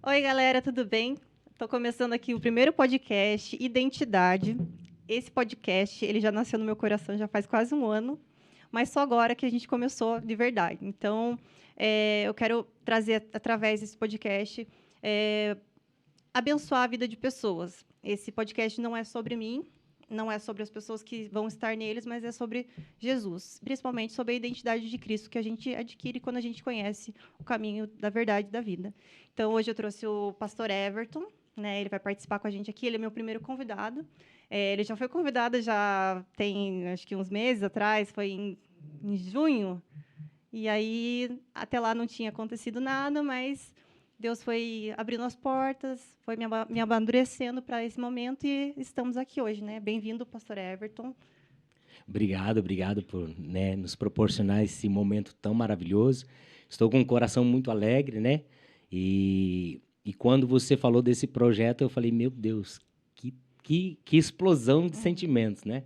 Oi, galera, tudo bem? Estou começando aqui o primeiro podcast, Identidade. Esse podcast, ele já nasceu no meu coração já faz quase um ano, mas só agora que a gente começou de verdade. Então, eu quero trazer, através desse podcast, abençoar a vida de pessoas. Esse podcast não é sobre mim, não é sobre as pessoas que vão estar neles, mas é sobre Jesus, principalmente sobre a identidade de Cristo que a gente adquire quando a gente conhece o caminho da verdade da vida. Então, hoje eu trouxe o pastor Everton, né? Ele vai participar com a gente aqui, ele é meu primeiro convidado. Ele já foi convidado, já tem, acho que uns meses atrás, foi em junho, e aí, até lá não tinha acontecido nada, mas Deus foi abrindo as portas, foi me amadurecendo para esse momento e estamos aqui hoje, né? Bem-vindo, pastor Everton. Obrigado por, nos proporcionar esse momento tão maravilhoso. Estou com um coração muito alegre, né? E quando você falou desse projeto, eu falei, meu Deus, que explosão de Uhum. sentimentos, né?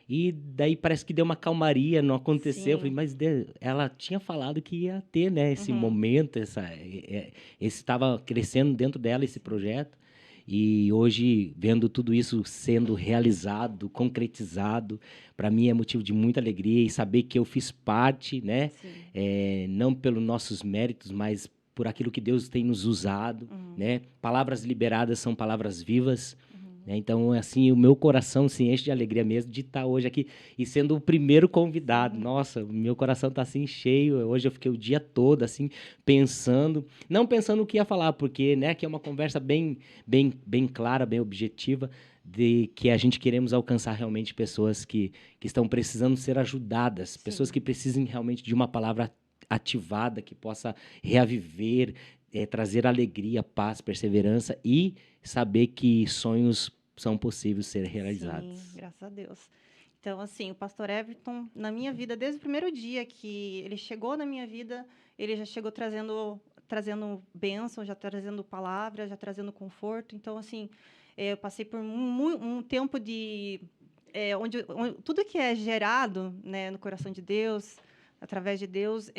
E daí parece que deu uma calmaria, não aconteceu. Eu falei, Sim. mas ela tinha falado que ia ter, né? Esse Uhum. momento, esse estava crescendo dentro dela esse projeto. E hoje, vendo tudo isso sendo realizado, concretizado, para mim é motivo de muita alegria e saber que eu fiz parte, né? Sim. Não pelos nossos méritos, mas por aquilo que Deus tem nos usado, Uhum. né? Palavras liberadas são palavras vivas. Uhum. Né? Então, assim, o meu coração se enche de alegria mesmo de estar hoje aqui e sendo o primeiro convidado. Sim. Nossa, meu coração está assim cheio. Hoje eu fiquei o dia todo assim pensando, não pensando o que ia falar, porque, né, que é uma conversa bem clara, bem objetiva, de que a gente queremos alcançar realmente pessoas que estão precisando ser ajudadas, pessoas Sim. que precisem realmente de uma palavra ativada, que possa reaviver, trazer alegria, paz, perseverança e saber que sonhos são possíveis ser Sim, realizados. graças a Deus. Então, assim, o pastor Everton, na minha vida, desde o primeiro dia que ele chegou na minha vida, ele já chegou trazendo bênção, já trazendo palavra, já trazendo conforto. Então, assim, eu passei por um tempo de onde tudo que é gerado, né, no coração de Deus, através de Deus,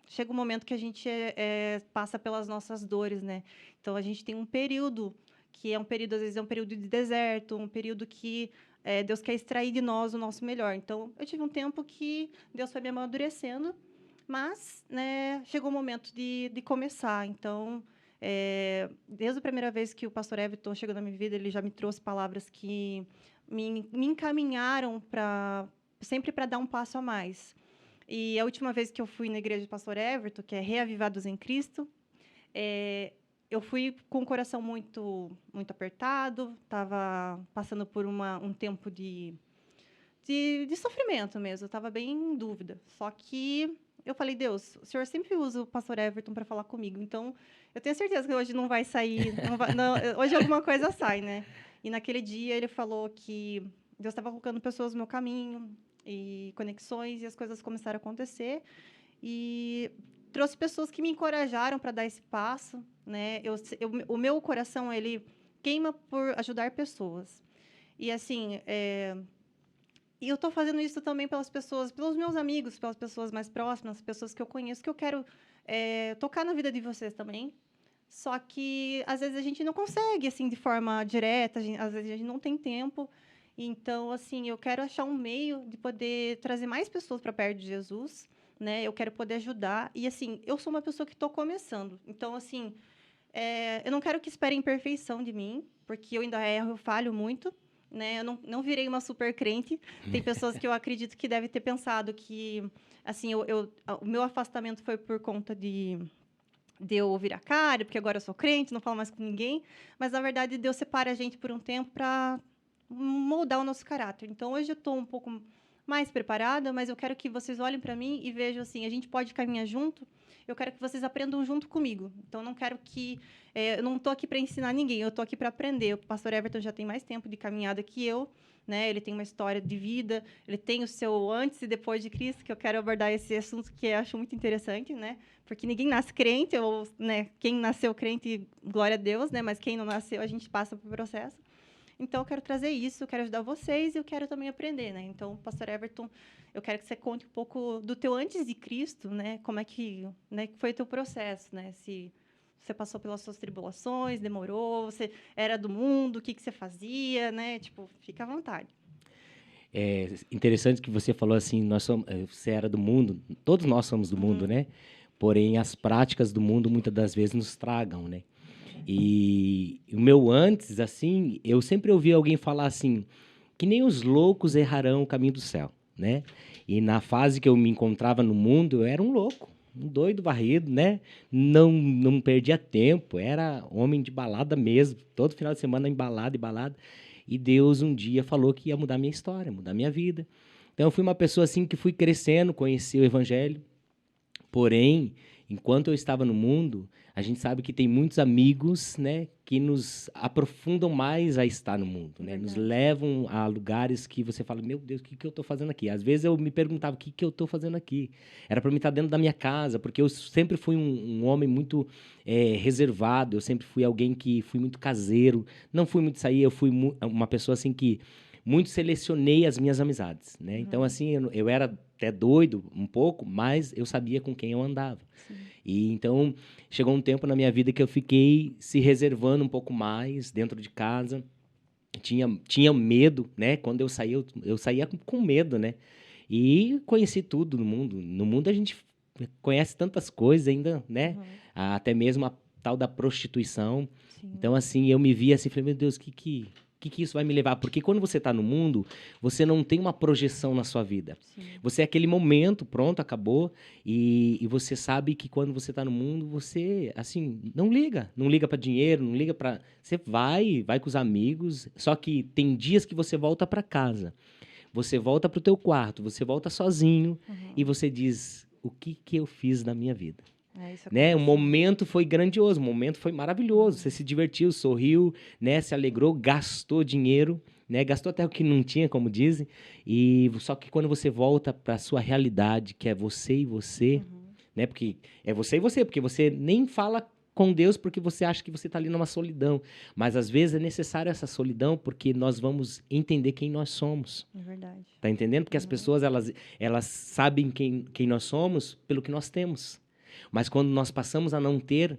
chega um momento que a gente passa pelas nossas dores, né? Então, a gente tem um período que é um período, às vezes, é um período de deserto, um período que Deus quer extrair de nós o nosso melhor. Então, eu tive um tempo que Deus foi me amadurecendo, mas, né, chegou o momento de começar. Então, desde a primeira vez que o pastor Everton chegou na minha vida, ele já me trouxe palavras que me encaminharam sempre para dar um passo a mais. E a última vez que eu fui na igreja do pastor Everton, que é Reavivados em Cristo, é, eu fui com o coração muito apertado, estava passando por um tempo de sofrimento mesmo, eu estava bem em dúvida. Só que eu falei, Deus, o Senhor sempre usa o pastor Everton para falar comigo, então eu tenho certeza que hoje não vai sair, hoje alguma coisa sai, né? E naquele dia ele falou que Deus estava colocando pessoas no meu caminho e conexões e as coisas começaram a acontecer. E trouxe pessoas que me encorajaram para dar esse passo, né? O meu coração ele queima por ajudar pessoas. E assim, e eu estou fazendo isso também pelas pessoas, pelos meus amigos, pelas pessoas mais próximas, pessoas que eu conheço, que eu quero tocar na vida de vocês também. Só que às vezes a gente não consegue assim de forma direta, às vezes a gente não tem tempo. Então, assim, eu quero achar um meio de poder trazer mais pessoas para perto de Jesus, né? Eu quero poder ajudar. E assim, eu sou uma pessoa que estou começando. Então, assim, eu não quero que esperem perfeição de mim, porque eu ainda erro, eu falho muito. Né? Eu não virei uma super crente. Tem pessoas que eu acredito que devem ter pensado que, assim, o meu afastamento foi por conta de eu virar cara, porque agora eu sou crente, não falo mais com ninguém. Mas, na verdade, Deus separa a gente por um tempo para moldar o nosso caráter. Então, hoje eu estou um pouco mais preparada, mas eu quero que vocês olhem para mim e vejam assim, a gente pode caminhar junto. Eu quero que vocês aprendam junto comigo. Então, não quero que eu não estou aqui para ensinar ninguém, eu estou aqui para aprender. O pastor Everton já tem mais tempo de caminhada que eu, né? Ele tem uma história de vida, ele tem o seu antes e depois de Cristo, que eu quero abordar esse assunto que eu acho muito interessante, né? Porque ninguém nasce crente, ou, né, quem nasceu crente, glória a Deus, né? Mas quem não nasceu, a gente passa por processo. Então, eu quero trazer isso, eu quero ajudar vocês e eu quero também aprender, né? Então, pastor Everton, eu quero que você conte um pouco do teu antes de Cristo, né? Como é que, né, que foi o teu processo, né? Se Você passou pelas suas tribulações, demorou, você era do mundo, o que que você fazia, né? Tipo, fica à vontade. É interessante que você falou assim, você era do mundo, todos nós somos do mundo, Uhum. né? Porém, as práticas do mundo muitas das vezes nos tragam, né? E o meu antes, assim, eu sempre ouvi alguém falar assim, que nem os loucos errarão o caminho do céu, né? E na fase que eu me encontrava no mundo, eu era um louco, um doido varrido, né? Não perdia tempo, era homem de balada mesmo, todo final de semana em balada e balada. E Deus um dia falou que ia mudar minha história, mudar minha vida. Então eu fui uma pessoa assim que fui crescendo, conheci o evangelho. Porém, enquanto eu estava no mundo, a gente sabe que tem muitos amigos, né, que nos aprofundam mais a estar no mundo, né? Nos Verdade. levam a lugares que você fala, meu Deus, o que que eu estou fazendo aqui? Às vezes eu me perguntava, o que que eu estou fazendo aqui? Era para mim estar dentro da minha casa, porque eu sempre fui um homem muito reservado, eu sempre fui alguém que fui muito caseiro, não fui muito sair, eu fui uma pessoa assim que muito selecionei as minhas amizades, né? Então, Uhum. assim, eu era até doido um pouco, mas eu sabia com quem eu andava. Sim. E então chegou um tempo na minha vida que eu fiquei se reservando um pouco mais dentro de casa. Tinha medo, né? Quando eu saía, eu saía com medo, né? E conheci tudo no mundo. No mundo a gente conhece tantas coisas ainda, né? Uhum. Até mesmo a tal da prostituição. Sim. Então, assim, eu me vi assim, falei, meu Deus, que isso vai me levar? Porque quando você está no mundo, você não tem uma projeção na sua vida. Sim. Você é aquele momento, pronto, acabou, e você sabe que quando você está no mundo, você, assim, não liga para dinheiro, não liga para, você vai com os amigos, só que tem dias que você volta para casa, você volta para o teu quarto, você volta sozinho e Uhum. você diz, o que que eu fiz na minha vida? É, isso Né? O acontece muito. momento foi grandioso, o momento foi maravilhoso. Você Uhum. se divertiu, sorriu, né? Se alegrou, gastou dinheiro, né? Gastou até o que não tinha, como dizem. E só que quando você volta para a sua realidade, que é você e você, Uhum. né? Porque é você e você, porque você nem fala com Deus porque você acha que você está ali numa solidão. Mas às vezes é necessário essa solidão porque nós vamos entender quem nós somos. É verdade. Tá entendendo? Porque as Uhum. pessoas elas sabem quem nós somos pelo que nós temos. Mas quando nós passamos a não ter,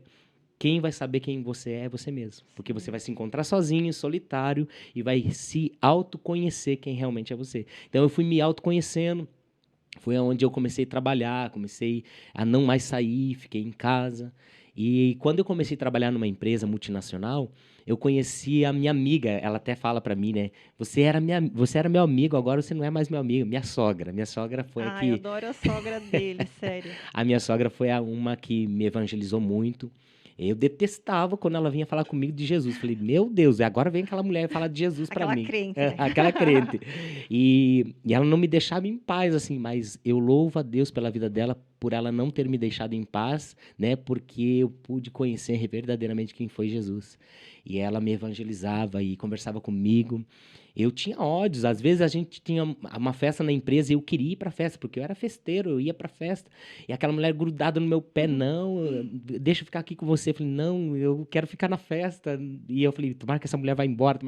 quem vai saber quem você é você mesmo. Porque você Sim. vai se encontrar sozinho, solitário, e vai se autoconhecer quem realmente é você. Então eu fui me autoconhecendo, foi onde eu comecei a trabalhar, comecei a não mais sair, fiquei em casa. E quando eu comecei a trabalhar numa empresa multinacional, eu conheci a minha amiga, ela até fala para mim, né? Você era meu amigo, agora você não é mais meu amigo, minha sogra. Minha sogra foi a Ah, eu que adoro a sogra dele, sério. a minha sogra foi a uma que me evangelizou muito. Eu detestava quando ela vinha falar comigo de Jesus. Falei, meu Deus, agora vem aquela mulher falar de Jesus para Aquela mim. crente, É, né? aquela crente. E ela não me deixava em paz, assim, mas eu louvo a Deus pela vida dela, por ela não ter me deixado em paz, né? Porque eu pude conhecer verdadeiramente quem foi Jesus. E ela me evangelizava e conversava comigo. Eu tinha ódios. Às vezes a gente tinha uma festa na empresa e eu queria ir para a festa, porque eu era festeiro, eu ia para a festa. E aquela mulher grudada no meu pé, não, deixa eu ficar aqui com você. Eu falei, não, eu quero ficar na festa. E eu falei, tomara que essa mulher vá embora.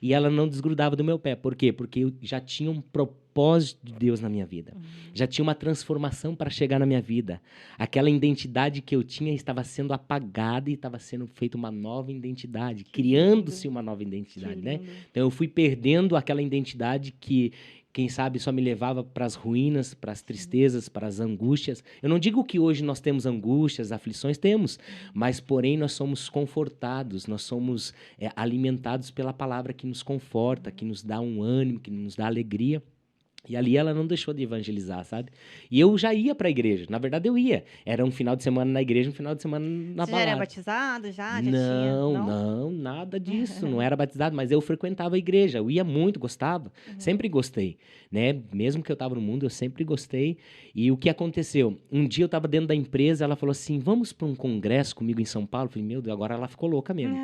E ela não desgrudava do meu pé. Por quê? Porque eu já tinha um propósito de Deus na minha vida. Uhum. Já tinha uma transformação para chegar na minha vida. Aquela identidade que eu tinha estava sendo apagada e estava sendo feita uma nova identidade, Que lindo, criando-se uma nova que identidade, né? lindo. Então eu fui perdendo aquela identidade que, quem sabe, só me levava para as ruínas, para as Sim. tristezas, para as angústias. Eu não digo que hoje nós temos angústias, aflições, temos, mas porém nós somos confortados, nós somos alimentados pela palavra que nos conforta, que nos dá um ânimo, que nos dá alegria. E ali ela não deixou de evangelizar, sabe? E eu já ia para a igreja. Na verdade, eu ia. Era um final de semana na igreja, um final de semana na Você já era balada. batizado? Já tinha? Não, Não? não, nada disso. Não era batizado, mas eu frequentava a igreja. Eu ia muito, gostava. Uhum. Sempre gostei, né? Mesmo que eu estava no mundo, eu sempre gostei. E o que aconteceu? Um dia eu estava dentro da empresa, ela falou assim: "Vamos para um congresso comigo em São Paulo?" Eu falei: "Meu Deus, agora ela ficou louca mesmo."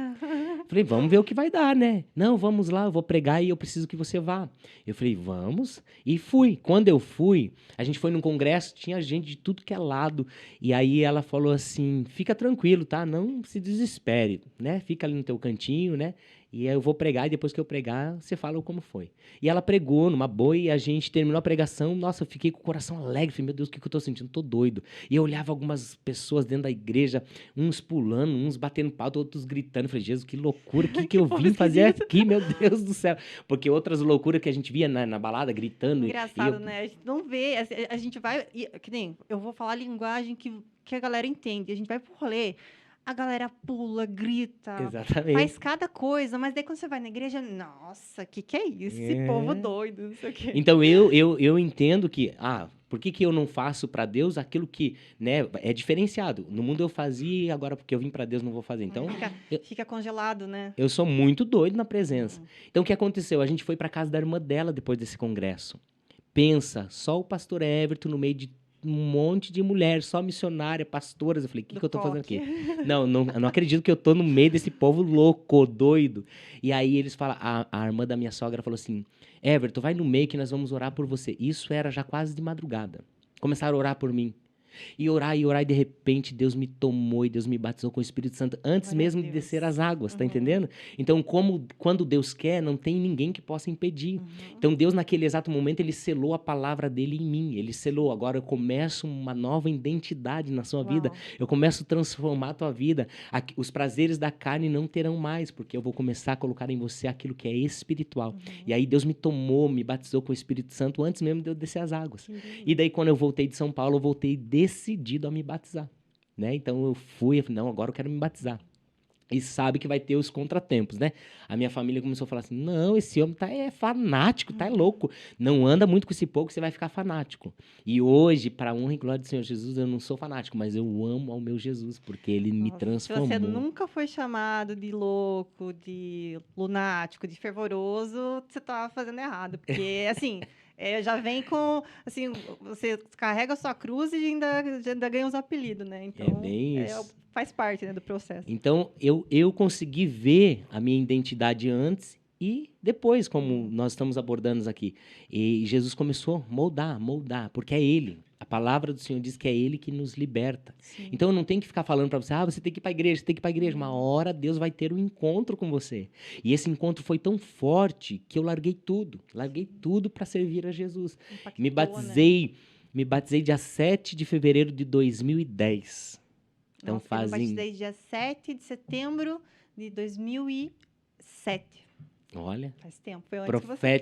Falei, vamos ver o que vai dar, né? Não, vamos lá, eu vou pregar e eu preciso que você vá. Eu falei, vamos. E fui. Quando eu fui, a gente foi num congresso, tinha gente de tudo que é lado. E aí ela falou assim, fica tranquilo, tá? Não se desespere, né? Fica ali no teu cantinho, né? E aí eu vou pregar, e depois que eu pregar, você fala como foi. E ela pregou numa boa, e a gente terminou a pregação, nossa, eu fiquei com o coração alegre, falei, meu Deus, o que que eu tô sentindo? Tô doido. E eu olhava algumas pessoas dentro da igreja, uns pulando, uns batendo palma, outros gritando. Eu falei, Jesus, que loucura, o que que Que eu povo vim fazer esquisito. aqui, meu Deus do céu? Porque outras loucuras que a gente via na balada, gritando, e Engraçado, eu... né? A gente não vê, a gente vai, que nem, eu vou falar a linguagem que a galera entende. A gente vai pro rolê, a galera pula, grita, faz Exatamente. cada coisa, mas daí quando você vai na igreja, nossa, que é isso? Esse povo É. doido, não sei o quê. Então eu entendo que, por que que eu não faço para Deus aquilo que, né, é diferenciado? No mundo eu fazia, e agora porque eu vim para Deus não vou fazer. Aí Então, fica, eu, fica congelado, né? eu sou muito doido na presença. Uhum. Então o que aconteceu? A gente foi para casa da irmã dela depois desse congresso. Pensa, só o pastor Everton no meio de um monte de mulheres, só missionária, pastoras. Eu falei, o que Do que eu tô fazendo coque. aqui? Não, eu não acredito que eu tô no meio desse povo louco, doido. E aí eles falam, a irmã da minha sogra falou assim, Everton, vai no meio que nós vamos orar por você. Isso era já quase de madrugada. Começaram a orar por mim. E orar, e de repente Deus me tomou e Deus me batizou com o Espírito Santo antes Glória a mesmo de descer Deus. as águas, tá Uhum, entendendo? Então, quando Deus quer, não tem ninguém que possa impedir. uhum. Então, Deus, naquele exato momento, ele selou a palavra dele em mim. Ele selou. Agora eu começo uma nova identidade na sua vida. Uau. Eu começo a transformar a tua vida. Os prazeres da carne não terão mais, porque eu vou começar a colocar em você aquilo que é espiritual. E Uhum. aí Deus me tomou, me batizou com o Espírito Santo antes mesmo de eu descer as águas. Que E lindo. daí, quando eu voltei de São Paulo, eu voltei decidido a me batizar, né? Então eu falei, não, agora eu quero me batizar. E sabe que vai ter os contratempos, né? A minha família começou a falar assim, não, esse homem é fanático, tá Uhum. louco. Não anda muito com esse povo que você vai ficar fanático. E hoje, para a honra e glória do Senhor Jesus, eu não sou fanático, mas eu amo ao meu Jesus, porque ele me Nossa, se você transformou. nunca foi chamado de louco, de lunático, de fervoroso, você tá fazendo errado. Porque, assim, já vem com. Assim, você carrega a sua cruz e ainda ganha os apelidos, né? É Então, bem isso. faz parte, né, do processo. Então, eu consegui ver a minha identidade antes e depois, como Uhum. nós estamos abordando aqui. E Jesus começou a moldar, porque é Ele. A palavra do Senhor diz que é Ele que nos liberta. Sim. Então, eu não tenho que ficar falando para você, você tem que ir para a igreja, você tem que ir para a igreja. Uma Uhum. hora Deus vai ter um encontro com você. E esse encontro foi tão forte que eu larguei tudo para servir a Jesus. Me Impactou, né? batizei, me batizei dia 7 de fevereiro de 2010. Então, Nossa, eu me fazem... batizei dia 7 de setembro de 2007. Olha, Faz tempo, foi antes que você.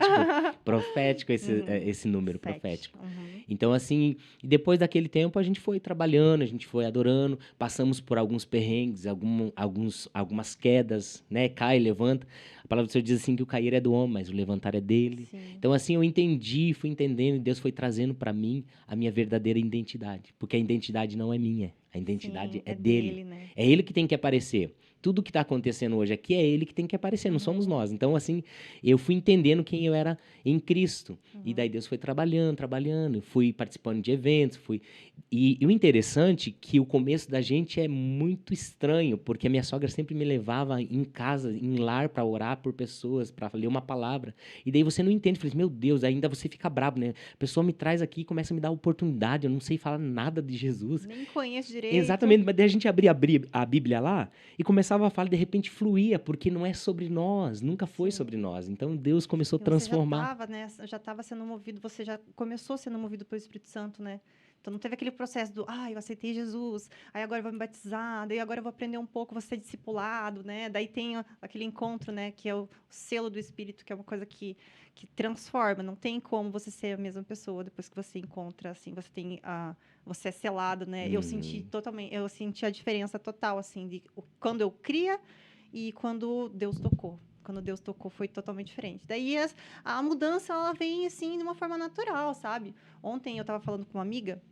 profético Uhum. esse número, 7. profético. Uhum. Então, assim, depois daquele tempo a gente foi trabalhando, a gente foi adorando, passamos por alguns perrengues, algumas quedas, né? Cai, levanta. A palavra do Senhor diz assim que o cair é do homem, mas o levantar é dele. Sim. Então, assim, eu entendi, fui entendendo, e Deus foi trazendo para mim a minha verdadeira identidade. Porque a identidade não é minha, a identidade Sim, é é dele. dele, né? É ele que tem que aparecer. Tudo que está acontecendo hoje aqui é ele que tem que aparecer, não somos Uhum, nós. Então, assim, eu fui entendendo quem eu era em Cristo. E daí uhum. Deus foi trabalhando, fui participando de eventos, E o interessante é que o começo da gente é muito estranho, porque a minha sogra sempre me levava em casa, em lar, para orar por pessoas, para ler uma palavra. E daí você não entende, fala assim, meu Deus, ainda você fica brabo, né? A pessoa me traz aqui e começa a me dar oportunidade, eu não sei falar nada de Jesus. Nem conheço direito. Exatamente, mas daí a gente abria a Bíblia lá e começava a falar, de repente fluía, porque não é sobre nós, nunca foi Sim. sobre nós. Então Deus começou a E você já transformar. estava, né? Já estava sendo movido, você já começou sendo movido pelo Espírito Santo, né? Então não teve aquele processo do, eu aceitei Jesus, aí agora eu vou me batizar, daí agora eu vou aprender um pouco, vou ser discipulado, né? Daí tem aquele encontro, né? Que é o selo do Espírito, que é uma coisa que transforma. Não tem como você ser a mesma pessoa depois que você encontra, assim, você é selado, né? Hum, Eu senti a diferença total, assim, de quando eu cria e quando Deus tocou. Quando Deus tocou foi totalmente diferente. Daí a mudança ela vem assim de uma forma natural, sabe? Ontem eu estava falando com uma amiga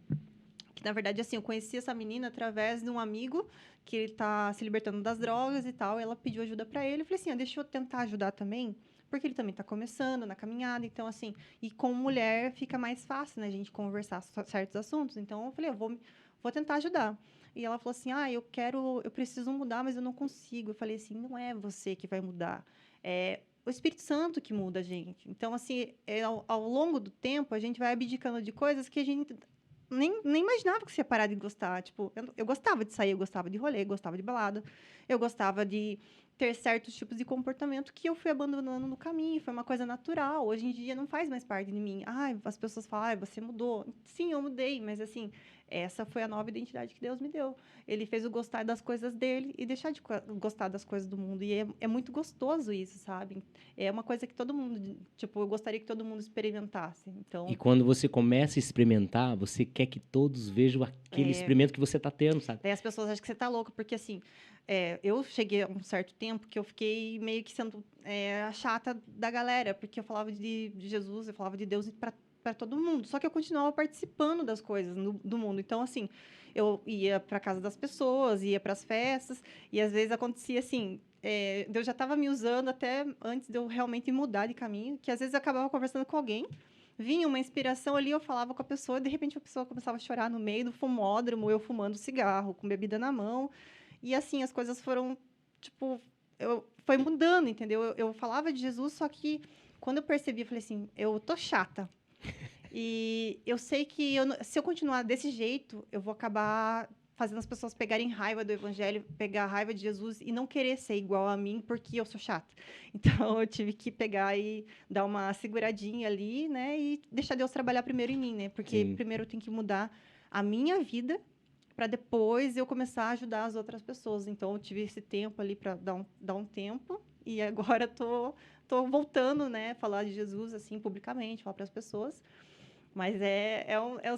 que na verdade assim, eu conheci essa menina através de um amigo que ele tá se libertando das drogas e tal, e ela pediu ajuda para ele. Eu falei assim: deixa eu tentar ajudar também, porque ele também está começando na caminhada, então assim, e com mulher fica mais fácil, né, a gente conversar certos assuntos. Então eu falei: vou tentar ajudar. E ela falou assim: eu preciso mudar, mas eu não consigo. Eu falei assim: não é você que vai mudar, é o Espírito Santo que muda a gente. Então, assim, ao longo do tempo, a gente vai abdicando de coisas que a gente nem imaginava que você ia parar de gostar. Tipo, eu gostava de sair, eu gostava de rolê, gostava de balada, eu gostava de ter certos tipos de comportamento que eu fui abandonando no caminho. Foi uma coisa natural. Hoje em dia não faz mais parte de mim. Ai, as pessoas falam, ai, você mudou. Sim, eu mudei, mas assim, essa foi a nova identidade que Deus me deu. Ele fez eu gostar das coisas dele e deixar de gostar das coisas do mundo. E é muito gostoso isso, sabe? É uma coisa que todo mundo, tipo, eu gostaria que todo mundo experimentasse. E Então, quando você começa a experimentar, você quer que todos vejam aquele é, experimento que você está tendo, sabe? daí as pessoas acham que você tá louco, porque assim, eu cheguei a um certo tempo que eu fiquei meio que sendo a chata da galera, porque eu falava de Jesus, eu falava de Deus para todo mundo, só que eu continuava participando das coisas do mundo. Então, assim, eu ia para casa das pessoas, ia para as festas, e às vezes acontecia assim. Deus já estava me usando até antes de eu realmente mudar de caminho, que às vezes eu acabava conversando com alguém, vinha uma inspiração ali, eu falava com a pessoa, e de repente a pessoa começava a chorar no meio do fumódromo, eu fumando cigarro, com bebida na mão. E assim, as coisas foram, tipo, foi mudando, entendeu? Eu falava de Jesus, só que quando eu percebi, eu falei assim, eu tô chata. E eu sei que se eu continuar desse jeito, eu vou acabar fazendo as pessoas pegarem raiva do evangelho, pegar raiva de Jesus e não querer ser igual a mim porque eu sou chata. Então eu tive que pegar e dar uma seguradinha ali, né, e deixar Deus trabalhar primeiro em mim, né? Porque Sim. primeiro eu tenho que mudar a minha vida para depois eu começar a ajudar as outras pessoas. Então eu tive esse tempo ali para dar um tempo e agora tô voltando, né, falar de Jesus assim publicamente, falar para as pessoas. Mas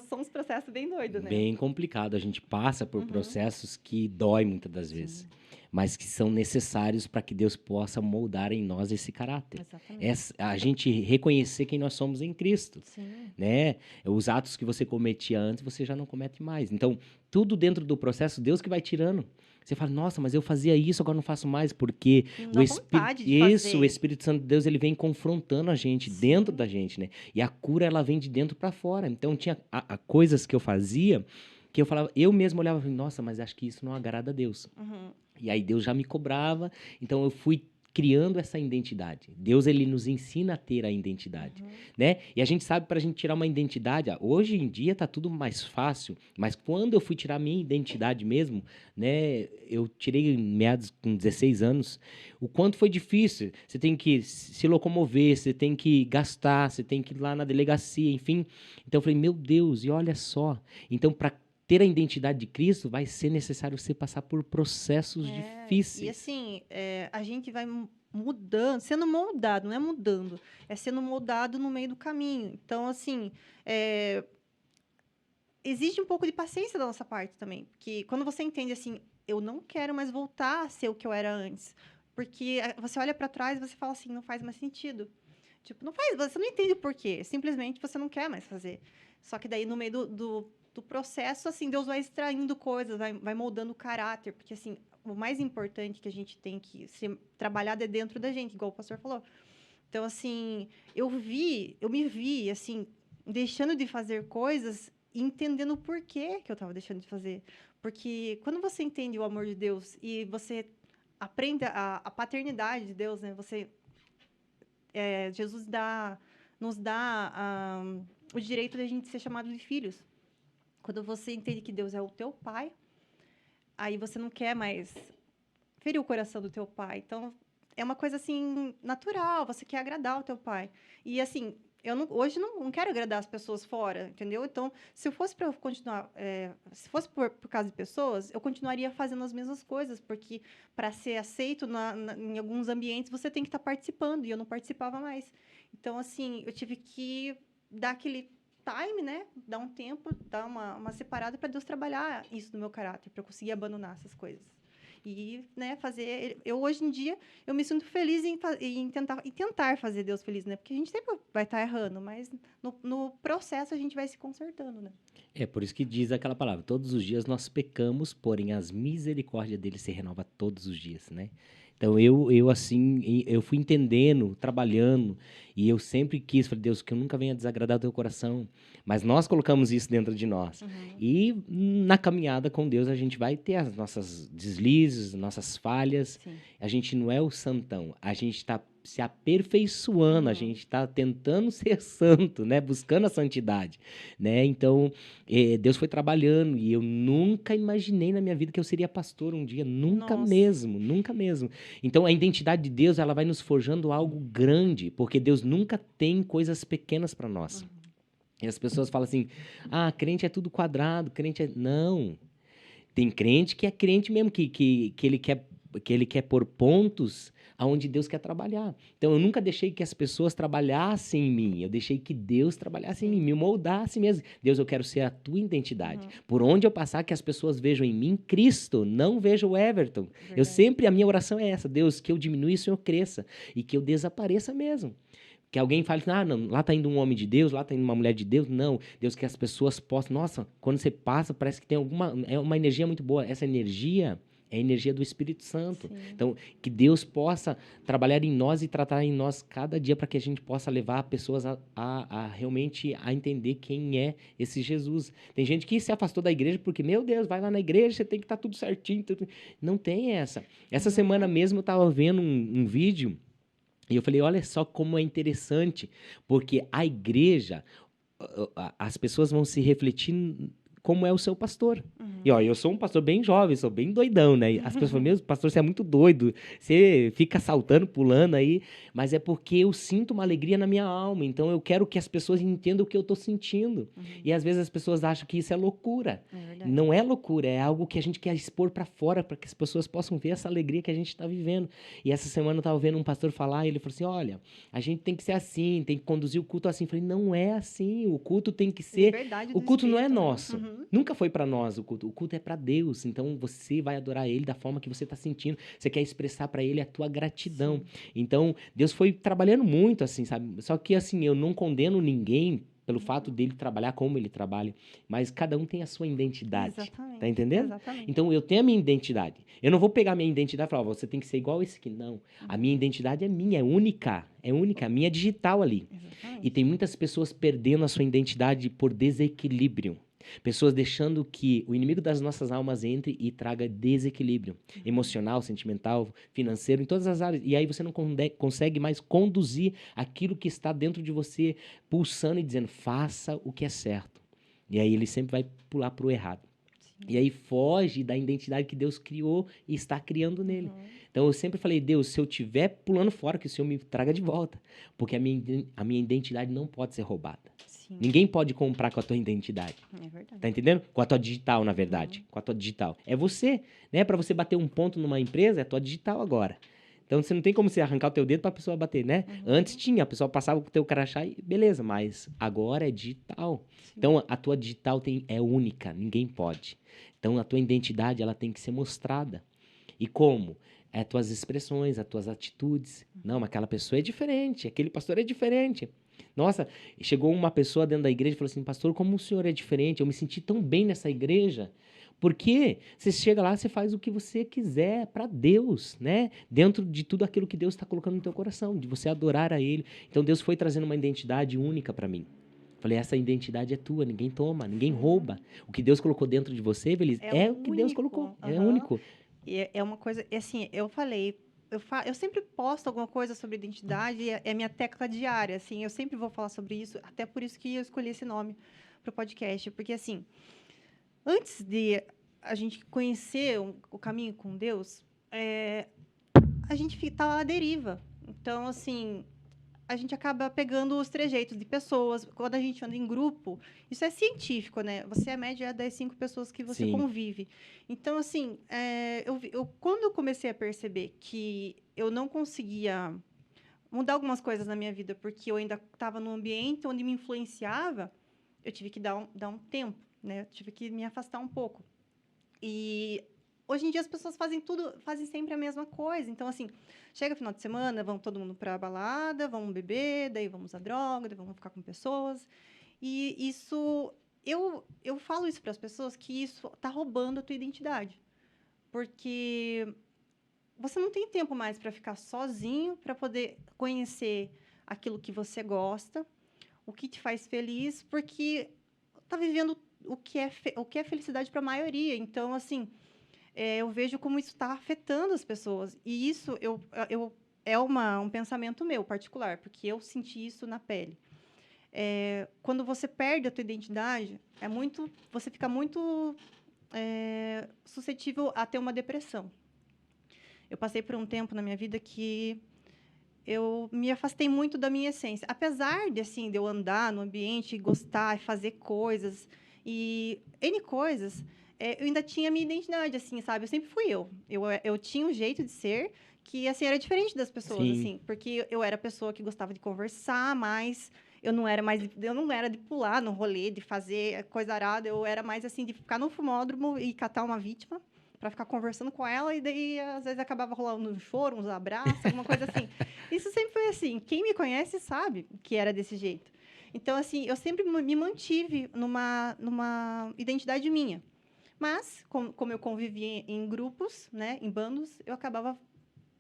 são uns processos bem doidos, né? Bem complicado. A gente passa por Uhum. processos que dói muitas das vezes, Sim, mas que são necessários para que Deus possa moldar em nós esse caráter. exatamente. A gente reconhecer quem nós somos em Cristo, Sim. né? Os atos que você cometia antes, você já não comete mais. Então, tudo dentro do processo, Deus que vai tirando. Você fala, nossa, mas eu fazia isso, agora não faço mais, porque Não dá vontade de o fazer. Espírito Santo de Deus, ele vem confrontando a gente, dentro Sim. da gente, né? E a cura, ela vem de dentro para fora. Então, tinha coisas que eu fazia, que eu falava, eu mesmo olhava e falava, nossa, mas acho que isso não agrada a Deus. Uhum. E aí Deus já me cobrava, então eu fui criando essa identidade. Deus, ele nos ensina a ter a identidade, Uhum. né? E a gente sabe, para a gente tirar uma identidade, hoje em dia tá tudo mais fácil, mas quando eu fui tirar a minha identidade mesmo, né? Eu tirei em meados com 16 anos, o quanto foi difícil. Você tem que se locomover, você tem que gastar, você tem que ir lá na delegacia, enfim. Então eu falei, meu Deus, e olha só. Então, para ter a identidade de Cristo, vai ser necessário você passar por processos E difíceis. assim, a gente vai mudando, sendo moldado, não é mudando, é sendo moldado no meio do caminho. Então, assim, é, exige um pouco de paciência da nossa parte também. Porque quando você entende assim, eu não quero mais voltar a ser o que eu era antes. Porque você olha para trás e você fala assim, não faz mais sentido. Tipo, não faz, você não entende o porquê. Simplesmente você não quer mais fazer. Só que daí, no meio do processo, assim, Deus vai extraindo coisas, vai moldando o caráter. Porque, assim, o mais importante que a gente tem que ser trabalhado é dentro da gente, igual o pastor falou. Então, assim, eu me vi, assim, deixando de fazer coisas e entendendo o porquê que eu estava deixando de fazer. Porque quando você entende o amor de Deus e você aprende a paternidade de Deus, né? Jesus nos dá o direito de a gente ser chamado de filhos. Quando você entende que Deus é o teu pai, aí você não quer mais ferir o coração do teu pai. Então, é uma coisa assim natural, você quer agradar o teu pai. E assim, hoje não quero agradar as pessoas fora, entendeu? Então, se eu fosse para continuar, se fosse por causa de pessoas, eu continuaria fazendo as mesmas coisas, porque para ser aceito em alguns ambientes você tem que estar participando e eu não participava mais. Então, assim, eu tive que dar aquele time, né? Dar um tempo, dar uma separada para Deus trabalhar isso no meu caráter, para eu conseguir abandonar essas coisas. E, né, fazer. Eu hoje em dia eu me sinto feliz em tentar fazer Deus feliz, né? Porque a gente sempre vai estar errando, mas no processo a gente vai se consertando, né? É por isso que diz aquela palavra: todos os dias nós pecamos, porém as misericórdias dele se renova todos os dias, né? Então eu assim, eu fui entendendo, trabalhando, e eu sempre quis, falei, Deus, que eu nunca venha desagradar o teu coração, mas nós colocamos isso dentro de nós. Uhum. E na caminhada com Deus a gente vai ter as nossas deslizes, nossas falhas. Sim. A gente não é o santão, a gente está se aperfeiçoando, a Uhum. gente está tentando ser santo, né? Buscando a santidade, né? Então, Deus foi trabalhando e eu nunca imaginei na minha vida que eu seria pastor um dia, nunca Nossa. mesmo, nunca mesmo. Então, a identidade de Deus, ela vai nos forjando algo grande, porque Deus nunca tem coisas pequenas para nós. Uhum. E as pessoas falam assim: ah, crente é tudo quadrado, crente é. Não. Tem crente que é crente mesmo, que ele quer pôr pontos aonde Deus quer trabalhar. Então, eu nunca deixei que as pessoas trabalhassem em mim. Eu deixei que Deus trabalhasse em mim, Sim. me moldasse mesmo. Deus, eu quero ser a tua identidade. Uhum. Por onde eu passar, que as pessoas vejam em mim Cristo, não vejam o Everton. Eu Verdade. sempre, a minha oração é essa: Deus, que eu diminua e o Senhor cresça. E que eu desapareça mesmo. Que alguém fale, ah, não, lá está indo um homem de Deus, lá está indo uma mulher de Deus. Não, Deus, que as pessoas possam. Nossa, quando você passa, parece que tem é uma energia muito boa. Essa energia é a energia do Espírito Santo. Sim. Então, que Deus possa trabalhar em nós e tratar em nós cada dia para que a gente possa levar pessoas a realmente a entender quem é esse Jesus. Tem gente que se afastou da igreja porque, meu Deus, vai lá na igreja, você tem que estar tudo certinho. Tudo. Não tem essa. Essa semana Uhum. mesmo eu estava vendo um vídeo. E eu falei, olha só como é interessante, porque a igreja, as pessoas vão se refletir como é o seu pastor. E ó, Uhum. eu sou um pastor bem jovem, sou bem doidão, né? As pessoas falam, meu pastor, você é muito doido, você fica saltando, pulando aí, mas é porque eu sinto uma alegria na minha alma, então eu quero que as pessoas entendam o que eu tô sentindo. Uhum. E às vezes as pessoas acham que isso é loucura. É verdade. Não é loucura, é algo que a gente quer expor para fora, para que as pessoas possam ver essa alegria que a gente está vivendo. E essa semana eu estava vendo um pastor falar, e ele falou assim: olha, a gente tem que ser assim, tem que conduzir o culto assim. Eu falei, não é assim, o culto tem que ser. Liberdade O do culto não é espírito, né? nosso. Uhum. Nunca foi para nós o culto é para Deus. Então você vai adorar Ele da forma que você está sentindo. Você quer expressar para Ele a tua gratidão. Sim. Então Deus foi trabalhando muito assim, sabe? Só que assim eu não condeno ninguém pelo fato Uhum. dele trabalhar como ele trabalha, mas cada um tem a sua identidade. Tá Exatamente. entendendo? Exatamente. Então eu tenho a minha identidade. Eu não vou pegar a minha identidade e falar, você tem que ser igual esse aqui. Não. A Uhum. minha identidade é minha, é única. É única, a minha é digital ali. E Exatamente. tem muitas pessoas perdendo a sua identidade por desequilíbrio. Pessoas deixando que o inimigo das nossas almas entre e traga desequilíbrio Uhum. emocional, sentimental, financeiro, em todas as áreas. E aí você não consegue mais conduzir aquilo que está dentro de você, pulsando e dizendo, faça o que é certo. E aí ele sempre vai pular para o errado. Sim. E aí foge da identidade que Deus criou e está criando nele. Uhum. Então eu sempre falei, Deus, se eu estiver pulando fora, que o Senhor me traga de volta. Porque a minha identidade não pode ser roubada. Sim. Ninguém pode comprar com a tua identidade. É verdade. Tá entendendo? Com a tua digital, na verdade. Uhum. Com a tua digital. É você, né? Para você bater um ponto numa empresa, é a tua digital agora. Então você não tem como você arrancar o teu dedo para a pessoa bater, né? Antes Uhum. tinha, a pessoa passava com o teu crachá e beleza, mas agora é digital. Sim. Então a tua digital é única, ninguém pode. Então a tua identidade ela tem que ser mostrada. E como? É as tuas expressões, as tuas atitudes. Não, mas aquela pessoa é diferente, aquele pastor é diferente. Nossa, chegou uma pessoa dentro da igreja e falou assim, pastor, como o senhor é diferente? Eu me senti tão bem nessa igreja. Porque você chega lá, você faz o que você quiser para Deus, né? Dentro de tudo aquilo que Deus está colocando no teu coração, de você adorar a Ele. Então Deus foi trazendo uma identidade única para mim. Falei, essa identidade é tua, ninguém toma, ninguém rouba. Uhum. O que Deus colocou dentro de você, Feliz, É é o que Deus colocou, único. é Aham. único. E é uma coisa, e assim, eu falei, eu sempre posto alguma coisa sobre identidade, e é minha tecla diária, assim, eu sempre vou falar sobre isso, até por isso que eu escolhi esse nome para o podcast, porque assim, antes de a gente conhecer o caminho com Deus, a gente tá à deriva. Então, assim, a gente acaba pegando os trejeitos de pessoas. Quando a gente anda em grupo, isso é científico, né? Você é a média das 5 pessoas que você Sim, convive. Então, assim, quando eu comecei a perceber que eu não conseguia mudar algumas coisas na minha vida, porque eu ainda estava num ambiente onde me influenciava, eu tive que dar um tempo, né? Eu tive que me afastar um pouco. E hoje em dia as pessoas fazem sempre a mesma coisa. Então, assim, chega final de semana, vão todo mundo pra balada, vamos beber, daí vamos à droga, daí vamos ficar com pessoas. E isso, eu falo isso para as pessoas que isso tá roubando a tua identidade. Porque você não tem tempo mais para ficar sozinho, para poder conhecer aquilo que você gosta, o que te faz feliz, porque tá vivendo o que é felicidade para a maioria. Então, assim, eu vejo como isso está afetando as pessoas. E isso um pensamento meu particular, porque eu senti isso na pele. Quando você perde a tua identidade, você fica muito suscetível a ter uma depressão. Eu passei por um tempo na minha vida que eu me afastei muito da minha essência. Apesar de, assim, de eu andar no ambiente, gostar e fazer coisas, e N coisas, eu ainda tinha a minha identidade, assim, sabe? Eu sempre fui eu. Eu tinha um jeito de ser que, assim, era diferente das pessoas, Sim. assim. Porque eu era a pessoa que gostava de conversar, mas eu não era de pular no rolê, de fazer coisa arada. Eu era mais, assim, de ficar no fumódromo e catar uma vítima para ficar conversando com ela, e daí, às vezes, acabava rolando um choro, uns abraços, alguma coisa assim. Isso sempre foi assim. Quem me conhece sabe que era desse jeito. Então, assim, eu sempre me mantive numa identidade minha. Mas, como eu convivia em grupos, né, em bandos, eu acabava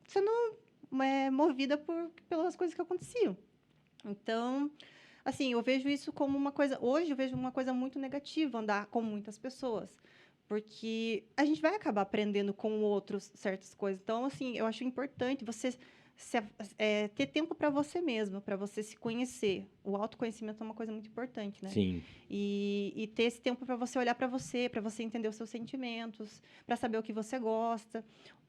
sendo movida pelas coisas que aconteciam. Então, assim, eu vejo isso como uma coisa... Hoje, eu vejo uma coisa muito negativa, andar com muitas pessoas. Porque a gente vai acabar aprendendo com outros certas coisas. Então, assim, eu acho importante você ter tempo para você mesmo, para você se conhecer. O autoconhecimento é uma coisa muito importante, né? Sim. E ter esse tempo para você olhar para você entender os seus sentimentos, para saber o que você gosta.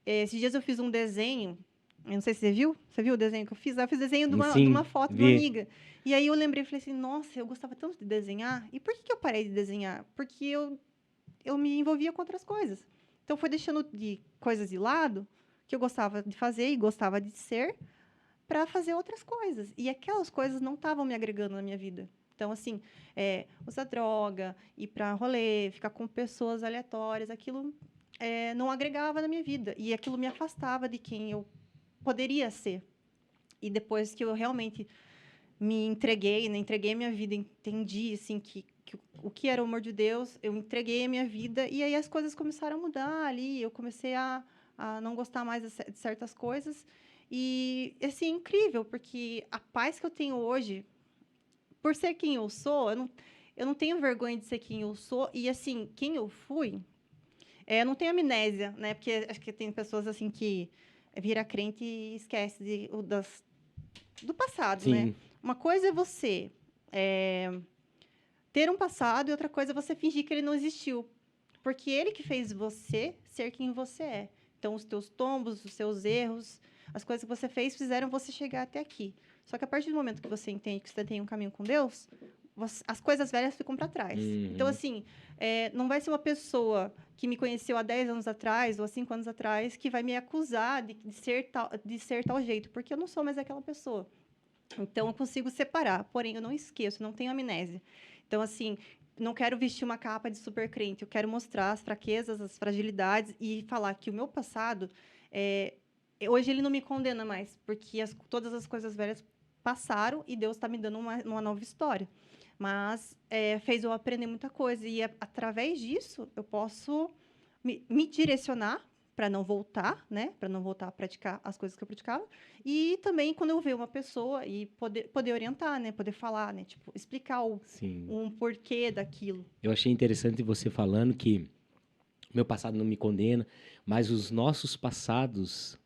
Esses dias eu fiz um desenho, eu não sei se você viu. Você viu o desenho que eu fiz? Eu fiz desenho de uma Sim, foto de uma vi. amiga. E aí eu lembrei, falei assim, nossa, eu gostava tanto de desenhar. E por que eu parei de desenhar? Porque eu me envolvia com outras coisas. Então, foi deixando de coisas de lado, que eu gostava de fazer e gostava de ser, para fazer outras coisas. E aquelas coisas não estavam me agregando na minha vida. Então, assim, usar droga, ir para rolê, ficar com pessoas aleatórias, aquilo não agregava na minha vida. E aquilo me afastava de quem eu poderia ser. E depois que eu realmente me entreguei, né? Entreguei a minha vida, entendi, assim, que o que era o amor de Deus, eu entreguei a minha vida, e aí as coisas começaram a mudar ali, eu comecei a não gostar mais de certas coisas, e, assim, é incrível, porque a paz que eu tenho hoje, por ser quem eu não tenho vergonha de ser quem eu sou, e, assim, quem eu fui, eu não tenho amnésia, né? Porque acho que tem pessoas, assim, que vira crente e esquece do passado, né? Sim. Uma coisa é você ter um passado e outra coisa é você fingir que ele não existiu. Porque ele que fez você ser quem você é. Então, os teus tombos, os seus erros, as coisas que você fez fizeram você chegar até aqui. Só que a partir do momento que você entende que você tem um caminho com Deus, as coisas velhas ficam para trás. Então, Uhum. assim, não vai ser uma pessoa que me conheceu há 10 anos atrás ou há 5 anos atrás que vai me acusar de ser tal jeito, porque eu não sou mais aquela pessoa. Então, eu consigo separar, porém, eu não esqueço, não tenho amnésia. Então, assim, não quero vestir uma capa de super crente, eu quero mostrar as fraquezas, as fragilidades e falar que o meu passado, hoje ele não me condena mais, porque todas as coisas velhas passaram e Deus está me dando uma nova história. Mas fez eu aprender muita coisa e, através disso, eu posso me direcionar para não voltar, né? Para não voltar a praticar as coisas que eu praticava. E também, quando eu ver uma pessoa, e poder orientar, né? Poder falar, né? Tipo, explicar Sim. um porquê daquilo. Eu achei interessante você falando que meu passado não me condena, mas os nossos passados,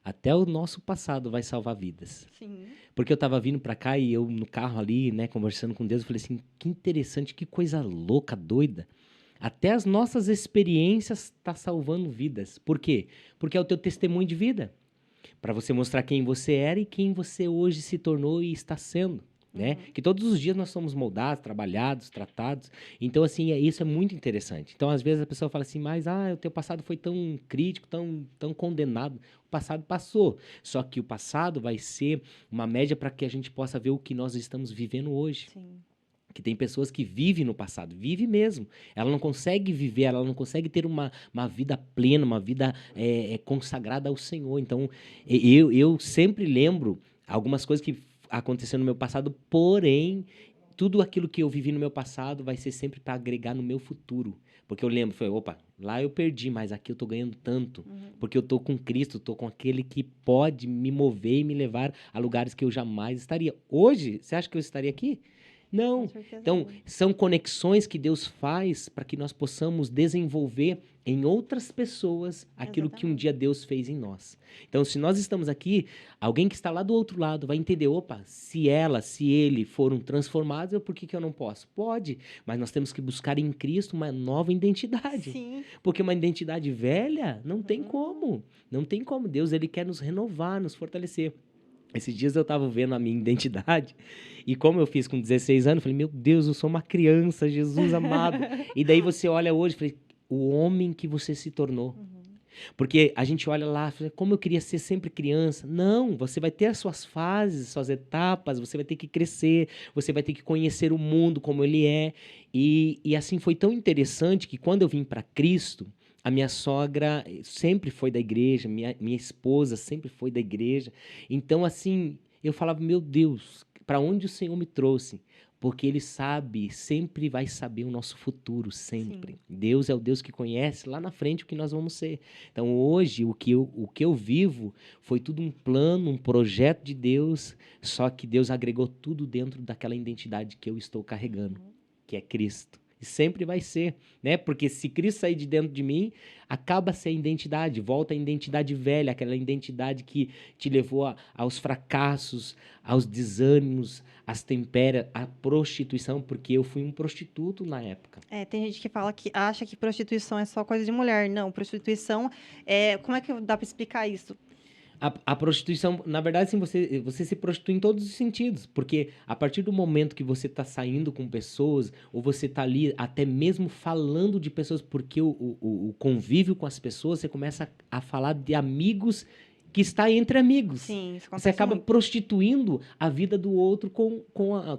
até o nosso passado vai salvar vidas. Sim. Porque eu tava vindo pra cá e eu no carro ali, né, conversando com Deus, eu falei assim, que interessante, que coisa louca, doida. Até as nossas experiências tá salvando vidas. Por quê? Porque é o teu testemunho de vida. Para você mostrar quem você era e quem você hoje se tornou e está sendo, né? Uhum. Que todos os dias nós somos moldados, trabalhados, tratados. Então, assim, isso é muito interessante. Então, às vezes a pessoa fala assim, mas, o teu passado foi tão crítico, tão condenado. O passado passou. Só que o passado vai ser uma média para que a gente possa ver o que nós estamos vivendo hoje. Sim. Que tem pessoas que vivem no passado, vive mesmo. Ela não consegue viver, ela não consegue ter uma vida plena, uma vida consagrada ao Senhor. Então, eu sempre lembro algumas coisas que aconteceram no meu passado, porém, tudo aquilo que eu vivi no meu passado vai ser sempre para agregar no meu futuro. Porque eu lembro, foi, opa, lá eu perdi, mas aqui eu tô ganhando tanto. Uhum. Porque eu tô com Cristo, tô com aquele que pode me mover e me levar a lugares que eu jamais estaria. Hoje, você acha que eu estaria aqui? Com Não. certeza Então, não. são conexões que Deus faz para que nós possamos desenvolver em outras pessoas aquilo que um Exatamente. dia Deus fez em nós. Então, se nós estamos aqui, alguém que está lá do outro lado vai entender, opa, se ela, se ele foram transformados, por que eu não posso? Pode, mas nós temos que buscar em Cristo uma nova identidade. Sim. Porque uma identidade velha não tem Uhum. como. Não tem como. Deus, ele quer nos renovar, nos fortalecer. Esses dias eu estava vendo a minha identidade e como eu fiz com 16 anos, eu falei, meu Deus, eu sou uma criança, Jesus amado. E daí você olha hoje, falei, o homem que você se tornou. Uhum. Porque a gente olha lá, fala, como eu queria ser sempre criança. Não, você vai ter as suas fases, suas etapas, você vai ter que crescer, você vai ter que conhecer o mundo como ele é. E assim foi tão interessante que quando eu vim para Cristo, a minha sogra sempre foi da igreja, minha esposa sempre foi da igreja. Então, assim, eu falava, meu Deus, para onde o Senhor me trouxe? Porque Ele sabe, sempre vai saber o nosso futuro, sempre. Sim. Deus é o Deus que conhece lá na frente o que nós vamos ser. Então, hoje, o que eu vivo foi tudo um plano, um projeto de Deus, só que Deus agregou tudo dentro daquela identidade que eu estou carregando, Uhum. que é Cristo. E sempre vai ser, né? Porque se Cristo sair de dentro de mim, acaba-se a identidade, volta a identidade velha, aquela identidade que te levou aos fracassos, aos desânimos, às temperas, à prostituição, porque eu fui um prostituto na época. É, tem gente que fala que acha que prostituição é só coisa de mulher. Não, prostituição é. Como é que dá para explicar isso? A prostituição, na verdade, sim, você se prostitui em todos os sentidos, porque a partir do momento que você está saindo com pessoas, ou você está ali até mesmo falando de pessoas, porque o convívio com as pessoas, você começa a falar de amigos que está entre amigos. Sim, isso Você acontece acaba muito. prostituindo a vida do outro com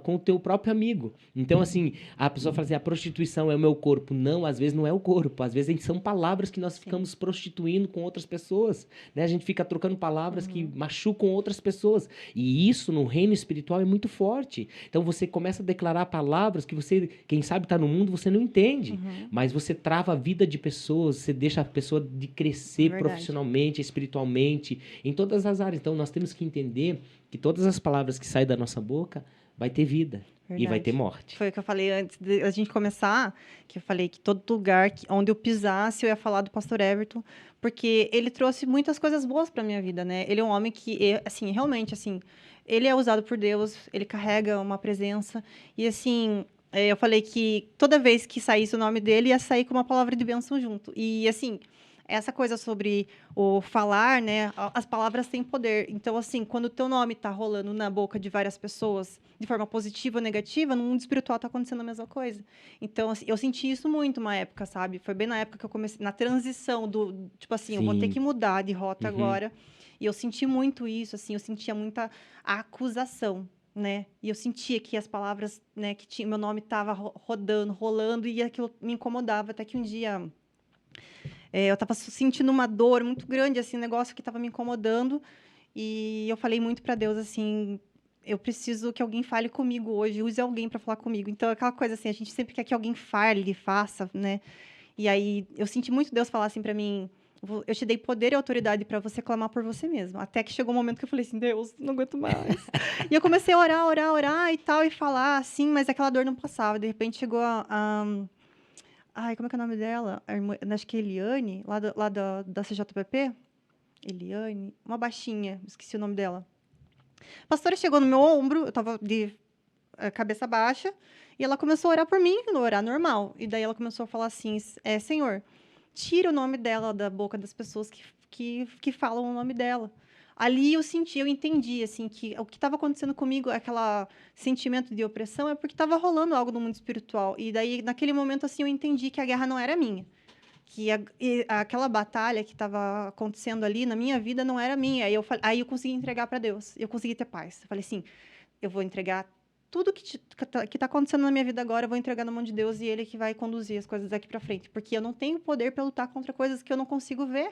o teu próprio amigo. Então, assim, a pessoa fala assim, a prostituição é o meu corpo. Não, às vezes não é o corpo. Às vezes são palavras que nós Sim. ficamos prostituindo com outras pessoas, né? A gente fica trocando palavras que Uhum. machucam outras pessoas. E isso no reino espiritual é muito forte. Então você começa a declarar palavras que você, quem sabe está no mundo, você não entende. Uhum. Mas você trava a vida de pessoas, você deixa a pessoa de crescer Verdade. profissionalmente, espiritualmente, em todas as áreas. Então nós temos que entender que todas as palavras que saem da nossa boca vai ter vida e vai ter Verdade. morte. Foi o que eu falei antes de a gente começar, que eu falei que todo lugar onde eu pisasse, eu ia falar do pastor Everton, porque ele trouxe muitas coisas boas para minha vida, né? Ele é um homem que, assim, realmente, assim, ele é usado por Deus, ele carrega uma presença, e assim, eu falei que toda vez que saísse o nome dele, ia sair com uma palavra de bênção junto. E assim, essa coisa sobre o falar, né? As palavras têm poder. Então, assim, quando o teu nome está rolando na boca de várias pessoas, de forma positiva ou negativa, no mundo espiritual está acontecendo a mesma coisa. Então, assim, eu senti isso muito uma época, sabe? Foi bem na época que eu comecei, na transição do, tipo assim, eu vou ter Sim. que mudar de rota Uhum. agora. E eu senti muito isso, assim, eu sentia muita acusação, né? E eu sentia que as palavras, né, que tinha, meu nome estava rodando, rolando, e aquilo me incomodava, até que um dia eu estava sentindo uma dor muito grande, assim, um negócio que estava me incomodando. E eu falei muito para Deus, assim, eu preciso que alguém fale comigo hoje, use alguém para falar comigo. Então, aquela coisa assim, a gente sempre quer que alguém fale, faça, né? E aí, eu senti muito Deus falar assim para mim, eu te dei poder e autoridade para você clamar por você mesmo. Até que chegou um momento que eu falei assim, Deus, não aguento mais. E eu comecei a orar, orar, orar e tal, e falar assim, mas aquela dor não passava. De repente, chegou ai, como é que é o nome dela? A irmã, acho que é Eliane, da CJPP. Eliane, uma baixinha, esqueci o nome dela. A pastora chegou no meu ombro, eu estava de cabeça baixa, e ela começou a orar por mim, orar normal. E daí ela começou a falar assim: Senhor, tira o nome dela da boca das pessoas que falam o nome dela. Ali eu senti, eu entendi, assim, que o que estava acontecendo comigo, aquele sentimento de opressão, é porque estava rolando algo no mundo espiritual. E daí, naquele momento, assim, eu entendi que a guerra não era minha. Que aquela batalha que estava acontecendo ali na minha vida não era minha. Aí eu consegui entregar para Deus. Eu consegui ter paz. Eu falei assim, eu vou entregar tudo que está acontecendo na minha vida agora, eu vou entregar na mão de Deus e Ele que vai conduzir as coisas daqui para frente. Porque eu não tenho poder para lutar contra coisas que eu não consigo ver.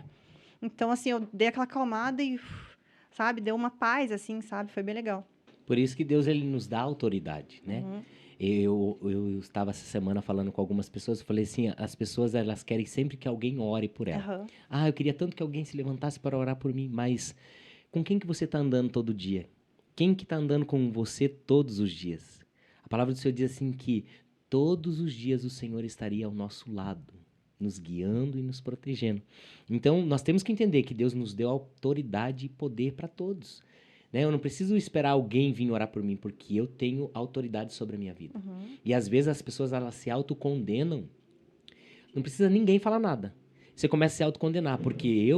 Então, assim, eu dei aquela acalmada e, sabe, deu uma paz, assim, sabe? Foi bem legal. Por isso que Deus ele nos dá autoridade, né? Uhum. Eu estava essa semana falando com algumas pessoas, eu falei assim, as pessoas elas querem sempre que alguém ore por ela. Aham. Ah, eu queria tanto que alguém se levantasse para orar por mim, mas com quem que você está andando todo dia? Quem que está andando com você todos os dias? palavra do Senhor diz assim que todos os dias o Senhor estaria ao nosso lado, nos guiando e nos protegendo. Então, nós temos que entender que Deus nos deu autoridade e poder para todos. Né? Eu não preciso esperar alguém vir orar por mim, porque eu tenho autoridade sobre a minha vida. E às vezes as pessoas elas se autocondenam. Não precisa ninguém falar nada. Você começa a se autocondenar, porque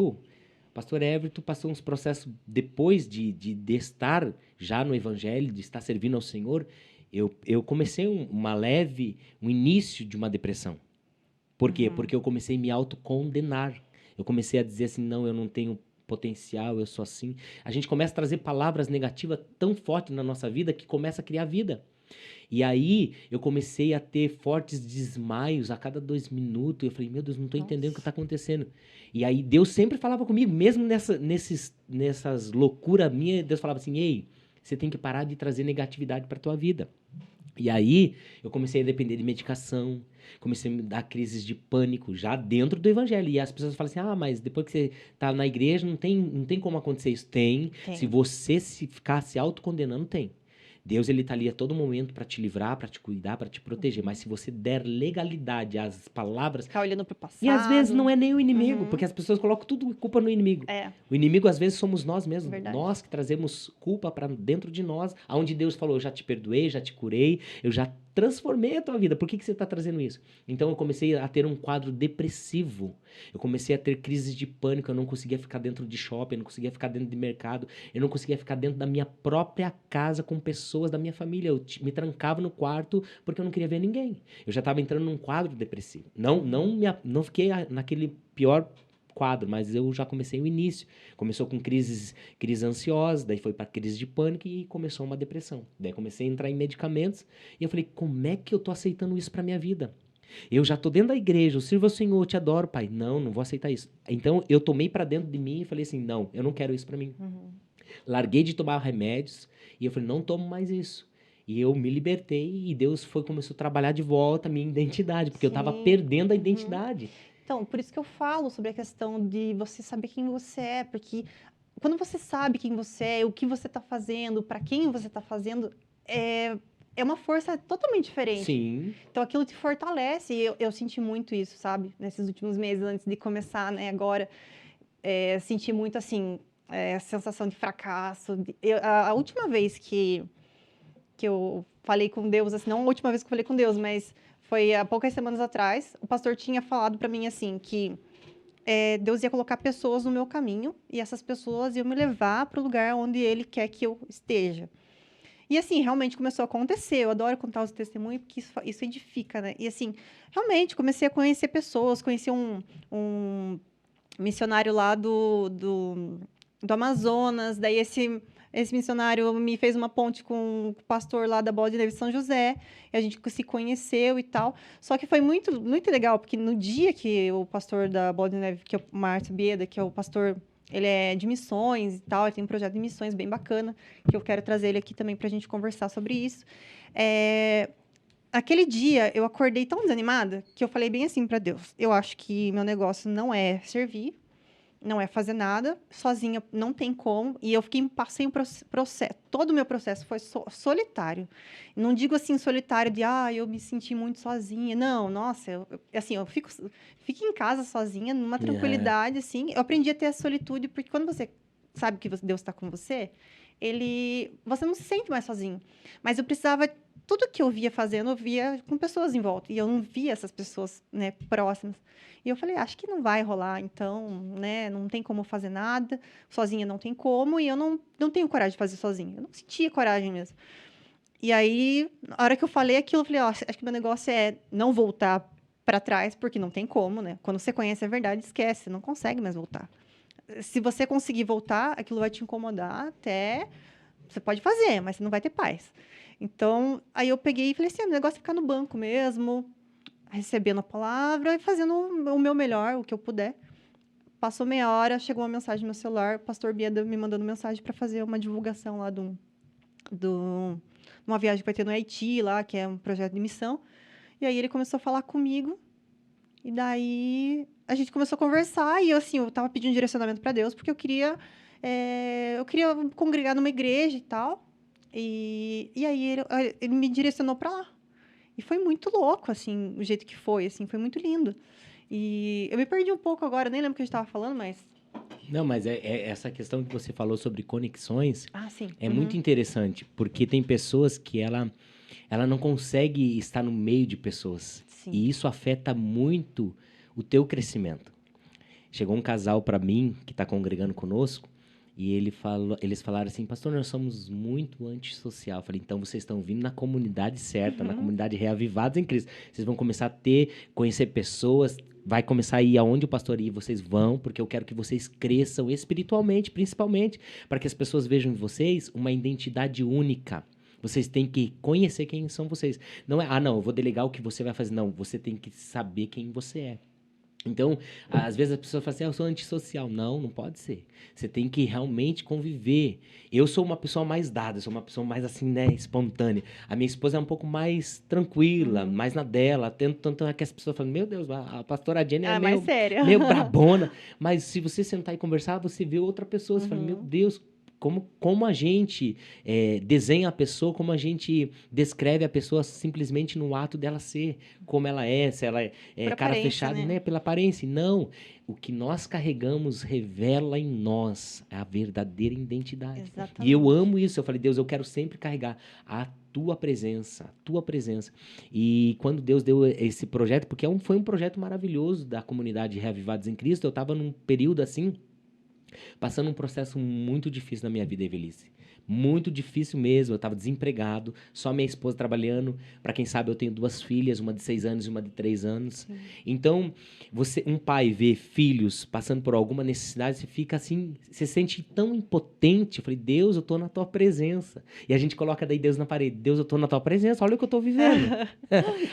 pastor Everton, passou uns processos depois de estar já no evangelho, de estar servindo ao Senhor, eu comecei um início de uma depressão. Por quê? Porque eu comecei a me autocondenar. Eu comecei a dizer assim, não, eu não tenho potencial, eu sou assim. A gente começa a trazer palavras negativas tão fortes na nossa vida que começa a criar vida. E aí, eu comecei a ter fortes desmaios a cada 2 minutos. Eu falei, meu Deus, não estou entendendo o que está acontecendo. E aí, Deus sempre falava comigo, mesmo nessas loucuras minhas, Deus falava assim, ei, você tem que parar de trazer negatividade para a tua vida. E aí, eu comecei a depender de medicação, comecei a me dar crises de pânico, já dentro do evangelho. E as pessoas falam assim, mas depois que você está na igreja, não tem como acontecer isso. Tem. Se você ficar se autocondenando, tem. Deus, ele tá ali a todo momento para te livrar, para te cuidar, para te proteger. Mas se você der legalidade às palavras... Ficar olhando pro passado. E às vezes não é nem o inimigo, porque as pessoas colocam tudo culpa no inimigo. O inimigo, às vezes, somos nós mesmos. Verdade. Nós que trazemos culpa para dentro de nós, onde Deus falou, eu já te perdoei, já te curei, eu já transformei a tua vida. Por que você está trazendo isso? Então, eu comecei a ter um quadro depressivo. Eu comecei a ter crises de pânico, eu não conseguia ficar dentro de shopping, eu não conseguia ficar dentro de mercado, eu não conseguia ficar dentro da minha própria casa com pessoas da minha família. Eu me trancava no quarto porque eu não queria ver ninguém. Eu já estava entrando num quadro depressivo. Não fiquei naquele pior quadro, mas eu já comecei o início. Começou com crises ansiosas, daí foi para crise de pânico e começou uma depressão. Daí comecei a entrar em medicamentos e eu falei, como é que eu tô aceitando isso para minha vida? Eu já tô dentro da igreja, eu sirvo ao Senhor, eu te adoro, pai. Não vou aceitar isso. Então eu tomei para dentro de mim e falei assim, não, eu não quero isso para mim. Larguei de tomar remédios e eu falei, não tomo mais isso. E eu me libertei e Deus começou a trabalhar de volta a minha identidade, porque eu estava perdendo a identidade. Então, por isso que eu falo sobre a questão de você saber quem você é, porque quando você sabe quem você é, o que você está fazendo, para quem você está fazendo, é uma força totalmente diferente. Sim. Então, aquilo te fortalece. E eu senti muito isso, sabe? Nesses últimos meses, antes de começar, né? Agora, senti muito, assim, a sensação de fracasso. A última vez que eu falei com Deus, assim, não a última vez que eu falei com Deus, mas foi há poucas semanas atrás, o pastor tinha falado para mim, assim, que Deus ia colocar pessoas no meu caminho e essas pessoas iam me levar para o lugar onde Ele quer que eu esteja. E, assim, realmente começou a acontecer. Eu adoro contar os testemunhos, porque isso edifica, né? E, assim, realmente comecei a conhecer pessoas. Conheci um missionário lá do Amazonas. Daí, esse missionário me fez uma ponte com o pastor lá da Bola de Neve São José. E a gente se conheceu e tal. Só que foi muito, muito legal, porque no dia que o pastor da Bola de Neve, que é o Márcio Bieda, que é o pastor... Ele é de missões e tal, ele tem um projeto de missões bem bacana, que eu quero trazer ele aqui também para a gente conversar sobre isso. Aquele dia, eu acordei tão desanimada, que eu falei bem assim para Deus, eu acho que meu negócio não é servir, não é fazer nada, sozinha não tem como, e passei um processo, todo o meu processo foi solitário. Não digo assim, solitário de, eu me senti muito sozinha, não, nossa, eu fico em casa sozinha, numa tranquilidade, assim, eu aprendi a ter a solitude, porque quando você sabe que Deus está com você, você não se sente mais sozinho, mas eu precisava, tudo que eu via fazendo, eu via com pessoas em volta, e eu não via essas pessoas, né, próximas. E eu falei, acho que não vai rolar, então, né, não tem como fazer nada, sozinha não tem como, e eu não tenho coragem de fazer sozinha. Eu não sentia coragem mesmo. E aí, na hora que eu falei aquilo, eu falei, acho que meu negócio é não voltar para trás, porque não tem como, né? Quando você conhece a verdade, esquece, você não consegue mais voltar. Se você conseguir voltar, aquilo vai te incomodar até... Você pode fazer, mas você não vai ter paz. Então, aí eu peguei e falei assim, o negócio é ficar no banco mesmo, recebendo a palavra e fazendo o meu melhor, o que eu puder. Passou meia hora, chegou uma mensagem no meu celular, o pastor Bieda me mandando mensagem para fazer uma divulgação lá de uma viagem que vai ter no Haiti, lá, que é um projeto de missão. E aí ele começou a falar comigo, e daí a gente começou a conversar, e eu estava pedindo direcionamento para Deus, porque eu queria congregar numa igreja e tal. E aí ele me direcionou para lá. E foi muito louco, assim, o jeito que foi, assim, foi muito lindo. E eu me perdi um pouco agora, nem lembro o que a gente estava falando, mas... Não, mas é essa questão que você falou sobre conexões Ah, sim. é muito interessante, porque tem pessoas que ela não consegue estar no meio de pessoas. Sim. E isso afeta muito o teu crescimento. Chegou um casal para mim, que está congregando conosco, e eles falaram assim, pastor, nós somos muito antissocial. Eu falei, então vocês estão vindo na comunidade certa, na comunidade Reavivados em Cristo. Vocês vão começar a conhecer pessoas, vai começar a ir aonde o pastor ir, vocês vão, porque eu quero que vocês cresçam espiritualmente, principalmente, para que as pessoas vejam em vocês uma identidade única. Vocês têm que conhecer quem são vocês. Não é, não, eu vou delegar o que você vai fazer. Não, você tem que saber quem você é. Então, às vezes a pessoa fala assim, eu sou antissocial. Não, não pode ser. Você tem que realmente conviver. Eu sou uma pessoa mais dada, eu sou uma pessoa mais assim, né, espontânea. A minha esposa é um pouco mais tranquila, mais na dela. Tanto é que as pessoas falam, meu Deus, a pastora Jenny é mais séria. meio brabona. Mas se você sentar e conversar, você vê outra pessoa. Você fala, meu Deus, como a gente desenha a pessoa, como a gente descreve a pessoa simplesmente no ato dela ser, como ela é, se ela é cara fechada, né? Pela aparência. Não, o que nós carregamos revela em nós a verdadeira identidade. Exatamente. E eu amo isso, eu falei, Deus, eu quero sempre carregar a tua presença. E quando Deus deu esse projeto, porque foi um projeto maravilhoso da comunidade Reavivados em Cristo, eu estava num período assim, passando um processo muito difícil na minha vida, velhice. Muito difícil mesmo, eu estava desempregado, só minha esposa trabalhando. Para quem sabe, eu tenho 2 filhas, uma de 6 anos e uma de 3 anos. Sim. Então, um pai vê filhos passando por alguma necessidade, você fica assim, você se sente tão impotente. Eu falei, Deus, eu estou na tua presença. E a gente coloca daí Deus na parede, Deus, eu estou na tua presença, olha o que eu estou vivendo.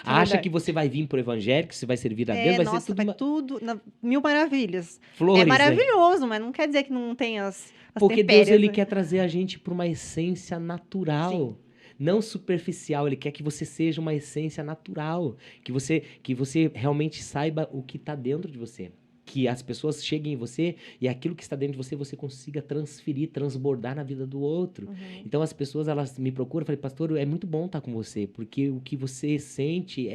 Acha que você vai vir pro evangélico, que você vai servir a Deus, vai ser tudo... mil maravilhas. Flores, é maravilhoso, mas não quer dizer que não tem as porque Deus, ele quer trazer a gente para uma essência natural. Sim. Não superficial, ele quer que você seja uma essência natural, que você realmente saiba o que está dentro de você, que as pessoas cheguem em você e aquilo que está dentro de você, você consiga transferir, transbordar na vida do outro. Então as pessoas, elas me procuram, eu falei, pastor, é muito bom estar com você, porque o que você sente,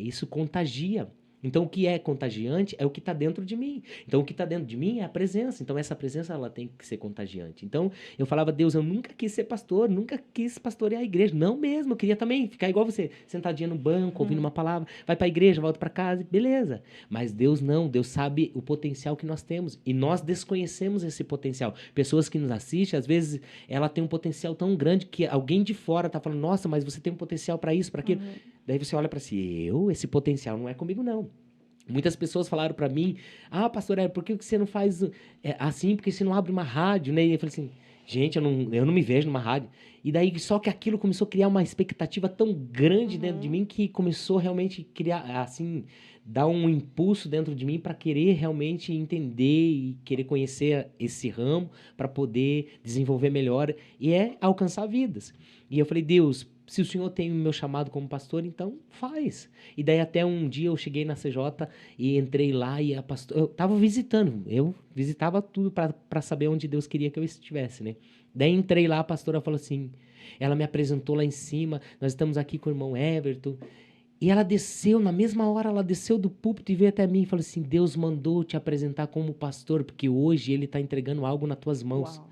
isso contagia. Então, o que é contagiante é o que está dentro de mim. Então, o que está dentro de mim é a presença. Então, essa presença, ela tem que ser contagiante. Então, eu falava, Deus, eu nunca quis ser pastor, nunca quis pastorear a igreja. Não mesmo, eu queria também ficar igual você, sentadinha no banco, ouvindo uma palavra, vai para a igreja, volta para casa, beleza. Mas Deus não, Deus sabe o potencial que nós temos. E nós desconhecemos esse potencial. Pessoas que nos assistem, às vezes, ela tem um potencial tão grande que alguém de fora está falando, nossa, mas você tem um potencial para isso, para aquilo. Daí você olha para si, esse potencial não é comigo, não. Muitas pessoas falaram para mim, pastor, por que você não faz assim? Porque você não abre uma rádio, né? E eu falei assim, gente, eu não me vejo numa rádio. E daí, só que aquilo começou a criar uma expectativa tão grande dentro de mim que começou realmente a criar, assim, dar um impulso dentro de mim para querer realmente entender e querer conhecer esse ramo para poder desenvolver melhor e alcançar vidas. E eu falei, Deus, se o Senhor tem o meu chamado como pastor, então faz. E daí até um dia eu cheguei na CJ e entrei lá e eu estava visitando, eu visitava tudo para saber onde Deus queria que eu estivesse, né? Daí entrei lá, a pastora falou assim, ela me apresentou lá em cima, nós estamos aqui com o irmão Everton, e ela desceu, na mesma hora ela desceu do púlpito e veio até mim e falou assim, Deus mandou te apresentar como pastor, porque hoje ele está entregando algo nas tuas mãos. Uau.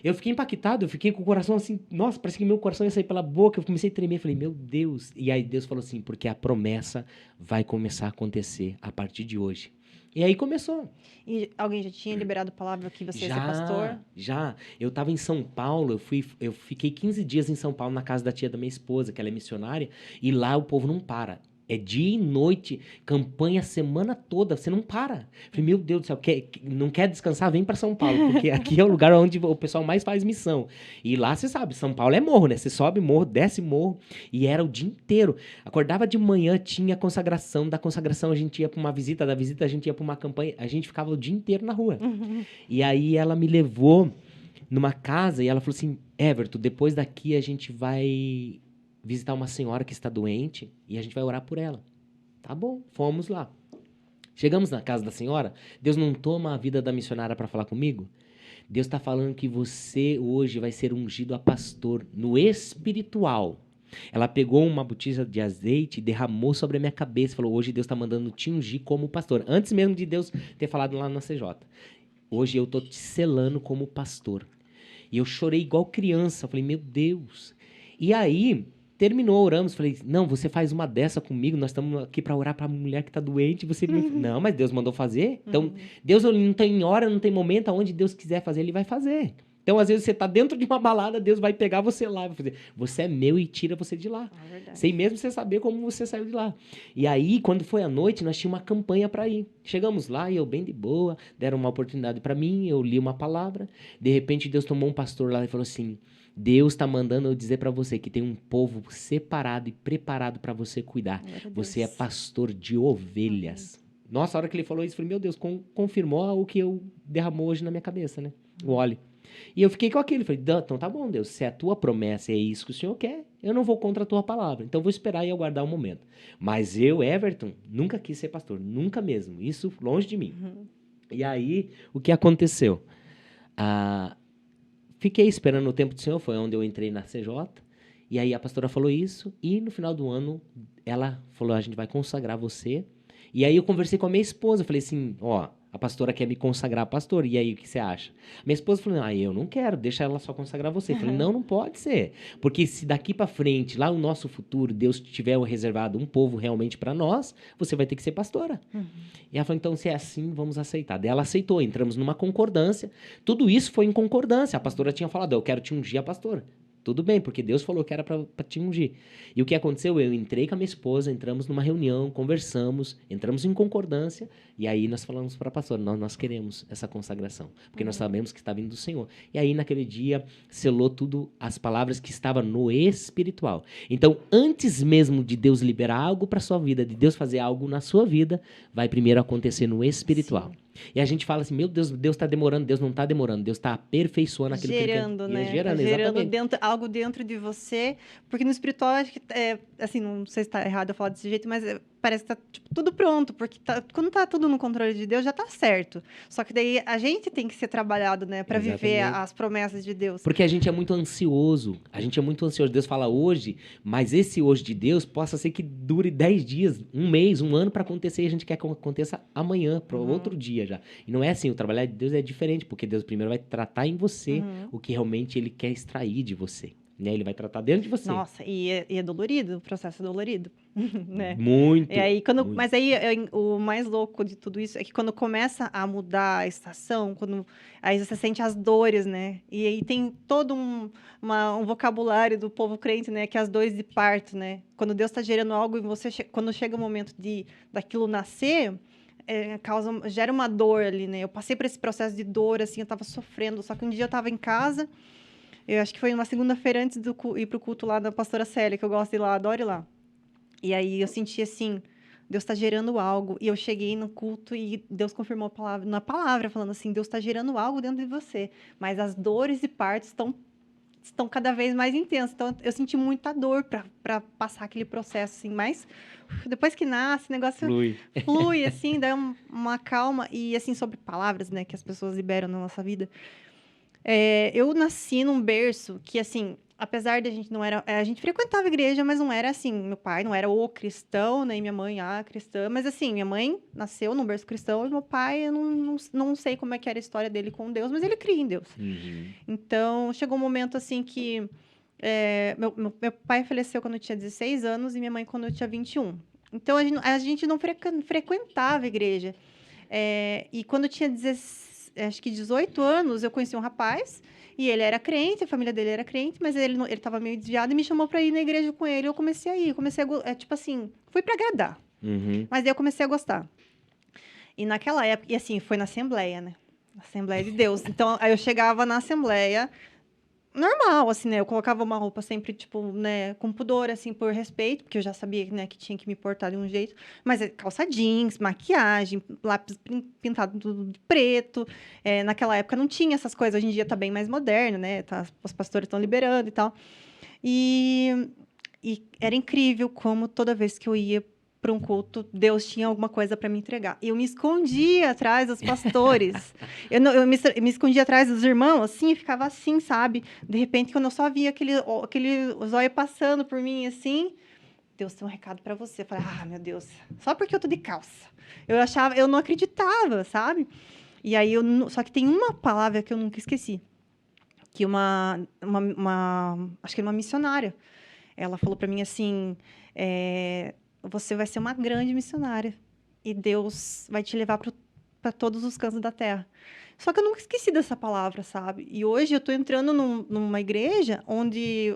Eu fiquei impactado, eu fiquei com o coração assim, nossa, parece que meu coração ia sair pela boca, eu comecei a tremer, falei, meu Deus. E aí Deus falou assim, porque a promessa vai começar a acontecer a partir de hoje. E aí começou. E alguém já tinha liberado a palavra que você ia ser pastor? Já. Eu estava em São Paulo, eu fiquei 15 dias em São Paulo, na casa da tia da minha esposa, que ela é missionária, e lá o povo não para. É dia e noite, campanha a semana toda, você não para. Falei, meu Deus do céu, não quer descansar? Vem para São Paulo, porque aqui é o lugar onde o pessoal mais faz missão. E lá, você sabe, São Paulo é morro, né? Você sobe morro, desce morro, e era o dia inteiro. Acordava de manhã, tinha consagração, da consagração a gente ia para uma visita, da visita a gente ia para uma campanha, a gente ficava o dia inteiro na rua. E aí ela me levou numa casa e ela falou assim, Everton, depois daqui a gente vai visitar uma senhora que está doente e a gente vai orar por ela. Tá bom, fomos lá. Chegamos na casa da senhora, Deus não toma a vida da missionária para falar comigo? Deus está falando que você hoje vai ser ungido a pastor no espiritual. Ela pegou uma botija de azeite e derramou sobre a minha cabeça. Falou, hoje Deus está mandando te ungir como pastor. Antes mesmo de Deus ter falado lá na CJ. Hoje eu estou te selando como pastor. E eu chorei igual criança. Falei, meu Deus. E aí, terminou, oramos. Falei, não, você faz uma dessa comigo. Nós estamos aqui para orar para a mulher que está doente. Você me... Não, mas Deus mandou fazer. Então, Deus não tem hora, não tem momento. Aonde Deus quiser fazer, Ele vai fazer. Então, às vezes, você está dentro de uma balada, Deus vai pegar você lá. Vai fazer, você é meu e tira você de lá. Sem mesmo você saber como você saiu de lá. E aí, quando foi à noite, nós tínhamos uma campanha para ir. Chegamos lá e eu bem de boa. Deram uma oportunidade para mim, eu li uma palavra. De repente, Deus tomou um pastor lá e falou assim, Deus está mandando eu dizer para você que tem um povo separado e preparado para você cuidar. Você é pastor de ovelhas. Nossa, a hora que ele falou isso, eu falei, meu Deus, confirmou o que eu derramou hoje na minha cabeça, né? O óleo. E eu fiquei com aquilo, falei, então tá bom, Deus, se a tua promessa é isso que o Senhor quer, eu não vou contra a tua palavra, então vou esperar e aguardar um momento. Mas eu, Everton, nunca quis ser pastor, nunca mesmo, isso longe de mim. E aí, o que aconteceu? Fiquei esperando o tempo do Senhor, foi onde eu entrei na CJ, e aí a pastora falou isso, e no final do ano, ela falou, a gente vai consagrar você. E aí eu conversei com a minha esposa, falei assim, ó, a pastora quer me consagrar pastor, e aí o que você acha? Minha esposa falou, eu não quero, deixa ela só consagrar você. Eu falei, não pode ser, porque se daqui para frente, lá no nosso futuro, Deus tiver reservado um povo realmente para nós, você vai ter que ser pastora. E ela falou, então se é assim, vamos aceitar. Daí ela aceitou, entramos numa concordância, tudo isso foi em concordância, a pastora tinha falado, eu quero te ungir a pastora. Tudo bem, porque Deus falou que era para te ungir. E o que aconteceu? Eu entrei com a minha esposa, entramos numa reunião, conversamos, entramos em concordância, e aí nós falamos para a pastora, nós queremos essa consagração, porque nós sabemos que está vindo do Senhor. E aí, naquele dia, selou tudo, as palavras que estavam no espiritual. Então, antes mesmo de Deus liberar algo para a sua vida, de Deus fazer algo na sua vida, vai primeiro acontecer no espiritual. Sim. E a gente fala assim, meu Deus, Deus está demorando. Deus não está demorando, Deus está aperfeiçoando aquilo gerando, que ele né? gerando, gerando algo dentro de você, porque no espiritual, acho que, assim, não sei se está errado eu falar desse jeito, mas parece que está tudo pronto, porque quando está tudo no controle de Deus, já está certo. Só que daí a gente tem que ser trabalhado, né, para viver as promessas de Deus. Porque a gente é muito ansioso, Deus fala hoje, mas esse hoje de Deus possa ser que dure 10 dias, um mês, um ano para acontecer, e a gente quer que aconteça amanhã, para outro dia já. E não é assim, o trabalhar de Deus é diferente, porque Deus primeiro vai tratar em você o que realmente Ele quer extrair de você. Né? Ele vai tratar dentro de você. Nossa, e é dolorido, o processo é dolorido. Né? Muito. E aí, muito. Mas aí, o mais louco de tudo isso é que quando começa a mudar a estação, aí você sente as dores, né? E aí tem todo um vocabulário do povo crente, né? Que é as dores de parto, né? Quando Deus está gerando algo e você, quando chega o momento daquilo nascer... gera uma dor ali, né? Eu passei por esse processo de dor, assim, eu tava sofrendo. Só que um dia eu tava em casa, eu acho que foi uma segunda-feira antes de ir pro culto lá da pastora Célia, que eu gosto de ir lá, adoro ir lá. E aí eu senti assim, Deus tá gerando algo. E eu cheguei no culto e Deus confirmou na palavra, falando assim, Deus tá gerando algo dentro de você. Mas as dores de parto estão cada vez mais intensas. Então, eu senti muita dor para passar aquele processo, assim, mas depois que nasce, o negócio flui assim, dá uma calma. E, assim, sobre palavras, né, que as pessoas liberam na nossa vida. Eu nasci num berço que, assim, apesar de a gente não era... a gente frequentava a igreja, mas não era assim. Meu pai não era o cristão, nem minha mãe a cristã. Mas, assim, minha mãe nasceu num berço cristão e meu pai, eu não sei como é que era a história dele com Deus, mas ele cria em Deus. Então, chegou um momento, assim, que... meu pai faleceu quando eu tinha 16 anos e minha mãe quando eu tinha 21. Então, a gente não frequentava a igreja. E quando eu tinha acho que 18 anos, eu conheci um rapaz, e ele era crente, a família dele era crente, mas ele estava meio desviado e me chamou para ir na igreja com ele. Eu comecei a ir, tipo assim, fui para agradar. Mas daí eu comecei a gostar. E naquela época, e assim, foi na Assembleia, né? Na Assembleia de Deus. Então, aí eu chegava na Assembleia, normal, assim, né? Eu colocava uma roupa sempre, tipo, né, com pudor, assim, por respeito, porque eu já sabia, né, que tinha que me portar de um jeito. Mas calça jeans, maquiagem, lápis pintado tudo de preto. Naquela época não tinha essas coisas. Hoje em dia tá bem mais moderno, né? Os pastores estão liberando e tal. E era incrível como toda vez que eu ia para um culto, Deus tinha alguma coisa para me entregar. E eu me escondia atrás dos pastores. Eu me escondia atrás dos irmãos, assim, e ficava assim, sabe? De repente, quando eu só via aquele zóio passando por mim, assim, Deus tem um recado para você. Eu falei, meu Deus, só porque eu tô de calça. Eu não acreditava, sabe? E aí, só que tem uma palavra que eu nunca esqueci. Que acho que é uma missionária. Ela falou para mim assim, você vai ser uma grande missionária e Deus vai te levar para todos os cantos da terra. Só que eu nunca esqueci dessa palavra, sabe? E hoje eu estou entrando numa igreja onde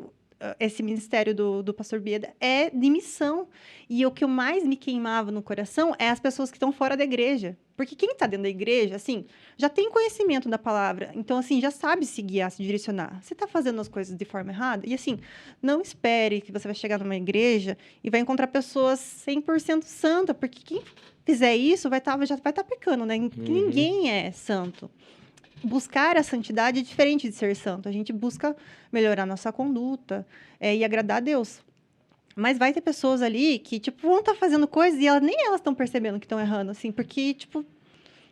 esse ministério do pastor Bieda é de missão. E o que eu mais me queimava no coração é as pessoas que estão fora da igreja. Porque quem está dentro da igreja, assim, já tem conhecimento da palavra. Então, assim, já sabe se guiar, se direcionar. Você está fazendo as coisas de forma errada? E, assim, não espere que você vai chegar numa igreja e vai encontrar pessoas 100% santa, porque quem fizer isso já vai estar pecando, né? Ninguém é santo. Buscar a santidade é diferente de ser santo. A gente busca melhorar nossa conduta e agradar a Deus. Mas vai ter pessoas ali que, tipo, vão estar fazendo coisas e nem elas estão percebendo que estão errando, assim, porque, tipo,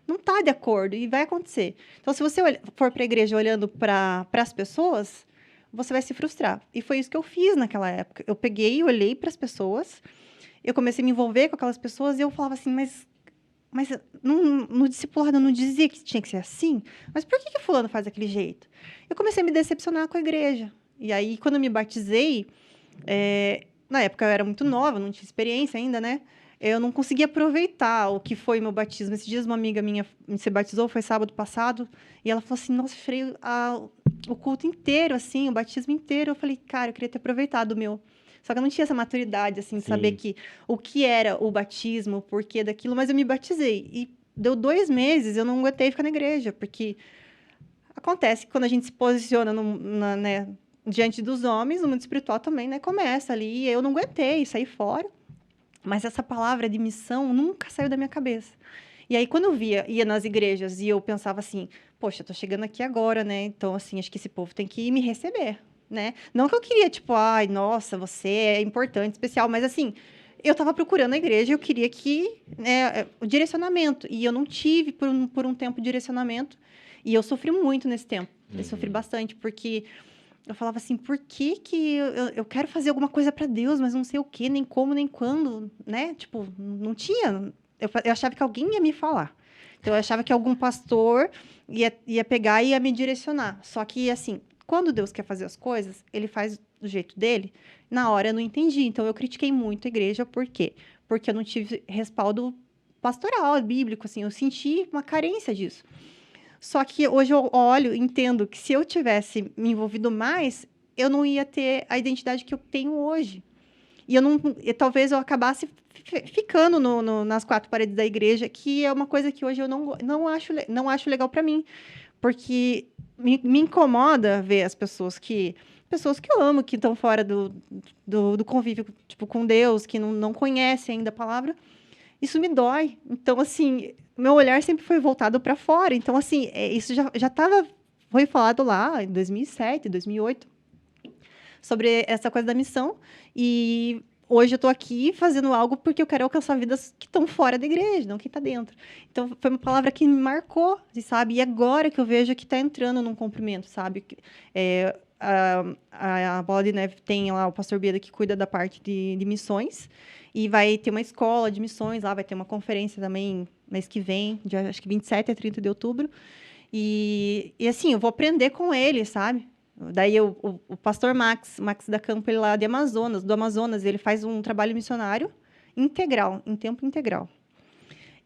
não está de acordo e vai acontecer. Então, se você for para a igreja olhando para as pessoas, você vai se frustrar. E foi isso que eu fiz naquela época. Eu peguei, olhei para as pessoas, eu comecei a me envolver com aquelas pessoas e eu falava assim, mas no discipulado eu não dizia que tinha que ser assim? Mas por que fulano faz daquele jeito? Eu comecei a me decepcionar com a igreja. E aí, quando eu me batizei, na época eu era muito nova, não tinha experiência ainda, né? Eu não conseguia aproveitar o que foi meu batismo. Esses dias uma amiga minha se batizou, foi sábado passado, e ela falou assim, nossa, chorei o culto inteiro, assim, o batismo inteiro. Eu falei, cara, eu queria ter aproveitado o meu. Só que eu não tinha essa maturidade, assim, de saber o que era o batismo, o porquê daquilo, mas eu me batizei. E deu 2 meses, eu não aguentei ficar na igreja, porque acontece que quando a gente se posiciona né, diante dos homens, no mundo espiritual também, né, começa ali, e eu não aguentei, saí fora. Mas essa palavra de missão nunca saiu da minha cabeça. E aí, quando eu ia nas igrejas e eu pensava assim, poxa, eu tô chegando aqui agora, né? Então, assim, acho que esse povo tem que me receber, né? Não que eu queria, tipo, ai, nossa, você é importante, especial, mas assim, eu tava procurando a igreja e eu queria o direcionamento. E eu não tive, por um tempo, direcionamento. E eu sofri muito nesse tempo. Eu sofri bastante, porque eu falava assim, por que eu quero fazer alguma coisa para Deus, mas não sei o quê, nem como, nem quando, né? Tipo, não tinha. Eu achava que alguém ia me falar. Então, eu achava que algum pastor ia pegar e ia me direcionar. Só que, assim, quando Deus quer fazer as coisas, ele faz do jeito dele. Na hora, eu não entendi. Então, eu critiquei muito a igreja. Por quê? Porque eu não tive respaldo pastoral, bíblico, assim. Eu senti uma carência disso. Só que hoje eu olho, entendo que se eu tivesse me envolvido mais, eu não ia ter a identidade que eu tenho hoje. E talvez eu acabasse ficando nas 4 paredes da igreja, que é uma coisa que hoje eu não acho legal para mim. Porque me incomoda ver as pessoas que eu amo, que estão fora do convívio, tipo, com Deus, que não conhecem ainda a palavra. Isso me dói. Então, assim, meu olhar sempre foi voltado para fora. Então, assim, isso foi falado lá em 2007, 2008, sobre essa coisa da missão. E hoje eu estou aqui fazendo algo porque eu quero alcançar vidas que estão fora da igreja, não que está dentro. Então, foi uma palavra que me marcou, sabe? E agora que eu vejo que está entrando num cumprimento, sabe? A Bola de Neve tem lá o pastor Bieda que cuida da parte de missões. E vai ter uma escola de missões lá, vai ter uma conferência também mês que vem, acho que 27 a 30 de outubro. E assim, eu vou aprender com ele, sabe? Daí o pastor Max da Campo, ele lá do Amazonas, ele faz um trabalho missionário integral, em tempo integral.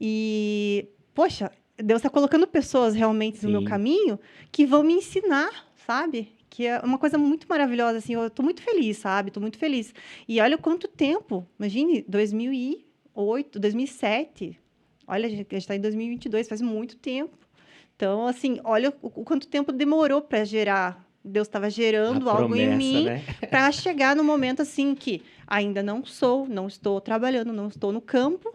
E, poxa, Deus está colocando pessoas realmente no meu caminho que vão me ensinar, sabe? Que é uma coisa muito maravilhosa, assim, eu estou muito feliz, sabe? Estou muito feliz. E olha quanto tempo, imagine, 2008, 2007, olha, a gente está em 2022, faz muito tempo. Então, assim, olha o quanto tempo demorou para gerar. Deus estava gerando algo em mim, né? Para chegar no momento, assim, que ainda não estou trabalhando, não estou no campo,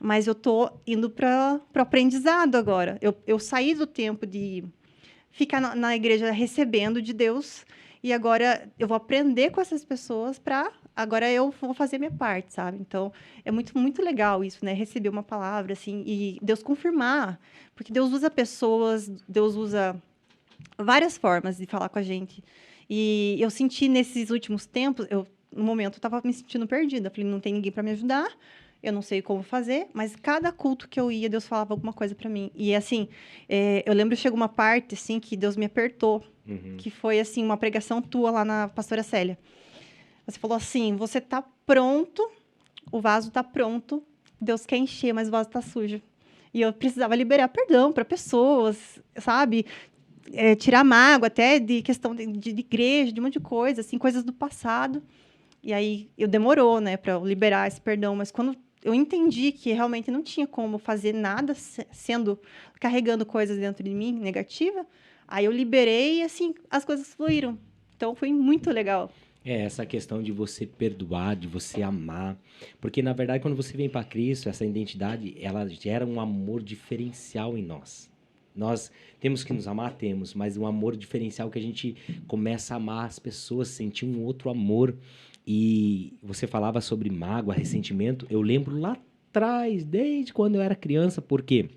mas eu estou indo para o aprendizado agora. Eu saí do tempo de ficar na igreja recebendo de Deus e agora eu vou aprender com essas pessoas para agora eu vou fazer minha parte, sabe? Então, é muito, muito legal isso, né? Receber uma palavra, assim, e Deus confirmar, porque Deus usa pessoas, Deus usa várias formas de falar com a gente. E eu senti nesses últimos tempos, no momento eu estava me sentindo perdida. Eu falei, não tem ninguém para me ajudar, eu não sei como fazer, mas cada culto que eu ia, Deus falava alguma coisa para mim. E assim, eu lembro que chegou uma parte assim que Deus me apertou, que foi assim uma pregação tua lá na Pastora Célia. Você falou assim: você tá pronto, o vaso tá pronto, Deus quer encher, mas o vaso tá sujo. E eu precisava liberar perdão para pessoas, sabe? Tirar mágoa até de questão de igreja, de um monte de coisa, assim, coisas do passado. E aí eu demorou, né, para eu liberar esse perdão, mas quando eu entendi que realmente não tinha como fazer nada carregando coisas dentro de mim negativa, aí eu liberei e assim as coisas fluíram. Então foi muito legal. Essa questão de você perdoar, de você amar. Porque, na verdade, quando você vem para Cristo, essa identidade, ela gera um amor diferencial em nós. Nós temos que nos amar? Temos, mas um amor diferencial que a gente começa a amar as pessoas, sentir um outro amor. E você falava sobre mágoa, ressentimento. Eu lembro lá atrás, desde quando eu era criança, por quê?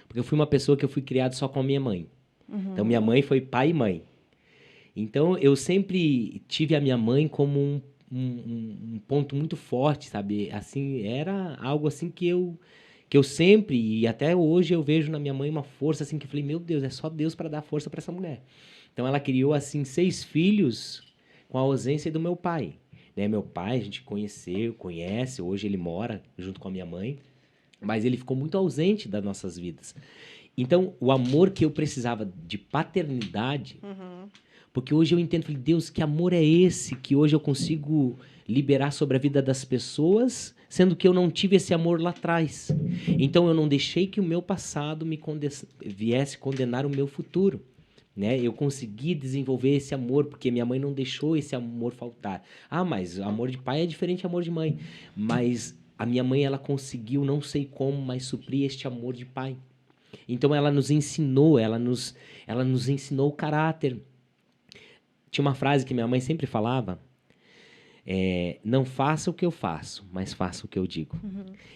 Porque eu fui uma pessoa que eu fui criado só com a minha mãe. Então, minha mãe foi pai e mãe. Então, eu sempre tive a minha mãe como um ponto muito forte, sabe? Assim, era algo assim que eu sempre, e até hoje eu vejo na minha mãe uma força assim, que eu falei, meu Deus, é só Deus para dar força para essa mulher. Então, ela criou, assim, 6 filhos com a ausência do meu pai. Né? Meu pai, a gente conhece, hoje ele mora junto com a minha mãe, mas ele ficou muito ausente das nossas vidas. Então, o amor que eu precisava de paternidade... Porque hoje eu entendo, falei, Deus, que amor é esse que hoje eu consigo liberar sobre a vida das pessoas, sendo que eu não tive esse amor lá atrás. Então eu não deixei que o meu passado viesse condenar o meu futuro. Né? Eu consegui desenvolver esse amor, porque minha mãe não deixou esse amor faltar. Ah, mas amor de pai é diferente de amor de mãe. Mas a minha mãe, ela conseguiu, não sei como, mas suprir este amor de pai. Então ela nos ensinou, ela nos ensinou o caráter. Tinha uma frase que minha mãe sempre falava, não faça o que eu faço, mas faça o que eu digo.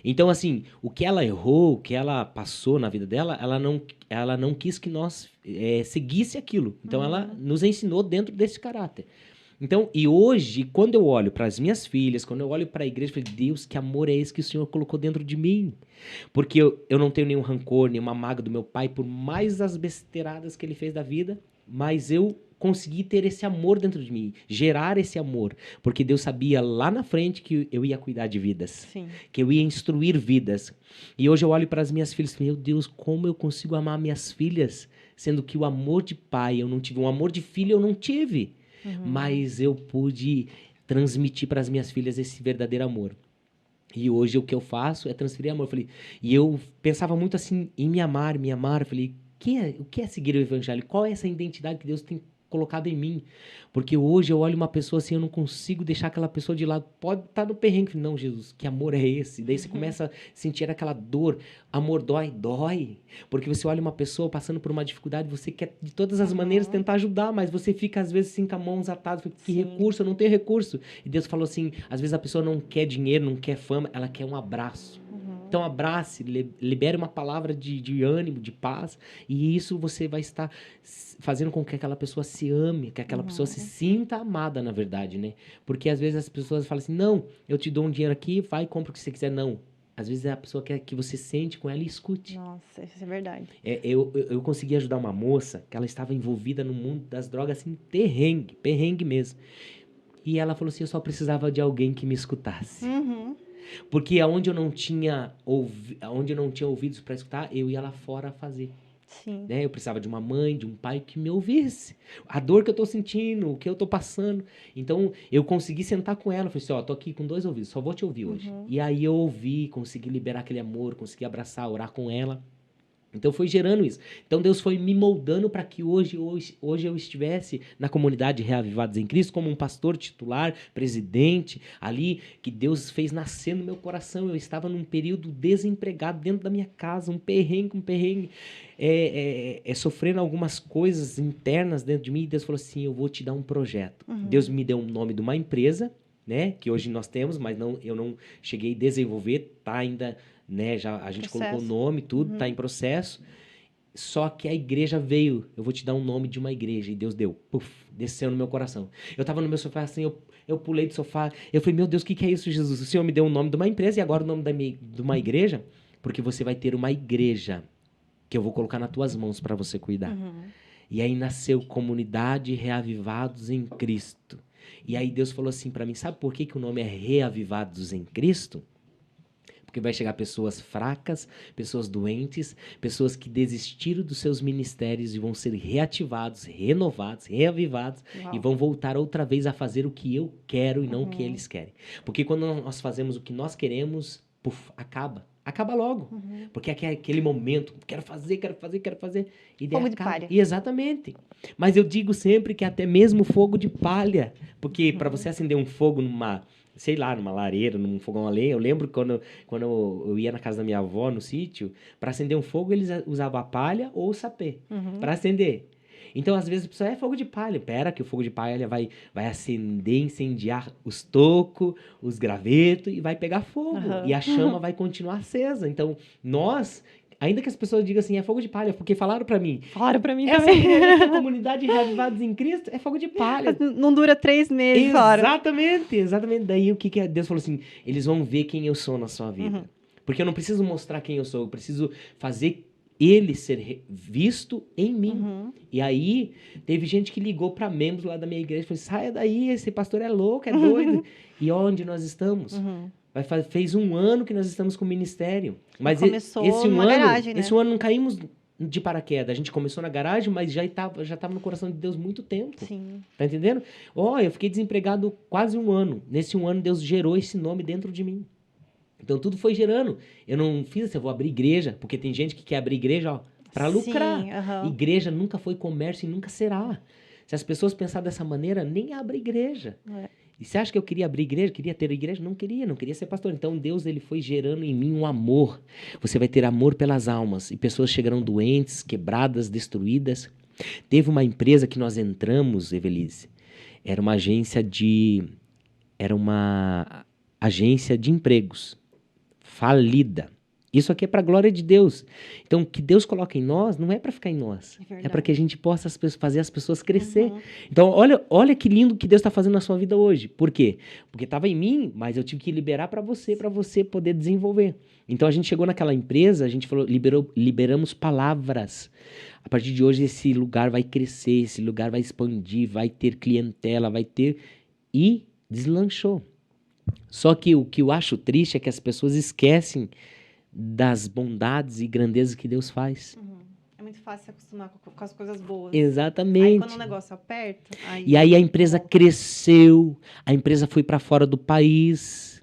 Então, assim, o que ela errou, o que ela passou na vida dela, ela não quis que nós seguisse aquilo. Então, ela nos ensinou dentro desse caráter. Então, e hoje, quando eu olho para as minhas filhas, quando eu olho para a igreja, eu falo, Deus, que amor é esse que o Senhor colocou dentro de mim? Porque eu não tenho nenhum rancor, nenhuma mágoa do meu pai, por mais as besteiradas que ele fez da vida, mas eu consegui ter esse amor dentro de mim, gerar esse amor, porque Deus sabia lá na frente que eu ia cuidar de vidas, Sim. Que eu ia instruir vidas. E hoje eu olho para as minhas filhas e falo, meu Deus, como eu consigo amar minhas filhas, sendo que o amor de pai eu não tive, um amor de filho eu não tive, mas eu pude transmitir para as minhas filhas esse verdadeiro amor. E hoje o que eu faço é transferir amor. E eu pensava muito assim em me amar. Eu falei, o que é seguir o evangelho? Qual é essa identidade que Deus tem colocado em mim? Porque hoje eu olho uma pessoa assim, eu não consigo deixar aquela pessoa de lado. Pode estar no perrengue. Não, Jesus, que amor é esse? Daí você começa a sentir aquela dor. Amor dói. Porque você olha uma pessoa passando por uma dificuldade, você quer de todas as maneiras tentar ajudar, mas você fica às vezes assim com as mãos atadas. Que recurso? Eu não tenho recurso. E Deus falou assim, às vezes a pessoa não quer dinheiro, não quer fama, ela quer um abraço. Então abrace, libere uma palavra de ânimo, de paz, e isso você vai estar fazendo com que aquela pessoa se ame, que aquela pessoa se sinta amada, na verdade, né? Porque às vezes as pessoas falam assim, não, eu te dou um dinheiro aqui, vai e compra o que você quiser. Não, às vezes a pessoa quer que você sente com ela e escute. Nossa, isso é verdade. Eu consegui ajudar uma moça que ela estava envolvida no mundo das drogas, assim, perrengue mesmo. E ela falou assim, eu só precisava de alguém que me escutasse. Porque aonde eu não tinha ouvidos para escutar, eu ia lá fora fazer. Sim. Né? Eu precisava de uma mãe, de um pai que me ouvisse. A dor que eu tô sentindo, o que eu tô passando. Então, eu consegui sentar com ela. Falei assim, tô aqui com 2 ouvidos, só vou te ouvir hoje. E aí eu ouvi, consegui liberar aquele amor, consegui abraçar, orar com ela. Então foi gerando isso. Então Deus foi me moldando para que hoje eu estivesse na comunidade Reavivados em Cristo como um pastor titular, presidente, ali que Deus fez nascer no meu coração. Eu estava num período desempregado dentro da minha casa, um perrengue, sofrendo algumas coisas internas dentro de mim. E Deus falou assim, eu vou te dar um projeto. Deus me deu um nome de uma empresa, né, que hoje nós temos, mas eu não cheguei a desenvolver, tá ainda... Né, a gente colocou o nome, tudo, tá em processo. Só que a igreja veio. Eu vou te dar um nome de uma igreja. E Deus deu. Puf, desceu no meu coração. Eu tava no meu sofá assim, eu pulei do sofá. Eu falei, meu Deus, o que é isso, Jesus? O Senhor me deu o nome de uma empresa e agora o nome de uma igreja? Porque você vai ter uma igreja que eu vou colocar nas tuas mãos para você cuidar. E aí nasceu Comunidade Reavivados em Cristo. E aí Deus falou assim para mim, sabe por que o nome é Reavivados em Cristo? Porque vai chegar pessoas fracas, pessoas doentes, pessoas que desistiram dos seus ministérios e vão ser reativados, renovados, reavivados. Uau. E vão voltar outra vez a fazer o que eu quero e não o que eles querem. Porque quando nós fazemos o que nós queremos, acaba. Acaba logo. Porque é aquele momento, quero fazer. E fogo de palha. E exatamente. Mas eu digo sempre que até mesmo fogo de palha. Porque para você acender um fogo numa lareira, num fogão a lenha. Eu lembro quando eu ia na casa da minha avó, no sítio, para acender um fogo, eles usavam a palha ou o sapê para acender. Então, às vezes, a pessoa, é fogo de palha. Pera que o fogo de palha vai acender, incendiar os tocos, os gravetos e vai pegar fogo. E a chama vai continuar acesa. Então, nós... Ainda que as pessoas digam assim, é fogo de palha, porque falaram pra mim. Falaram pra mim essa também. Essa comunidade Reavivados em Cristo é fogo de palha. Não dura 3 meses fora. Exatamente. Daí o que Deus falou assim, eles vão ver quem eu sou na sua vida. Porque eu não preciso mostrar quem eu sou, eu preciso fazer ele ser visto em mim. E aí, teve gente que ligou pra membros lá da minha igreja e falou, saia daí, esse pastor é louco, é doido. E onde nós estamos? Fez 1 ano que nós estamos com o ministério. Mas começou numa garagem, né? Esse ano não caímos de paraquedas. A gente começou na garagem, mas já estava no coração de Deus muito tempo. Sim. Tá entendendo? Eu fiquei desempregado quase 1 ano. Nesse 1 ano, Deus gerou esse nome dentro de mim. Então, tudo foi gerando. Eu não fiz assim, eu vou abrir igreja, porque tem gente que quer abrir igreja, para lucrar. Sim, Igreja nunca foi comércio e nunca será. Se as pessoas pensarem dessa maneira, nem abre igreja. E você acha que eu queria abrir igreja? Queria ter igreja? Não queria ser pastor. Então Deus ele foi gerando em mim um amor. Você vai ter amor pelas almas. E pessoas chegarão doentes, quebradas, destruídas. Teve uma empresa que nós entramos, Evelise. Era uma agência de empregos. Falida. Isso aqui é para a glória de Deus. Então, o que Deus coloca em nós não é para ficar em nós. É para que a gente possa fazer as pessoas crescer. Então, olha que lindo que Deus está fazendo na sua vida hoje. Por quê? Porque estava em mim, mas eu tive que liberar para você poder desenvolver. Então, a gente chegou naquela empresa, a gente falou, liberamos palavras. A partir de hoje, esse lugar vai crescer, esse lugar vai expandir, vai ter clientela, E deslanchou. Só que o que eu acho triste é que as pessoas esquecem das bondades e grandezas que Deus faz. É muito fácil se acostumar com as coisas boas. Exatamente. Aí quando o negócio aperta... E aí a empresa cresceu, a empresa foi para fora do país.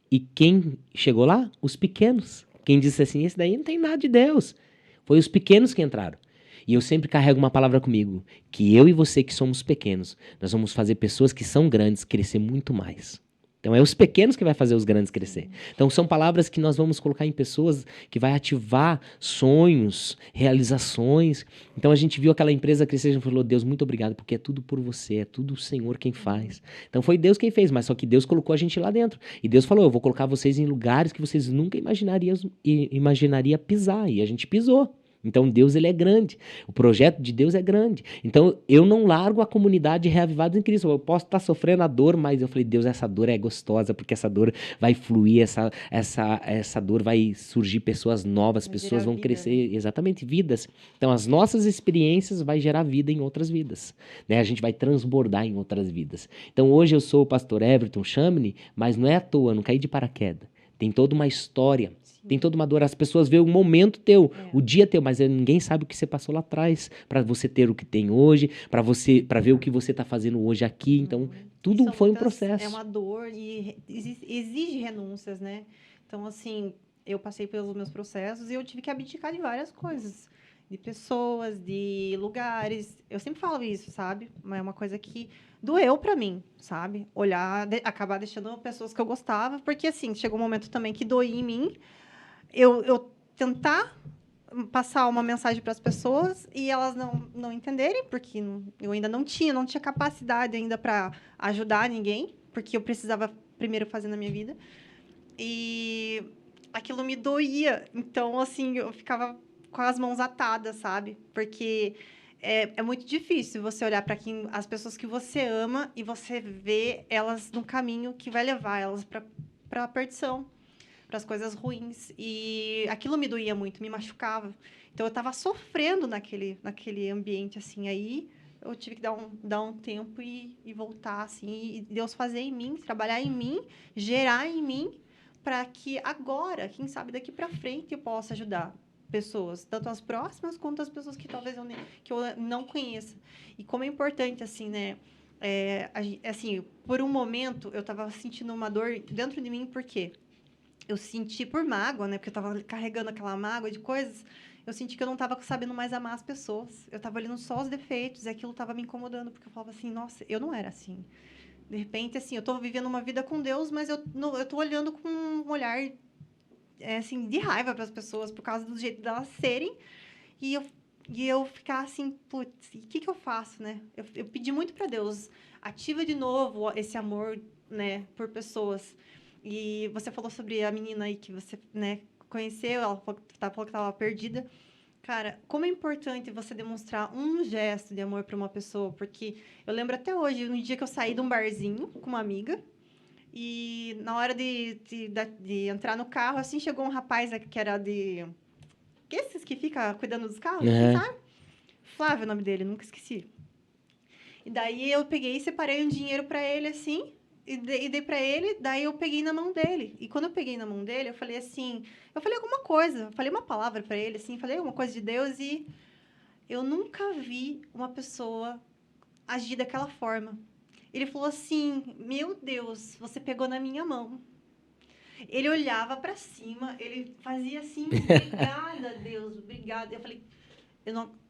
E quem chegou lá? Os pequenos. Quem disse assim, esse daí não tem nada de Deus. Foi os pequenos que entraram. E eu sempre carrego uma palavra comigo, que eu e você que somos pequenos, nós vamos fazer pessoas que são grandes crescer muito mais. Então, é os pequenos que vai fazer os grandes crescer. Então, são palavras que nós vamos colocar em pessoas que vai ativar sonhos, realizações. Então, a gente viu aquela empresa crescer e a gente falou, Deus, muito obrigado, porque é tudo por você, é tudo o Senhor quem faz. Então, foi Deus quem fez, mas só que Deus colocou a gente lá dentro. E Deus falou, eu vou colocar vocês em lugares que vocês nunca imaginaria pisar. E a gente pisou. Então, Deus, ele é grande. O projeto de Deus é grande. Então, eu não largo a comunidade Reavivados em Cristo. Eu posso estar sofrendo a dor, mas eu falei, Deus, essa dor é gostosa, porque essa dor vai fluir, essa dor vai surgir pessoas novas, pessoas vão crescer, exatamente, vidas. Então, as nossas experiências vai gerar vida em outras vidas. Né? A gente vai transbordar em outras vidas. Então, hoje eu sou o pastor Everton Chamini, mas não é à toa, não caí de paraquedas. Tem toda uma história. Tem toda uma dor. As pessoas veem o momento teu, o dia teu, mas ninguém sabe o que você passou lá atrás para você ter o que tem hoje, para ver o que você está fazendo hoje aqui. Então, tudo foi um processo. É uma dor e exige renúncias, né? Então, assim, eu passei pelos meus processos e eu tive que abdicar de várias coisas. De pessoas, de lugares. Eu sempre falo isso, sabe? Mas é uma coisa que doeu pra mim, sabe? Acabar deixando pessoas que eu gostava. Porque, assim, chegou um momento também que doía em mim. Eu tentar passar uma mensagem para as pessoas e elas não entenderem, porque eu ainda não tinha capacidade ainda para ajudar ninguém, porque eu precisava primeiro fazer na minha vida. E aquilo me doía. Então, assim, eu ficava com as mãos atadas, sabe? Porque é muito difícil você olhar para as pessoas que você ama e você ver elas num caminho que vai levar elas para a perdição, para as coisas ruins. E aquilo me doía muito, me machucava. Então, eu estava sofrendo naquele ambiente, assim. Aí, eu tive que dar um tempo e voltar, assim. E Deus fazer em mim, trabalhar em mim, gerar em mim, para que agora, quem sabe daqui para frente, eu possa ajudar pessoas, tanto as próximas quanto as pessoas que talvez que eu não conheça. E como é importante, assim, né? Assim, por um momento, eu estava sentindo uma dor dentro de mim, por quê? Eu senti por mágoa, né? Porque eu estava carregando aquela mágoa de coisas. Eu senti que eu não estava sabendo mais amar as pessoas. Eu estava olhando só os defeitos e aquilo estava me incomodando, porque eu falava assim, nossa, eu não era assim. De repente, assim, eu estou vivendo uma vida com Deus, mas eu estou olhando com um olhar assim, de raiva para as pessoas por causa do jeito delas serem. E eu ficar assim, putz, o que eu faço, né? Eu pedi muito para Deus, ativa de novo esse amor, né, por pessoas. E você falou sobre a menina aí que você, né, conheceu, ela falou que estava perdida. Cara, como é importante você demonstrar um gesto de amor para uma pessoa, porque eu lembro até hoje, no dia que eu saí de um barzinho com uma amiga, e na hora de entrar no carro, assim, chegou um rapaz que era de... Esses que fica cuidando dos carros, assim, sabe? Flávio é o nome dele, nunca esqueci. E daí eu peguei e separei um dinheiro para ele, assim, e dei para ele, daí eu peguei na mão dele. E quando eu peguei na mão dele, eu falei assim... Eu falei alguma coisa, falei uma palavra para ele, assim, falei alguma coisa de Deus e eu nunca vi uma pessoa agir daquela forma. Ele falou assim, meu Deus, você pegou na minha mão. Ele olhava para cima, ele fazia assim, obrigada, Deus, obrigada. Eu falei,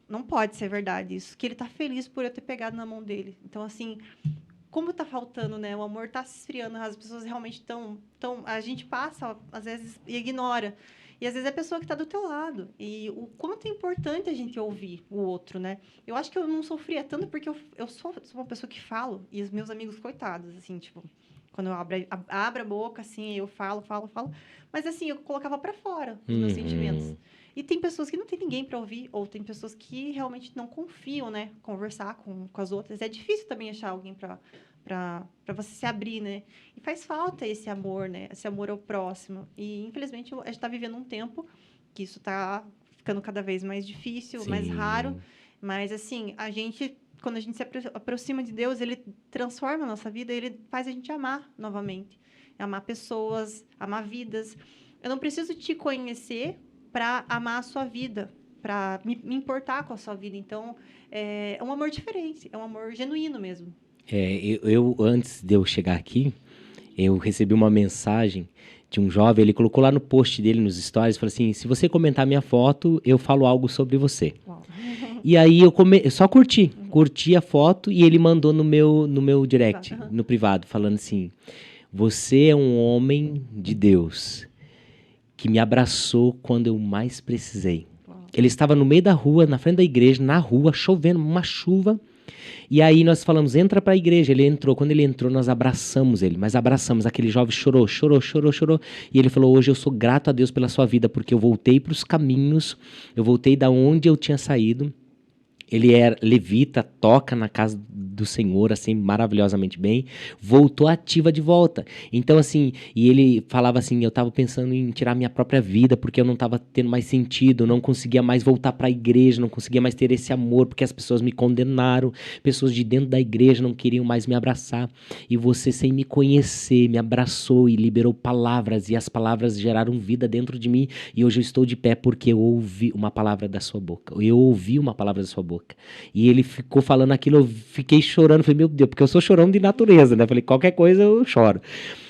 não pode ser verdade isso, que ele está feliz por eu ter pegado na mão dele. Então, assim, como está faltando, né? O amor está se esfriando, as pessoas realmente estão... A gente passa, às vezes, e ignora. E, às vezes, é a pessoa que está do teu lado. E o quanto é importante a gente ouvir o outro, né? Eu acho que eu não sofria tanto porque eu sou uma pessoa que falo, e os meus amigos, coitados, assim, tipo... Quando eu abro a boca, assim, eu falo. Mas, assim, eu colocava para fora os meus sentimentos. E tem pessoas que não tem ninguém para ouvir, ou tem pessoas que realmente não confiam, né? Conversar com as outras. É difícil também achar alguém para você se abrir, né? E faz falta esse amor, né? Esse amor ao próximo. E, infelizmente, a gente está vivendo um tempo que isso está ficando cada vez mais difícil, mais raro. Mas, assim, quando a gente se aproxima de Deus, Ele transforma a nossa vida, Ele faz a gente amar novamente. Amar pessoas, amar vidas. Eu não preciso te conhecer para amar a sua vida, para me importar com a sua vida. Então, é um amor diferente, é um amor genuíno mesmo. Antes de eu chegar aqui, eu recebi uma mensagem de um jovem, ele colocou lá no post dele, nos stories, falou assim, se você comentar minha foto, eu falo algo sobre você. Uau. E aí eu só curti a foto e ele mandou no meu direct, no privado, falando assim, você é um homem de Deus que me abraçou quando eu mais precisei. Uau. Ele estava no meio da rua, na frente da igreja, na rua, chovendo, uma chuva. E aí nós falamos, entra para a igreja. Ele entrou. Quando ele entrou, nós abraçamos ele. Mas abraçamos. Aquele jovem chorou. E ele falou, hoje eu sou grato a Deus pela sua vida, porque eu voltei para os caminhos, eu voltei da onde eu tinha saído. Ele era levita, toca na casa do Senhor, assim, maravilhosamente bem, voltou ativa de volta. Então, assim, e ele falava assim, eu estava pensando em tirar minha própria vida, porque eu não estava tendo mais sentido, não conseguia mais voltar para a igreja, não conseguia mais ter esse amor, porque as pessoas me condenaram, pessoas de dentro da igreja não queriam mais me abraçar, e você, sem me conhecer, me abraçou e liberou palavras, e as palavras geraram vida dentro de mim, e hoje eu estou de pé porque eu ouvi uma palavra da sua boca, e ele ficou falando aquilo, eu fiquei chorando, falei, meu Deus, porque eu sou chorão de natureza, né? Falei, qualquer coisa eu choro.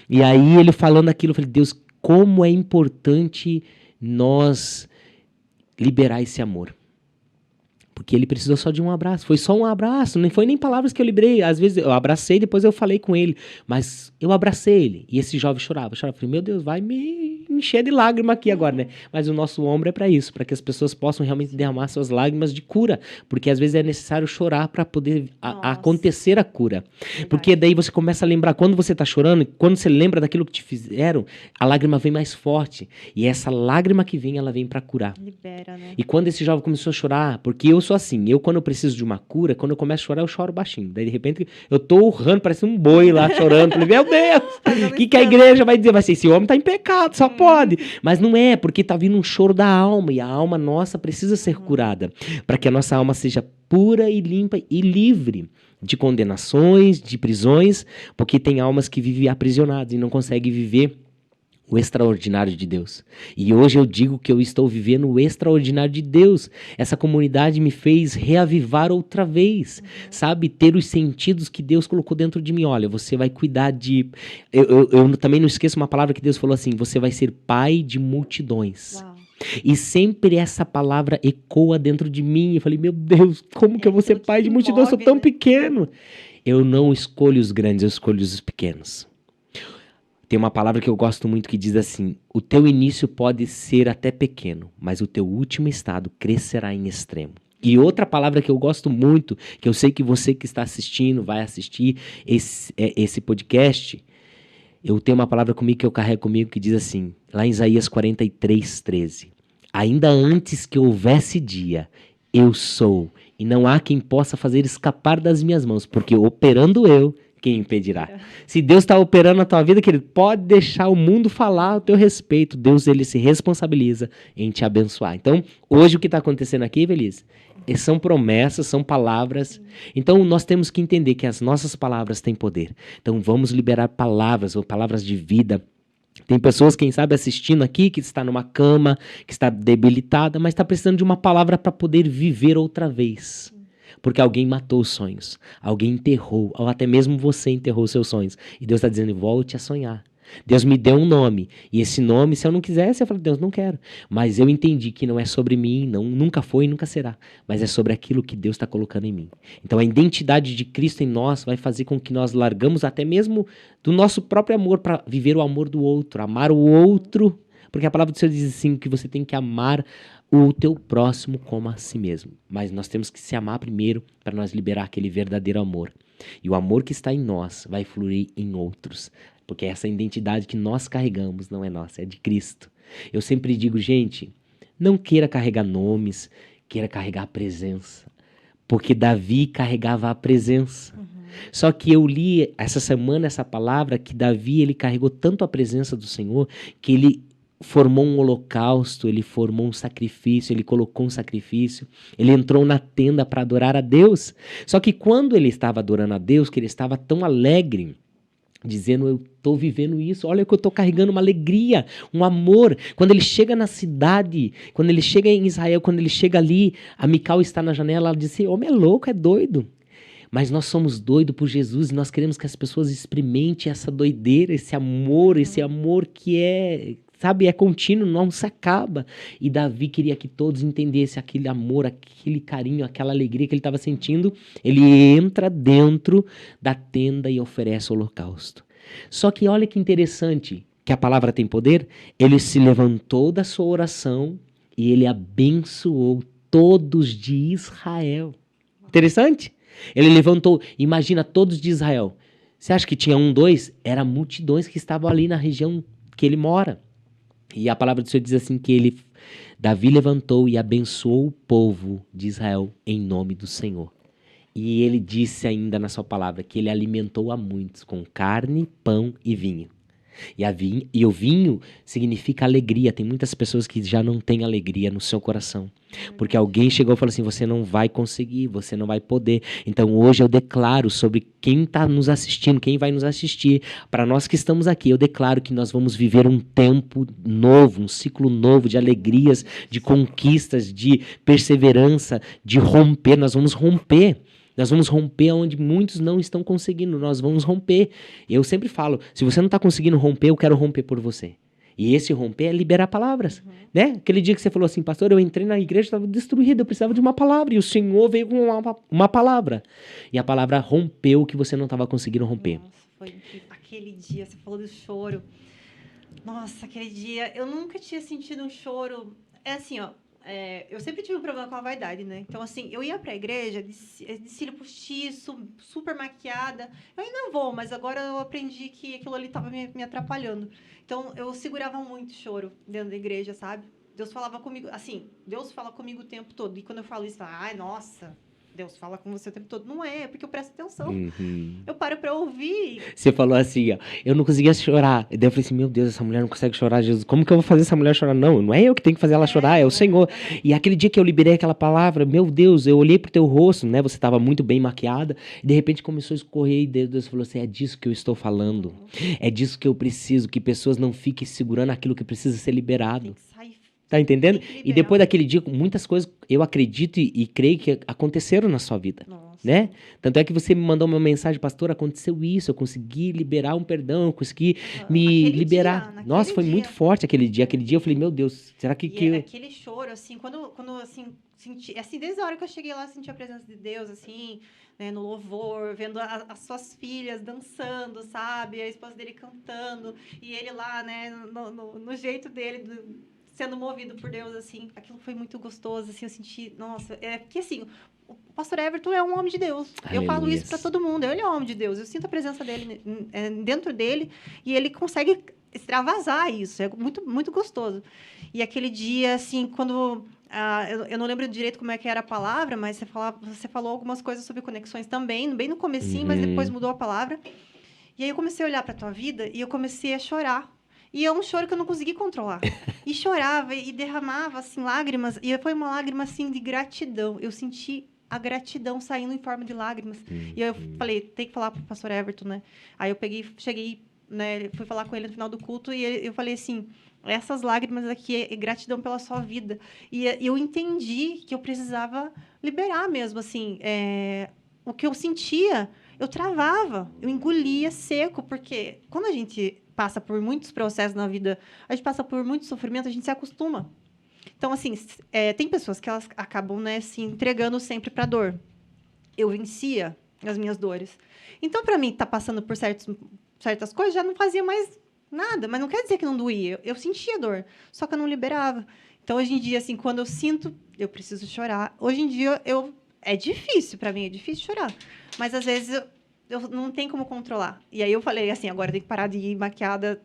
E aí ele falando aquilo, eu falei, Deus, como é importante nós liberar esse amor. Porque ele precisou só de um abraço. Foi só um abraço, não foi nem palavras que eu liberei. Às vezes eu abracei, depois eu falei com ele. Mas eu abracei ele. E esse jovem chorava. Falei, meu Deus, vai me encher de lágrima aqui agora, né? Mas o nosso ombro é para isso, para que as pessoas possam realmente derramar suas lágrimas de cura. Porque às vezes é necessário chorar para poder acontecer a cura. Verdade. Porque daí você começa a lembrar, quando você está chorando, quando você lembra daquilo que te fizeram, a lágrima vem mais forte. E essa lágrima que vem, ela vem para curar. Libera, né? E quando esse jovem começou a chorar, porque eu sou assim, quando eu preciso de uma cura, quando eu começo a chorar, eu choro baixinho. Daí, de repente, eu tô urrando, parece um boi lá chorando. Falei, meu Deus, o que a igreja vai dizer? Vai ser, esse homem tá em pecado, só pode. Mas não é, porque tá vindo um choro da alma, e a alma nossa precisa ser curada, para que a nossa alma seja pura e limpa e livre de condenações, de prisões, porque tem almas que vivem aprisionadas e não conseguem viver o extraordinário de Deus. E hoje eu digo que eu estou vivendo o extraordinário de Deus. Essa comunidade me fez reavivar outra vez, sabe? Ter os sentidos que Deus colocou dentro de mim. Olha, você vai cuidar de... Eu também não esqueço uma palavra que Deus falou assim, você vai ser pai de multidões. Uau. E sempre essa palavra ecoa dentro de mim. Eu falei, meu Deus, como que eu vou ser pai de multidões? Eu sou tão pequeno. Eu não escolho os grandes, eu escolho os pequenos. Tem uma palavra que eu gosto muito que diz assim, o teu início pode ser até pequeno, mas o teu último estado crescerá em extremo. E outra palavra que eu gosto muito, que eu sei que você que está assistindo, vai assistir esse podcast, eu tenho uma palavra comigo que eu carrego comigo que diz assim, lá em Isaías 43:13, ainda antes que houvesse dia, eu sou, e não há quem possa fazer escapar das minhas mãos, porque operando eu, quem impedirá? Se Deus está operando na tua vida, querido, pode deixar o mundo falar ao teu respeito. Deus, ele se responsabiliza em te abençoar. Então, hoje o que está acontecendo aqui, Feliz, são promessas, são palavras. Então, nós temos que entender que as nossas palavras têm poder. Então, vamos liberar palavras, ou palavras de vida. Tem pessoas, quem sabe, assistindo aqui, que está numa cama, que está debilitada, mas está precisando de uma palavra para poder viver outra vez. Porque alguém matou os sonhos, alguém enterrou, ou até mesmo você enterrou os seus sonhos. E Deus está dizendo, volte a sonhar. Deus me deu um nome, e esse nome, se eu não quisesse, eu falo, Deus, não quero. Mas eu entendi que não é sobre mim, nunca foi e nunca será, mas é sobre aquilo que Deus está colocando em mim. Então a identidade de Cristo em nós vai fazer com que nós largamos até mesmo do nosso próprio amor para viver o amor do outro, amar o outro, porque a palavra do Senhor diz assim, que você tem que amar o teu próximo como a si mesmo. Mas nós temos que se amar primeiro para nós liberar aquele verdadeiro amor. E o amor que está em nós vai fluir em outros. Porque essa identidade que nós carregamos não é nossa, é de Cristo. Eu sempre digo, gente, não queira carregar nomes, queira carregar a presença. Porque Davi carregava a presença. Só que eu li essa semana essa palavra que Davi, ele carregou tanto a presença do Senhor que ele formou um holocausto, ele formou um sacrifício, ele colocou um sacrifício, ele entrou na tenda para adorar a Deus. Só que quando ele estava adorando a Deus, que ele estava tão alegre, dizendo, eu estou vivendo isso, olha que eu estou carregando uma alegria, um amor. Quando ele chega na cidade, quando ele chega em Israel, quando ele chega ali, a Mical está na janela, ela diz assim, homem é louco, é doido. Mas nós somos doidos por Jesus e nós queremos que as pessoas experimentem essa doideira, esse amor que é... Sabe, é contínuo, não se acaba. E Davi queria que todos entendessem aquele amor, aquele carinho, aquela alegria que ele estava sentindo. Ele entra dentro da tenda e oferece o holocausto. Só que olha que interessante, que a palavra tem poder. Ele se levantou da sua oração e ele abençoou todos de Israel. Interessante? Ele levantou, imagina todos de Israel. Você acha que tinha 1, 2? Eram multidões que estavam ali na região que ele mora. E a palavra do Senhor diz assim que Davi levantou e abençoou o povo de Israel em nome do Senhor. E ele disse ainda na sua palavra que ele alimentou a muitos com carne, pão e vinho. E o vinho significa alegria. Tem muitas pessoas que já não têm alegria no seu coração. Porque alguém chegou e falou assim, você não vai conseguir, você não vai poder. Então hoje eu declaro sobre quem está nos assistindo, quem vai nos assistir. Para nós que estamos aqui, eu declaro que nós vamos viver um tempo novo, um ciclo novo de alegrias, de conquistas, de perseverança, de romper. Nós vamos romper. Nós vamos romper onde muitos não estão conseguindo. Nós vamos romper. Eu sempre falo, se você não está conseguindo romper, eu quero romper por você. E esse romper é liberar palavras, né? Aquele dia que você falou assim, pastor, eu entrei na igreja, estava destruída, eu precisava de uma palavra. E o Senhor veio com uma palavra. E a palavra rompeu o que você não estava conseguindo romper. Nossa, foi incrível. Aquele dia, você falou do choro. Nossa, aquele dia, eu nunca tinha sentido um choro. É assim, ó. Eu sempre tive um problema com a vaidade, né? Então, assim, eu ia pra igreja de cílio postiço, super maquiada. Eu ainda vou, mas agora eu aprendi que aquilo ali tava me atrapalhando. Então, eu segurava muito choro dentro da igreja, sabe? Deus falava comigo, assim, Deus fala comigo o tempo todo. E quando eu falo isso, ai, nossa, Deus fala com você o tempo todo. Não é porque eu presto atenção. Eu paro pra ouvir. Você falou assim, ó, eu não conseguia chorar. E daí eu falei assim, meu Deus, essa mulher não consegue chorar, Jesus. Como que eu vou fazer essa mulher chorar? Não, não é eu que tenho que fazer ela chorar, é o Senhor. E aquele dia que eu liberei aquela palavra, meu Deus, eu olhei pro teu rosto, né? Você estava muito bem maquiada. E de repente começou a escorrer e Deus falou assim, é disso que eu estou falando. É disso que eu preciso, que pessoas não fiquem segurando aquilo que precisa ser liberado. Tem que sair. Tá entendendo? Tem que E liberar. depois daquele dia, muitas coisas eu acredito e creio que aconteceram na sua vida. Nossa. Né? Tanto é que você me mandou uma mensagem, pastor, aconteceu isso, eu consegui liberar um perdão, eu consegui me Naquele liberar. dia, naquele Nossa, foi dia. muito forte aquele dia. Aquele dia eu falei, meu Deus, será que... E aquele choro, assim, quando assim, senti, assim, desde a hora que eu cheguei lá, senti a presença de Deus, assim, né, no louvor, vendo as suas filhas dançando, sabe? A esposa dele cantando, e ele lá, né, no jeito dele, sendo movido por Deus, assim, aquilo foi muito gostoso, assim, eu senti, nossa, porque assim, o pastor Everton é um homem de Deus. Eu falo Aleluias. isso para todo mundo, ele é um homem de Deus, eu sinto a presença dele dentro dele, e ele consegue extravasar isso, é muito, muito gostoso. E aquele dia, assim, quando... eu não lembro direito como é que era a palavra, mas você falou algumas coisas sobre conexões também, bem no comecinho, mas depois mudou a palavra. E aí eu comecei a olhar para a tua vida e eu comecei a chorar. E é um choro que eu não consegui controlar. E chorava e derramava, assim, lágrimas. E foi uma lágrima, assim, de gratidão. Eu senti a gratidão saindo em forma de lágrimas. E aí eu falei, tem que falar pro pastor Everton, né? Aí eu cheguei, né, fui falar com ele no final do culto e eu falei assim, essas lágrimas aqui é gratidão pela sua vida. E eu entendi que eu precisava liberar mesmo, assim, o que eu sentia, eu travava, eu engolia seco, porque quando a gente passa por muitos processos na vida, a gente passa por muito sofrimento, a gente se acostuma. Então, assim, tem pessoas que elas acabam, né, se entregando sempre para a dor. Eu vencia as minhas dores. Então, para mim, estar passando por certas coisas já não fazia mais nada, mas não quer dizer que não doía. Eu sentia dor, só que eu não liberava. Então, hoje em dia, assim, quando eu sinto, eu preciso chorar. Hoje em dia, é difícil para mim, é difícil chorar. Mas, às vezes, eu não tenho como controlar. E aí eu falei assim, agora eu tenho que parar de ir maquiada,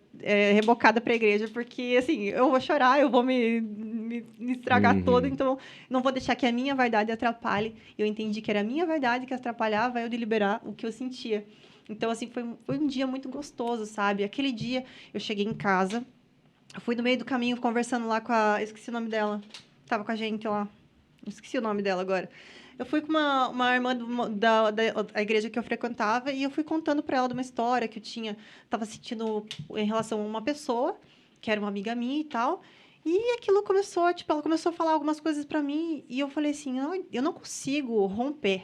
rebocada para a igreja, porque, assim, eu vou chorar, eu vou me estragar toda, então não vou deixar que a minha vaidade atrapalhe. Eu entendi que era a minha vaidade que atrapalhava eu de liberar o que eu sentia. Então, assim, foi um dia muito gostoso, sabe? Aquele dia, eu cheguei em casa, eu fui no meio do caminho conversando lá com esqueci o nome dela, estava com a gente lá, esqueci o nome dela agora. Eu fui com uma irmã da igreja que eu frequentava e eu fui contando para ela de uma história que eu estava sentindo em relação a uma pessoa, que era uma amiga minha e tal. E aquilo começou, tipo, ela começou a falar algumas coisas para mim e eu falei assim, eu não consigo romper.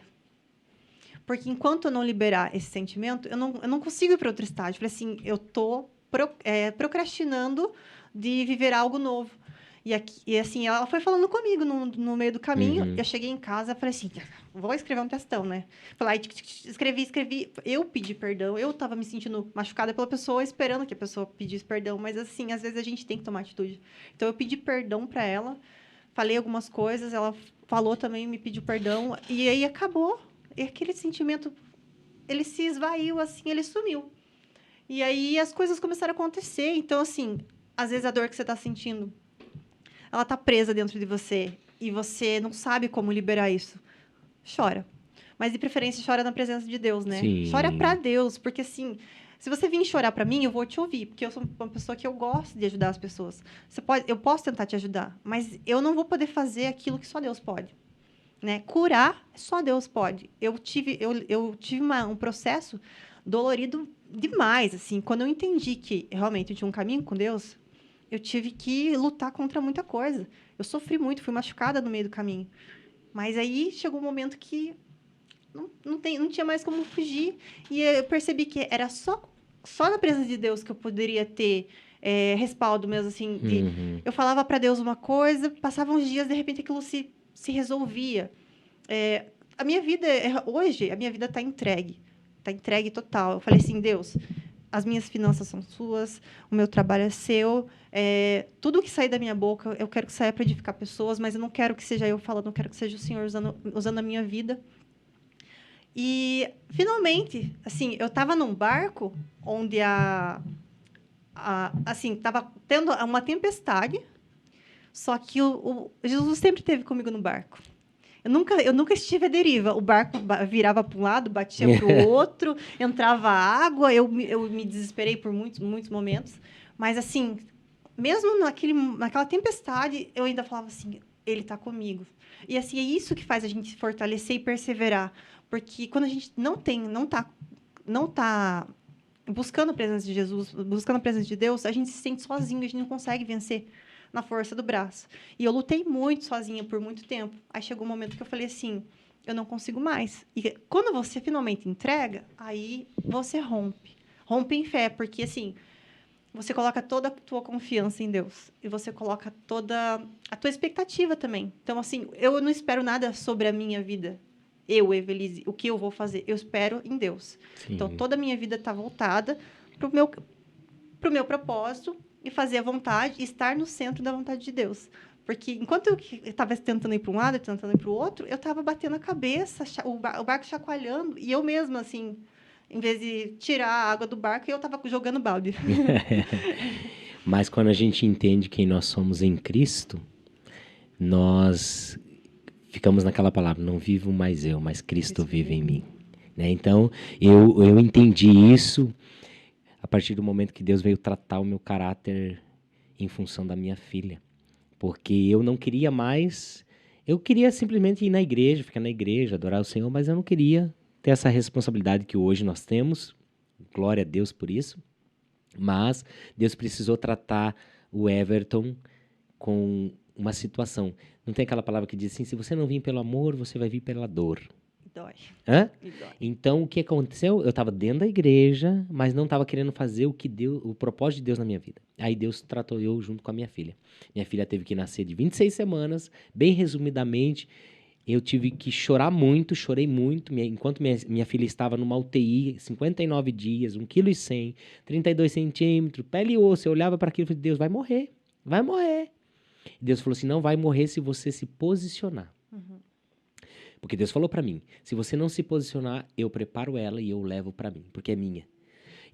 Porque enquanto eu não liberar esse sentimento, eu não consigo ir para outro estágio. Eu falei assim, eu estou procrastinando de viver algo novo. E assim, ela foi falando comigo no meio do caminho. Eu cheguei em casa e falei assim, vou escrever um textão, né? Falei, escrevi. Eu pedi perdão. Eu estava me sentindo machucada pela pessoa, esperando que a pessoa pedisse perdão. Mas, assim, às vezes a gente tem que tomar atitude. Então, eu pedi perdão para ela. Falei algumas coisas. Ela falou também, me pediu perdão. E aí, acabou. E aquele sentimento, ele se esvaiu, assim, ele sumiu. E aí, as coisas começaram a acontecer. Então, assim, às vezes a dor que você está sentindo, ela está presa dentro de você e você não sabe como liberar isso. Chora. Mas, de preferência, chora na presença de Deus, né? Sim. Chora para Deus, porque, assim, se você vir chorar para mim, eu vou te ouvir, porque eu sou uma pessoa que eu gosto de ajudar as pessoas. Eu posso tentar te ajudar, mas eu não vou poder fazer aquilo que só Deus pode. Né? Curar, só Deus pode. Eu tive um processo dolorido demais, assim. Quando eu entendi que realmente eu tinha um caminho com Deus, eu tive que lutar contra muita coisa. Eu sofri muito, fui machucada no meio do caminho. Mas aí chegou um momento que não tinha mais como fugir. E eu percebi que era só na presença de Deus que eu poderia ter respaldo mesmo, assim. Uhum. Eu falava para Deus uma coisa, passavam uns dias, de repente aquilo se resolvia. A minha vida, hoje, a minha vida está entregue. Está entregue total. Eu falei assim, Deus, as minhas finanças são suas, o meu trabalho é seu, tudo que sair da minha boca, eu quero que saia para edificar pessoas, mas eu não quero que seja eu falando, eu quero que seja o Senhor usando a minha vida. E, finalmente, assim, eu estava num barco onde assim, estava tendo uma tempestade, só que Jesus sempre esteve comigo no barco. Eu nunca estive à deriva. O barco virava para um lado, batia para o outro, entrava água. Eu me desesperei por muitos, muitos momentos. Mas, assim, mesmo naquela tempestade, eu ainda falava assim, ele está comigo. E, assim, é isso que faz a gente se fortalecer e perseverar. Porque quando a gente não tá buscando a presença de Jesus, buscando a presença de Deus, a gente se sente sozinho, a gente não consegue vencer na força do braço. E eu lutei muito sozinha por muito tempo. Aí chegou um momento que eu falei assim, eu não consigo mais. E quando você finalmente entrega, aí você rompe. Rompe em fé, porque assim, você coloca toda a tua confiança em Deus. E você coloca toda a tua expectativa também. Então, assim, eu não espero nada sobre a minha vida. Eu, Evelise, o que eu vou fazer? Eu espero em Deus. Sim. Então, toda a minha vida está voltada pro meu propósito e fazer a vontade, estar no centro da vontade de Deus. Porque enquanto eu estava tentando ir para um lado e tentando ir para o outro, eu estava batendo a cabeça, o barco chacoalhando, e eu mesma, assim, em vez de tirar a água do barco, eu estava jogando balde. Mas quando a gente entende quem nós somos em Cristo, nós ficamos naquela palavra, não vivo mais eu, mas Cristo vive em mim. Né? Então, eu entendi isso a partir do momento que Deus veio tratar o meu caráter em função da minha filha. Porque eu não queria mais... Eu queria simplesmente ir na igreja, ficar na igreja, adorar o Senhor, mas eu não queria ter essa responsabilidade que hoje nós temos. Glória a Deus por isso. Mas Deus precisou tratar o Everton com uma situação. Não tem aquela palavra que diz assim, se você não vir pelo amor, você vai vir pela dor. Dói. Hã? E dói. Então, o que aconteceu? Eu estava dentro da igreja, mas não estava querendo fazer o propósito de Deus na minha vida. Aí Deus tratou eu junto com a minha filha. Minha filha teve que nascer de 26 semanas, bem resumidamente, eu tive que chorar muito, chorei muito, enquanto minha filha estava numa UTI, 59 dias, 1,1 kg, 32 centímetros, pele e osso, eu olhava para aquilo e falei, Deus, vai morrer, vai morrer. E Deus falou assim, não vai morrer se você se posicionar. Uhum. Porque Deus falou para mim, se você não se posicionar, eu preparo ela e eu levo para mim, porque é minha.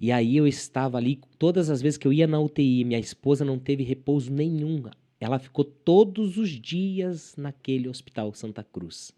E aí eu estava ali, todas as vezes que eu ia na UTI, minha esposa não teve repouso nenhum. Ela ficou todos os dias naquele hospital Santa Cruz.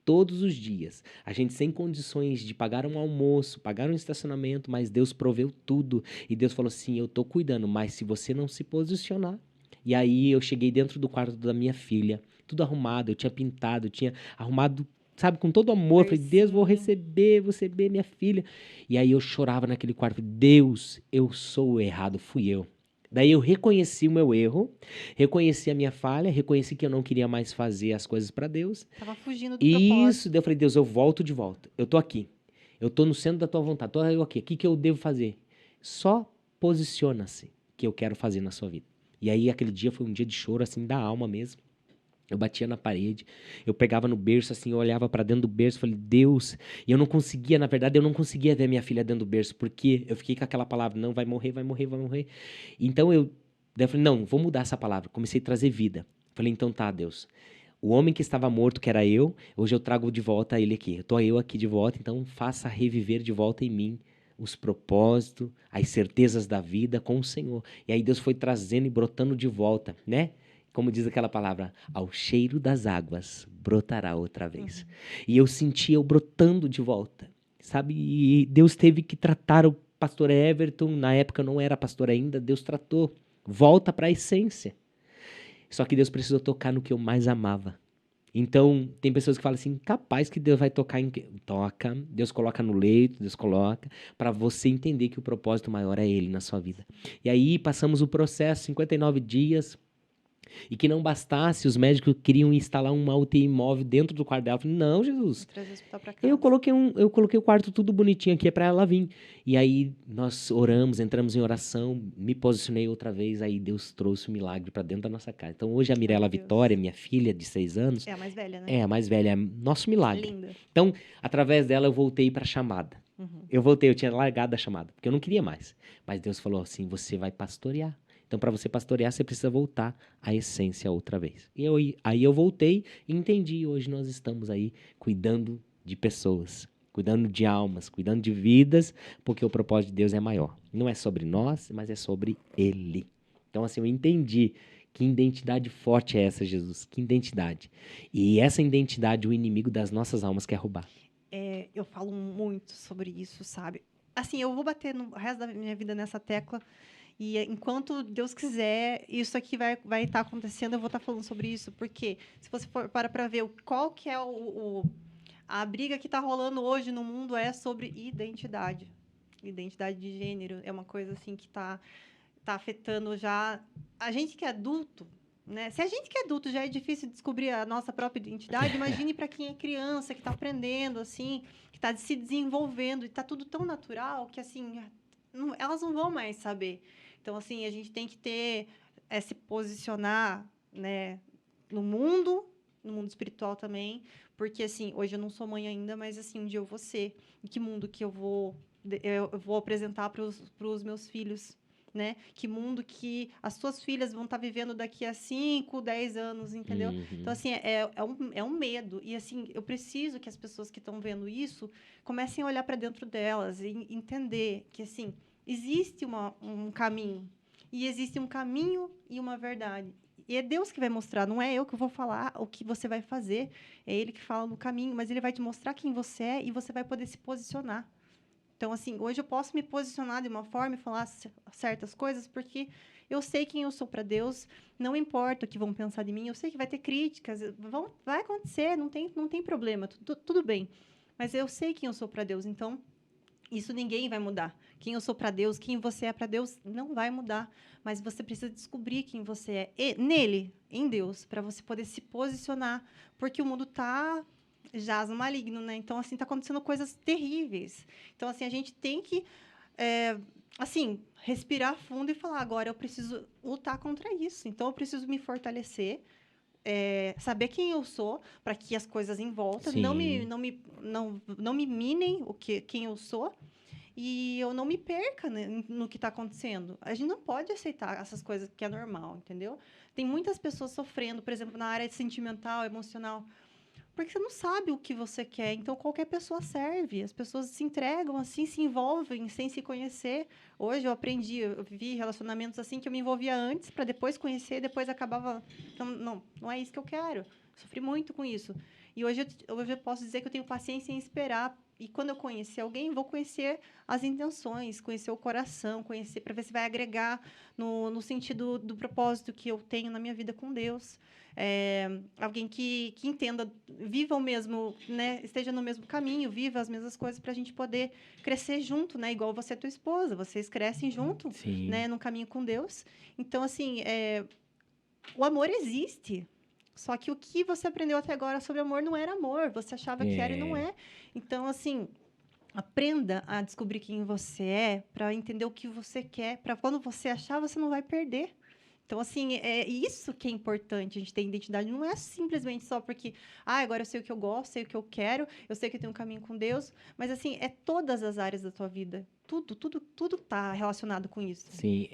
Todos os dias. A gente sem condições de pagar um almoço, pagar um estacionamento, mas Deus proveu tudo. E Deus falou assim, eu tô cuidando, mas se você não se posicionar... E aí eu cheguei dentro do quarto da minha filha, tudo arrumado, eu tinha pintado, eu tinha arrumado, sabe, com todo amor. Falei, Deus, vou receber minha filha. E aí eu chorava naquele quarto, Deus, eu sou o errado, fui eu. Daí eu reconheci o meu erro, reconheci a minha falha, reconheci que eu não queria mais fazer as coisas para Deus. Tava fugindo do propósito. Isso, daí eu falei, Deus, eu volto de volta. Eu tô aqui. Eu tô no centro da tua vontade. Tô aqui. O que eu devo fazer? Só posiciona-se que eu quero fazer na sua vida. E aí aquele dia foi um dia de choro, assim, da alma mesmo. Eu batia na parede, eu pegava no berço, assim, eu olhava para dentro do berço, falei, Deus, e eu não conseguia, na verdade, eu não conseguia ver minha filha dentro do berço, porque eu fiquei com aquela palavra, não, vai morrer, vai morrer, vai morrer. Então daí eu falei, não, vou mudar essa palavra, comecei a trazer vida. Falei, então tá, Deus, o homem que estava morto, que era eu, hoje eu trago de volta ele aqui, tô eu aqui de volta, então faça reviver de volta em mim os propósitos, as certezas da vida com o Senhor. E aí Deus foi trazendo e brotando de volta, né? Como diz aquela palavra, ao cheiro das águas brotará outra vez. Uhum. E eu sentia eu brotando de volta, sabe? E Deus teve que tratar o pastor Everton, na época eu não era pastor ainda, Deus tratou, volta para a essência. Só que Deus precisou tocar no que eu mais amava. Então, tem pessoas que falam assim, capaz que Deus vai tocar em... Toca, Deus coloca no leito, Deus coloca, para você entender que o propósito maior é Ele na sua vida. E aí, passamos o processo, 59 dias, E que não bastasse, os médicos queriam instalar uma UTI móvel dentro do quarto dela. Eu falei, não, Jesus. Trazer o hospital pra casa. Eu coloquei o quarto tudo bonitinho aqui para ela vir. E aí nós oramos, entramos em oração, me posicionei outra vez, aí Deus trouxe o milagre para dentro da nossa casa. Então hoje a Mirella Deus. Vitória, minha filha de 6 anos, É a mais velha, né? é a mais velha, é nosso milagre. Linda. Então, através dela eu voltei para a chamada. Eu tinha largado a chamada, porque eu não queria mais. Mas Deus falou assim, você vai pastorear. Então, para você pastorear, você precisa voltar à essência outra vez. Aí eu voltei e entendi. Hoje nós estamos aí cuidando de pessoas, cuidando de almas, cuidando de vidas, porque o propósito de Deus é maior. Não é sobre nós, mas é sobre Ele. Então, assim, eu entendi que identidade forte é essa, Jesus. Que identidade. E essa identidade, o inimigo das nossas almas quer roubar. Eu falo muito sobre isso, sabe? Assim, eu vou bater no resto da minha vida nessa tecla. E enquanto Deus quiser, isso aqui vai estar acontecendo, eu vou estar falando sobre isso. Porque se você for para ver qual que é a briga que está rolando hoje no mundo é sobre identidade. Identidade de gênero é uma coisa assim que tá afetando já a gente que é adulto, né? Se a gente que é adulto já é difícil descobrir a nossa própria identidade, imagine para quem é criança, que está aprendendo, assim, que está se desenvolvendo, e está tudo tão natural que, assim, elas não vão mais saber. Então, assim, a gente tem que se posicionar, né, no mundo espiritual também, porque, assim, hoje eu não sou mãe ainda, mas, assim, um dia eu vou ser. Em que mundo que eu vou apresentar para os meus filhos, né? Que mundo que as suas filhas vão estar vivendo daqui a 5, 10 anos, entendeu? Então, assim, é um medo. E, assim, eu preciso que as pessoas que estão vendo isso comecem a olhar para dentro delas e entender que, assim, existe um caminho. E existe um caminho e uma verdade. E é Deus que vai mostrar, não é eu que vou falar o que você vai fazer. É Ele que fala no caminho, mas Ele vai te mostrar quem você é e você vai poder se posicionar. Então, assim, hoje eu posso me posicionar de uma forma e falar certas coisas porque eu sei quem eu sou para Deus, não importa o que vão pensar de mim, eu sei que vai ter críticas, vai acontecer, não tem problema, tudo bem. Mas eu sei quem eu sou para Deus, então isso ninguém vai mudar. Quem eu sou para Deus, quem você é para Deus, não vai mudar. Mas você precisa descobrir quem você é nele, em Deus, para você poder se posicionar. Porque o mundo está jaz no maligno, né? Então, assim, está acontecendo coisas terríveis. Então, assim, a gente tem que, assim, respirar fundo e falar, agora eu preciso lutar contra isso. Então, eu preciso me fortalecer, saber quem eu sou, para que as coisas em volta não me minem quem eu sou e eu não me perca, né, no que está acontecendo. A gente não pode aceitar essas coisas que é normal, entendeu? Tem muitas pessoas sofrendo, por exemplo, na área sentimental, emocional, porque você não sabe o que você quer. Então, qualquer pessoa serve. As pessoas se entregam, assim, se envolvem sem se conhecer. Hoje, eu vivi relacionamentos assim que eu me envolvia antes para depois conhecer, depois acabava... Não é isso que eu quero. Sofri muito com isso. E hoje eu posso dizer que eu tenho paciência em esperar. E quando eu conhecer alguém, vou conhecer as intenções, conhecer o coração, conhecer para ver se vai agregar no sentido do propósito que eu tenho na minha vida com Deus. Alguém que entenda, viva o mesmo, né, esteja no mesmo caminho, viva as mesmas coisas para a gente poder crescer junto, né, igual você e tua esposa, vocês crescem junto, né, num caminho com Deus. Então, assim, o amor existe. Só que o que você aprendeu até agora sobre amor não era amor, você achava que era e não é. Então, assim, aprenda a descobrir quem você é para entender o que você quer, para quando você achar, você não vai perder. Então, assim, é isso que é importante, a gente ter identidade. Não é simplesmente só porque, agora eu sei o que eu gosto, sei o que eu quero, eu sei que eu tenho um caminho com Deus, mas, assim, é todas as áreas da tua vida. Tudo está relacionado com isso. Sim,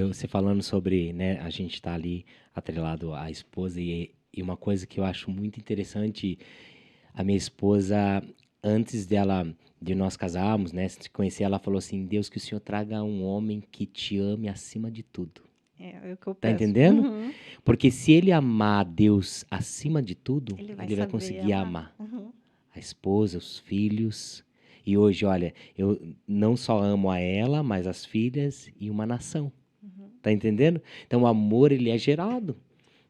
você falando sobre, né, a gente tá ali atrelado à esposa e uma coisa que eu acho muito interessante, a minha esposa, antes de nós casarmos, né, se conhecer, ela falou assim, Deus, que o Senhor traga um homem que te ame acima de tudo. É o que eu peço. Tá entendendo? Porque se ele amar a Deus acima de tudo, ele vai conseguir amar a esposa, os filhos. E hoje, olha, eu não só amo a ela, mas as filhas e uma nação. Tá entendendo? Então, o amor, ele é gerado.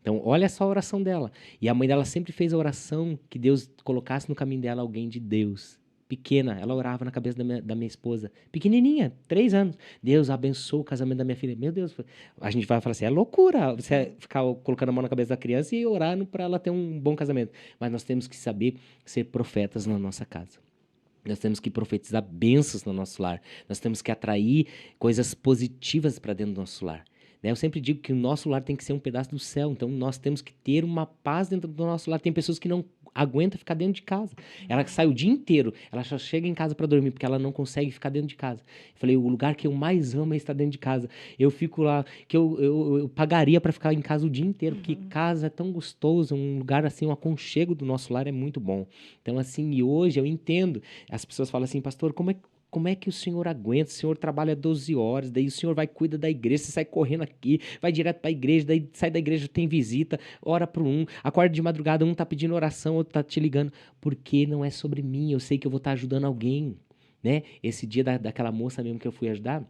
Então, olha só a oração dela. E a mãe dela sempre fez a oração que Deus colocasse no caminho dela alguém de Deus. pequena, ela orava na cabeça da minha esposa, pequenininha, 3 anos. Deus abençoe o casamento da minha filha. Meu Deus, a gente vai falar assim, é loucura você ficar colocando a mão na cabeça da criança e orando para ela ter um bom casamento. Mas nós temos que saber ser profetas na nossa casa. Nós temos que profetizar bênçãos no nosso lar. Nós temos que atrair coisas positivas para dentro do nosso lar. Né? Eu sempre digo que o nosso lar tem que ser um pedaço do céu. Então, nós temos que ter uma paz dentro do nosso lar. Tem pessoas que não aguentam ficar dentro de casa. Ela sai o dia inteiro. Ela só chega em casa para dormir, porque ela não consegue ficar dentro de casa. Eu falei, o lugar que eu mais amo é estar dentro de casa. Eu fico lá, que eu pagaria para ficar em casa o dia inteiro, porque casa é tão gostoso, um lugar assim, um aconchego do nosso lar é muito bom. Então, assim, e hoje eu entendo. As pessoas falam assim, pastor, como é que o senhor aguenta? O senhor trabalha 12 horas, daí o senhor vai cuida da igreja, você sai correndo aqui, vai direto para a igreja, daí sai da igreja, tem visita, ora para um, acorda de madrugada, um tá pedindo oração, outro tá te ligando, porque não é sobre mim, eu sei que eu vou estar ajudando alguém, né? Esse dia daquela moça mesmo que eu fui ajudar,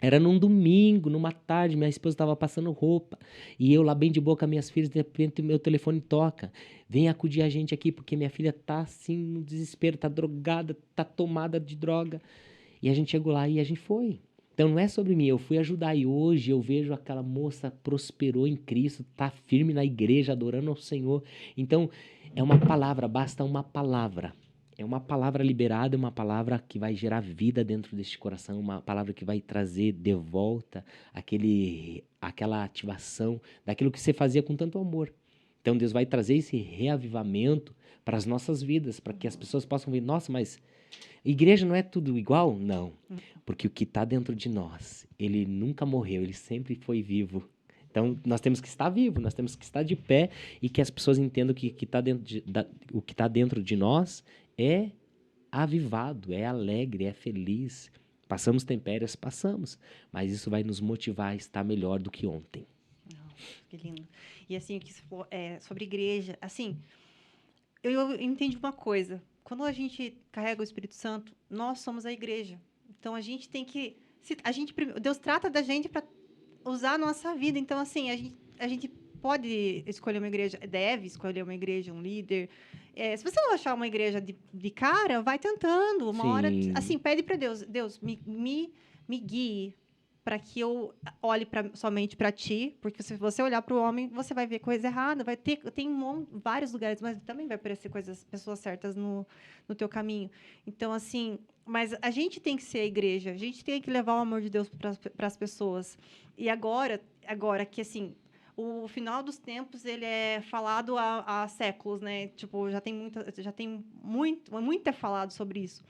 era num domingo, numa tarde, minha esposa estava passando roupa, e eu lá bem de boa com as minhas filhas, de repente meu telefone toca, vem acudir a gente aqui, porque minha filha tá assim no desespero, tá drogada, tá tomada de droga, e a gente chegou lá e a gente foi. Então não é sobre mim, eu fui ajudar, e hoje eu vejo aquela moça prosperou em Cristo, tá firme na igreja, adorando ao Senhor. Então é uma palavra, basta uma palavra. É uma palavra liberada, uma palavra que vai gerar vida dentro deste coração, uma palavra que vai trazer de volta aquela ativação daquilo que você fazia com tanto amor. Então Deus vai trazer esse reavivamento para as nossas vidas, para que as pessoas possam ver, nossa, mas igreja não é tudo igual? Não, porque o que está dentro de nós, ele nunca morreu, ele sempre foi vivo. Então, nós temos que estar vivo, nós temos que estar de pé e que as pessoas entendam que o que está dentro de nós é avivado, é alegre, é feliz. Passamos tempéries, passamos, mas isso vai nos motivar a estar melhor do que ontem. Que lindo. E assim, o que você falou sobre igreja, assim, eu entendi uma coisa. Quando a gente carrega o Espírito Santo, nós somos a igreja. Então, a gente tem que... Deus trata da gente para usar a nossa vida. Então, assim, a gente pode escolher uma igreja, deve escolher uma igreja, um líder. Se você não achar uma igreja de cara, vai tentando. Uma hora, assim, pede para Deus, Deus, me guie para que eu olhe somente para ti, porque se você olhar para o homem, você vai ver coisa errada, tem vários lugares, mas também vai aparecer pessoas certas no teu caminho. Então, assim, mas a gente tem que ser a igreja, a gente tem que levar o amor de Deus para as pessoas. E agora que, assim, o final dos tempos, ele é falado há séculos, né? Tipo, já tem muito é falado sobre isso.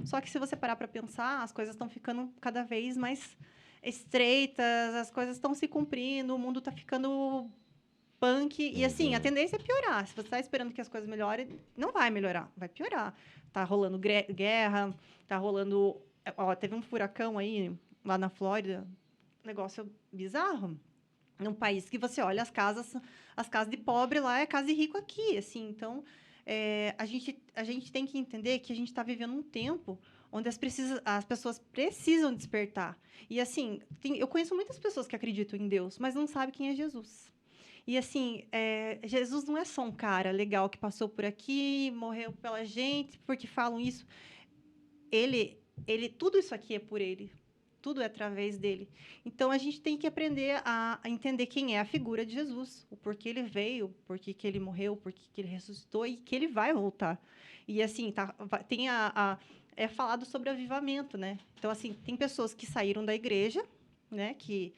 Só que se você parar para pensar, as coisas estão ficando cada vez mais estreitas, as coisas estão se cumprindo, o mundo está ficando punk. E, assim, a tendência é piorar. Se você está esperando que as coisas melhorem, não vai melhorar, vai piorar. Tá rolando guerra, tá rolando... Ó, teve um furacão aí, lá na Flórida, negócio bizarro. Num país que você olha as casas de pobre lá é casa de rico aqui, assim. Então, a gente tem que entender que a gente está vivendo um tempo onde as pessoas precisam despertar. E, assim, eu conheço muitas pessoas que acreditam em Deus, mas não sabem quem é Jesus. E, assim, Jesus não é só um cara legal que passou por aqui, morreu pela gente, porque falam isso. Tudo isso aqui é por ele. Tudo é através dele. Então, a gente tem que aprender a entender quem é a figura de Jesus, o porquê ele veio, porquê que ele morreu, porquê que ele ressuscitou e que ele vai voltar. E, assim, é falado sobre avivamento, né? Então, assim, tem pessoas que saíram da igreja, né? Que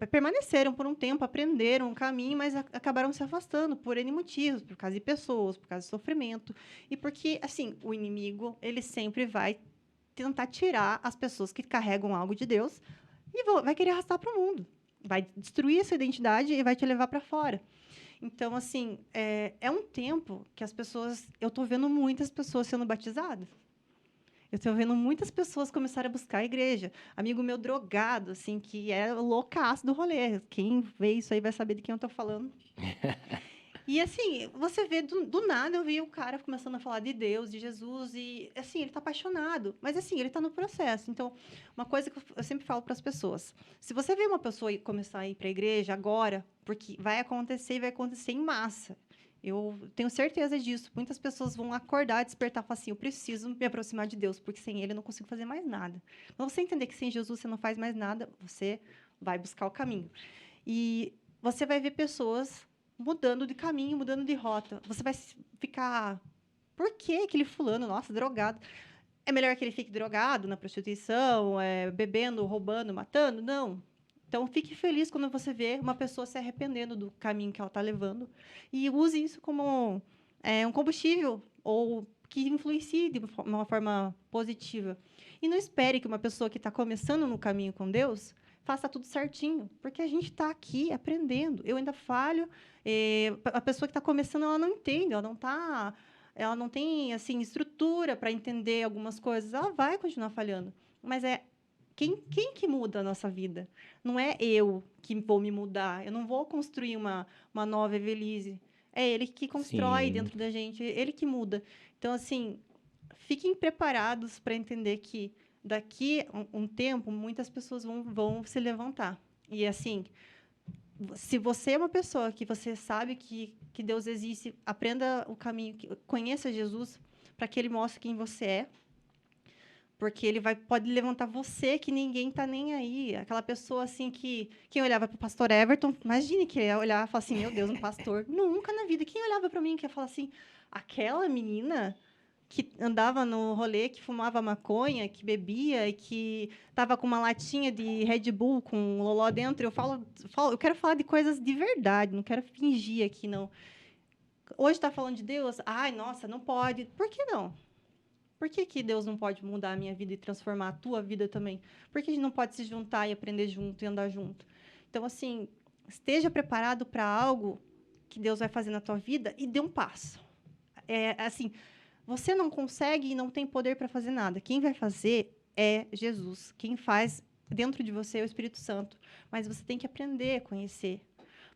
permaneceram por um tempo, aprenderam um caminho, mas acabaram se afastando por N motivos, por causa de pessoas, por causa de sofrimento. E porque, assim, o inimigo, ele sempre vai tentar tirar as pessoas que carregam algo de Deus e vai querer arrastar para o mundo. Vai destruir essa identidade e vai te levar para fora. Então, assim, é um tempo que as pessoas... Eu estou vendo muitas pessoas sendo batizadas. Eu estou vendo muitas pessoas começarem a buscar a igreja. Amigo meu drogado, assim, que é loucaço do rolê. Quem vê isso aí vai saber de quem eu estou falando. E, assim, você vê, do nada, eu vi o cara começando a falar de Deus, de Jesus, e, assim, ele está apaixonado. Mas, assim, ele está no processo. Então, uma coisa que eu sempre falo para as pessoas, se você vê uma pessoa começar a ir para a igreja agora, porque vai acontecer e vai acontecer em massa. Eu tenho certeza disso. Muitas pessoas vão acordar, despertar e falar assim, eu preciso me aproximar de Deus, porque sem Ele eu não consigo fazer mais nada. Quando você entender que sem Jesus você não faz mais nada, você vai buscar o caminho. E você vai ver pessoas mudando de caminho, mudando de rota. Você vai ficar... Por que aquele fulano, nossa, drogado? É melhor que ele fique drogado na prostituição, bebendo, roubando, matando? Não. Então, fique feliz quando você vê uma pessoa se arrependendo do caminho que ela está levando e use isso como um combustível ou que influencie de uma forma positiva. E não espere que uma pessoa que está começando no caminho com Deus faça tudo certinho, porque a gente está aqui aprendendo. Eu ainda falho, a pessoa que está começando, ela não entende, ela não tem assim estrutura para entender algumas coisas, ela vai continuar falhando. Mas quem que muda a nossa vida? Não é eu que vou me mudar. Eu não vou construir uma nova Evelise. É Ele que constrói Sim. dentro da gente, Ele que muda. Então, assim, fiquem preparados para entender que daqui a um tempo, muitas pessoas vão se levantar. E, assim, se você é uma pessoa que você sabe que Deus existe, aprenda o caminho, conheça Jesus, para que Ele mostre quem você é, porque ele pode levantar você que ninguém está nem aí. Aquela pessoa assim que quem olhava para o pastor Everton, imagine que ia olhar e falar assim, meu Deus, um pastor. Nunca na vida. Quem olhava para mim que ia falar assim, aquela menina que andava no rolê, que fumava maconha, que bebia e que estava com uma latinha de Red Bull com um loló dentro. Eu quero falar de coisas de verdade, não quero fingir aqui, não. Hoje está falando de Deus? Ai, nossa, não pode. Por que não? Por que Deus não pode mudar a minha vida e transformar a tua vida também? Por que a gente não pode se juntar e aprender junto e andar junto? Então, assim, esteja preparado para algo que Deus vai fazer na tua vida e dê um passo. Assim, você não consegue e não tem poder para fazer nada. Quem vai fazer é Jesus. Quem faz dentro de você é o Espírito Santo. Mas você tem que aprender a conhecer.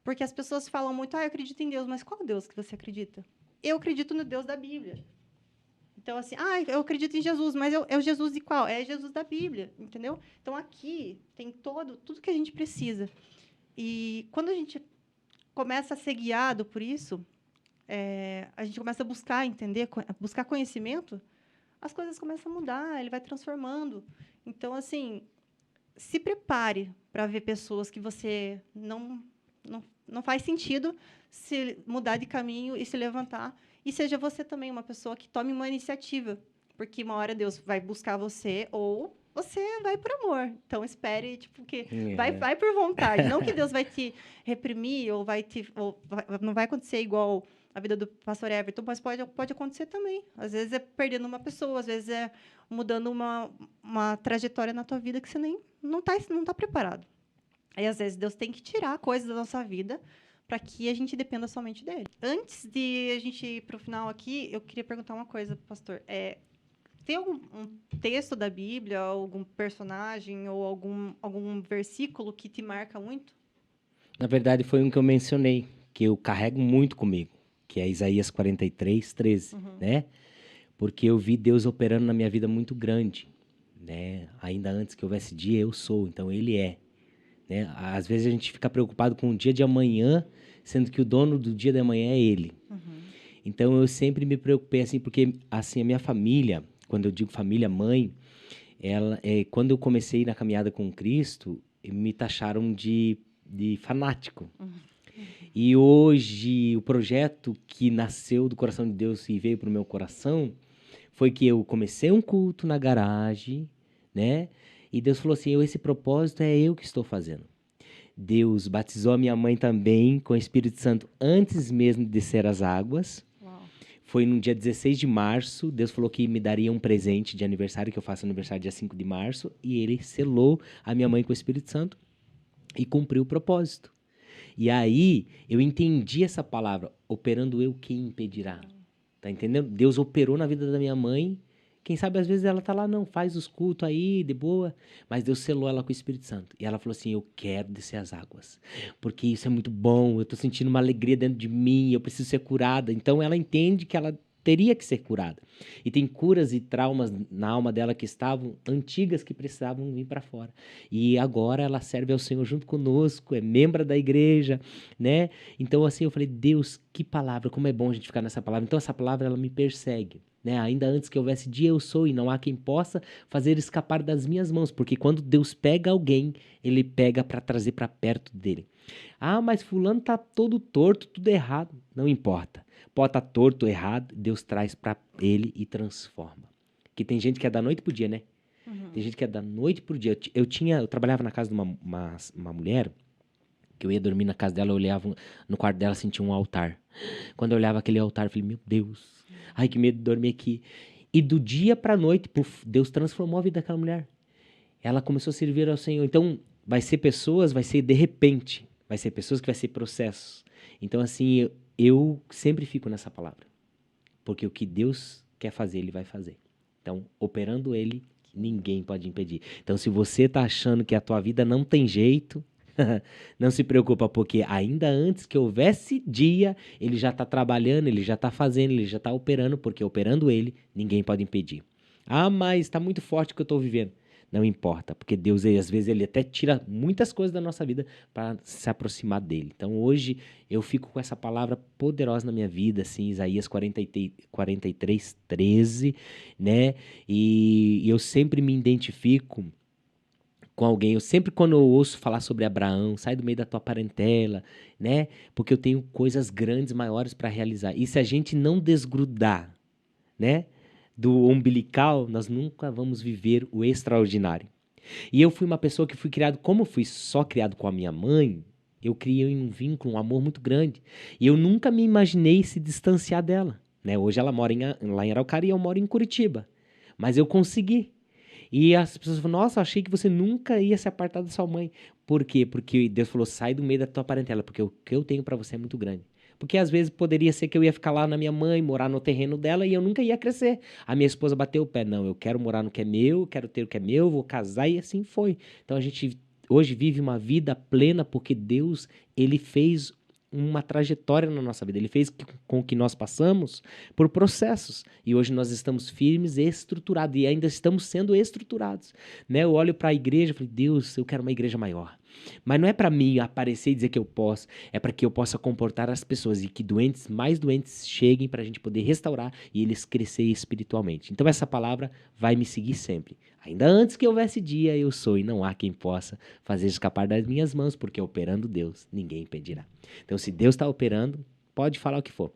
Porque as pessoas falam muito, eu acredito em Deus, mas qual Deus que você acredita? Eu acredito no Deus da Bíblia. Então, assim, eu acredito em Jesus, mas é o Jesus de qual? É Jesus da Bíblia, entendeu? Então, aqui tem tudo que a gente precisa. E quando a gente começa a ser guiado por isso, a gente começa a buscar entender, buscar conhecimento, as coisas começam a mudar, ele vai transformando. Então, assim, se prepare para ver pessoas que você não faz sentido se mudar de caminho e se levantar. E seja você também uma pessoa que tome uma iniciativa. Porque uma hora Deus vai buscar você ou você vai por amor. Então, espere, tipo, que vai por vontade. Não que Deus vai te reprimir não vai acontecer igual a vida do pastor Everton, mas pode acontecer também. Às vezes é perdendo uma pessoa, às vezes é mudando uma trajetória na tua vida que você nem não tá preparado. Aí, às vezes, Deus tem que tirar coisas da nossa vida para que a gente dependa somente dele. Antes de a gente ir para o final aqui, eu queria perguntar uma coisa, pastor. Tem algum texto da Bíblia, algum personagem ou algum versículo que te marca muito? Na verdade, foi um que eu mencionei, que eu carrego muito comigo, que é Isaías 43, 13, né? Porque eu vi Deus operando na minha vida muito grande, né? Ainda antes que houvesse dia, eu sou, então Ele é. Né? Às vezes a gente fica preocupado com o dia de amanhã, sendo que o dono do dia de amanhã é Ele. Então eu sempre me preocupei assim, porque assim a minha família, quando eu digo família, mãe, quando eu comecei na caminhada com Cristo, me taxaram de fanático. E hoje o projeto que nasceu do coração de Deus e veio para o meu coração foi que eu comecei um culto na garagem, né? E Deus falou assim, esse propósito é eu que estou fazendo. Deus batizou a minha mãe também com o Espírito Santo antes mesmo de descer as águas. Uau. Foi no dia 16 de março, Deus falou que me daria um presente de aniversário, que eu faço aniversário dia 5 de março, e Ele selou a minha mãe com o Espírito Santo e cumpriu o propósito. E aí eu entendi essa palavra, operando eu, quem impedirá? Tá entendendo? Deus operou na vida da minha mãe. Quem sabe às vezes ela tá lá, não, faz os cultos aí, de boa. Mas Deus selou ela com o Espírito Santo. E ela falou assim, eu quero descer as águas. Porque isso é muito bom, eu tô sentindo uma alegria dentro de mim, eu preciso ser curada. Então ela entende que ela teria que ser curada. E tem curas e traumas na alma dela que estavam antigas, que precisavam vir para fora. E agora ela serve ao Senhor junto conosco, é membro da igreja, né? Então, assim, eu falei, Deus, que palavra, como é bom a gente ficar nessa palavra. Então, essa palavra, ela me persegue. Né? Ainda antes que houvesse dia, eu sou, e não há quem possa fazer escapar das minhas mãos, porque quando Deus pega alguém, ele pega para trazer para perto dele. Ah, mas fulano tá todo torto, tudo errado. Não importa. Pode estar torto, errado, Deus traz para ele e transforma. Que tem gente que é da noite pro dia, né? Tem gente que é da noite pro dia. Eu trabalhava na casa de uma mulher, que eu ia dormir na casa dela, eu olhava no quarto dela, sentia um altar. Quando eu olhava aquele altar, eu falei, meu Deus, ai, que medo de dormir aqui. E do dia para a noite, Deus transformou a vida daquela mulher. Ela começou a servir ao Senhor. Então, vai ser pessoas, vai ser de repente. Vai ser pessoas que vai ser processos. Então, assim, eu sempre fico nessa palavra. Porque o que Deus quer fazer, Ele vai fazer. Então, operando Ele, ninguém pode impedir. Então, se você está achando que a tua vida não tem jeito, não se preocupa, porque ainda antes que houvesse dia, ele já está trabalhando, ele já está fazendo, ele já está operando, porque operando ele, ninguém pode impedir. Ah, mas está muito forte o que eu estou vivendo. Não importa, porque Deus, às vezes, ele até tira muitas coisas da nossa vida para se aproximar dele. Então, hoje, eu fico com essa palavra poderosa na minha vida, assim, Isaías 43, 13, né? E eu sempre me identifico com alguém. Eu sempre, quando eu ouço falar sobre Abraão, sai do meio da tua parentela, né? Porque eu tenho coisas grandes, maiores para realizar. E se a gente não desgrudar, né, do umbilical, nós nunca vamos viver o extraordinário. E eu fui uma pessoa que fui criado, como eu fui só criado com a minha mãe, eu criei um vínculo, um amor muito grande. E eu nunca me imaginei se distanciar dela, né? Hoje ela mora lá em Araucária e eu moro em Curitiba. Mas eu consegui. E as pessoas falam, nossa, achei que você nunca ia se apartar da sua mãe. Por quê? Porque Deus falou, sai do meio da tua parentela, porque o que eu tenho para você é muito grande. Porque às vezes poderia ser que eu ia ficar lá na minha mãe, morar no terreno dela e eu nunca ia crescer. A minha esposa bateu o pé, não, eu quero morar no que é meu, quero ter o que é meu, vou casar e assim foi. Então a gente hoje vive uma vida plena porque Deus, ele fez uma trajetória na nossa vida. Ele fez com que nós passamos por processos. E hoje nós estamos firmes e estruturados. E ainda estamos sendo estruturados. Né? Eu olho para a igreja e falo, Deus, eu quero uma igreja maior. Mas não é para mim aparecer e dizer que eu posso. É para que eu possa comportar as pessoas e que mais doentes cheguem para a gente poder restaurar e eles crescerem espiritualmente. Então essa palavra vai me seguir sempre. Ainda antes que houvesse dia, eu sou, e não há quem possa fazer escapar das minhas mãos, porque operando Deus, ninguém impedirá. Então, se Deus está operando, pode falar o que for.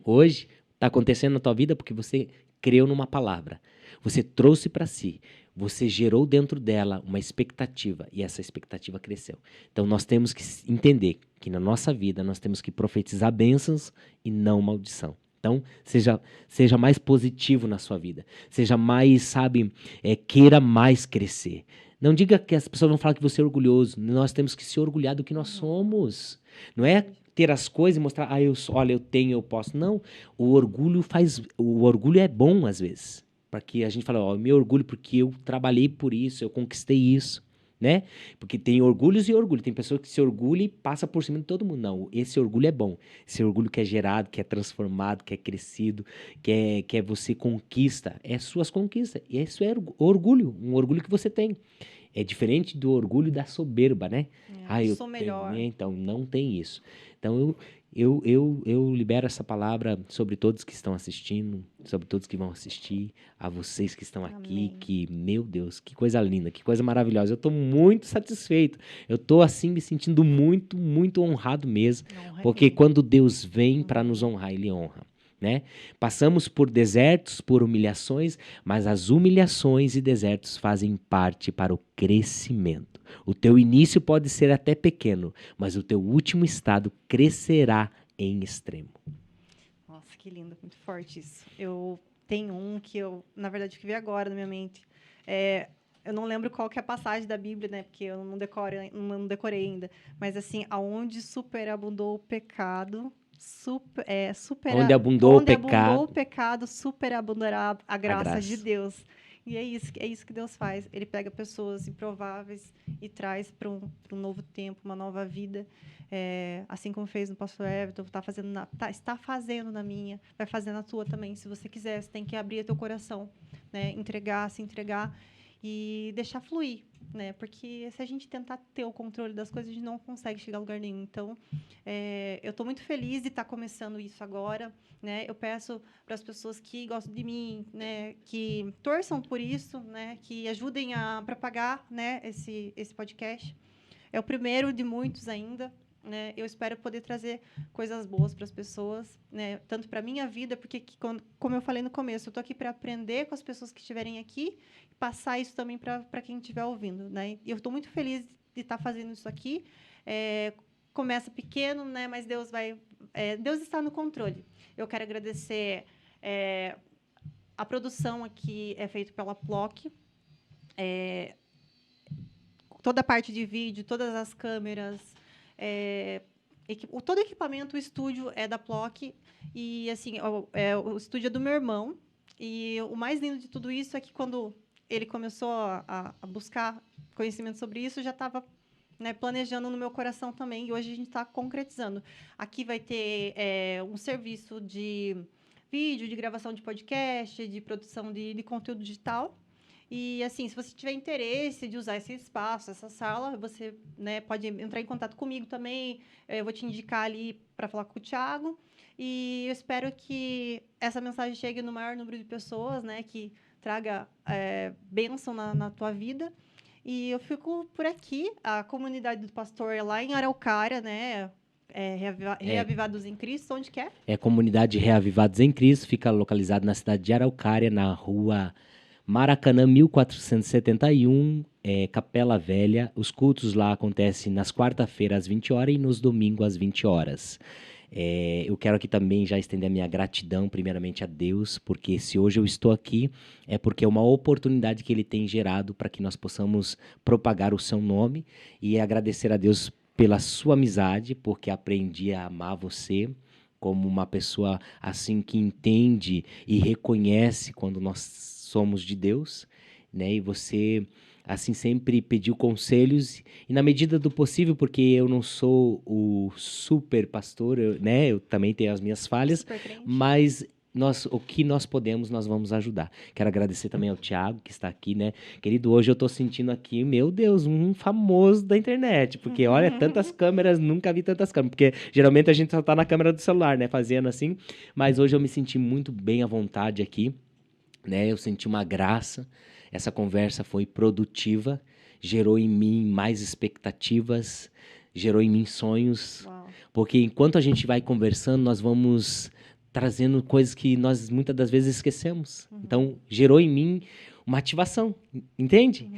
Hoje, está acontecendo na tua vida porque você creu numa palavra. Você trouxe para si. Você gerou dentro dela uma expectativa e essa expectativa cresceu. Então, nós temos que entender que na nossa vida nós temos que profetizar bênçãos e não maldição. Então, seja mais positivo na sua vida. Seja mais, queira mais crescer. Não diga que as pessoas vão falar que você é orgulhoso. Nós temos que se orgulhar do que nós somos. Não é ter as coisas e mostrar, olha, eu tenho, eu posso. Não, o orgulho é bom às vezes. Para que a gente fale, eu me orgulho porque eu trabalhei por isso, eu conquistei isso. Né? Porque tem orgulhos e orgulho. Tem pessoa que se orgulha e passa por cima de todo mundo. Não, esse orgulho é bom. Esse orgulho que é gerado, que é transformado, que é crescido, que é você conquista, é suas conquistas. E isso é orgulho, um orgulho que você tem. É diferente do orgulho da soberba, né? Eu sou melhor. Então, não tem isso. Então, eu libero essa palavra sobre todos que estão assistindo, sobre todos que vão assistir, a vocês que estão aqui, Amém. que, meu Deus, que coisa linda, que coisa maravilhosa. Eu estou muito satisfeito. Eu estou, assim, me sentindo muito, muito honrado mesmo, porque quando Deus vem para nos honrar, Ele honra. Né? Passamos por desertos, por humilhações, mas as humilhações e desertos fazem parte para o crescimento. O teu início pode ser até pequeno, mas o teu último estado crescerá em extremo. Nossa, que lindo, muito forte isso. Eu tenho um que na verdade, que veio agora na minha mente. Eu não lembro qual que é a passagem da Bíblia, né? Porque eu não decorei ainda. Mas assim, aonde superabundou o pecado, onde abundou o pecado, superabundará a graça de Deus. E é isso que Deus faz. Ele pega pessoas improváveis e traz para um novo tempo, uma nova vida. Assim como fez no pastor Everton, está fazendo na minha, vai fazer na tua também. Se você quiser, você tem que abrir teu coração, né? Se entregar e deixar fluir, né? Porque se a gente tentar ter o controle das coisas, a gente não consegue chegar a lugar nenhum. Então, eu estou muito feliz de estar começando isso agora, né? Eu peço para as pessoas que gostam de mim, né, que torçam por isso, né, que ajudem a propagar, né, esse podcast. É o primeiro de muitos ainda, né? Eu espero poder trazer coisas boas para as pessoas, né? Tanto para a minha vida, porque, como eu falei no começo, eu estou aqui para aprender com as pessoas que estiverem aqui e passar isso também para quem estiver ouvindo, né? E eu estou muito feliz de estar fazendo isso aqui. Começa pequeno, né? Mas Deus está no controle. Eu quero agradecer a produção aqui é feita pela Ploc. Toda a parte de vídeo, todas as câmeras, todo o equipamento, o estúdio é da Ploc. E, assim, o estúdio é do meu irmão. E o mais lindo de tudo isso é que, quando ele começou a buscar conhecimento sobre isso, já estava, né, planejando no meu coração também. E hoje a gente está concretizando. Aqui vai ter um serviço de vídeo, de gravação de podcast, de produção de conteúdo digital. E, assim, se você tiver interesse de usar esse espaço, essa sala, você, né, pode entrar em contato comigo também. Eu vou te indicar ali para falar com o Thiago. E eu espero que essa mensagem chegue no maior número de pessoas, né, que traga bênção na tua vida. E eu fico por aqui. A comunidade do pastor é lá em Araucária, né? Reavivados em Cristo, onde que é? É a comunidade Reavivados em Cristo, fica localizado na cidade de Araucária, na rua Maracanã, 1471, Capela Velha. Os cultos lá acontecem nas quarta-feiras às 20 horas e nos domingos às 20 horas. Eu quero aqui também já estender a minha gratidão primeiramente a Deus, porque se hoje eu estou aqui é porque é uma oportunidade que Ele tem gerado para que nós possamos propagar o seu nome, e agradecer a Deus pela sua amizade, porque aprendi a amar você como uma pessoa assim que entende e reconhece quando nós somos de Deus, né? E você assim sempre pediu conselhos, e na medida do possível, porque eu não sou o super pastor, né? Eu também tenho as minhas falhas, mas o que nós podemos, nós vamos ajudar. Quero agradecer também ao Thiago, que está aqui, né? Querido, hoje eu estou sentindo aqui, meu Deus, um famoso da internet, porque olha, tantas câmeras, nunca vi tantas câmeras, porque geralmente a gente só está na câmera do celular, né? Fazendo assim, mas hoje eu me senti muito bem à vontade aqui, né? Eu senti uma graça, essa conversa foi produtiva, gerou em mim mais expectativas, gerou em mim sonhos. Uau. Porque enquanto a gente vai conversando, nós vamos trazendo coisas que nós muitas das vezes esquecemos. Então, gerou em mim uma ativação, entende?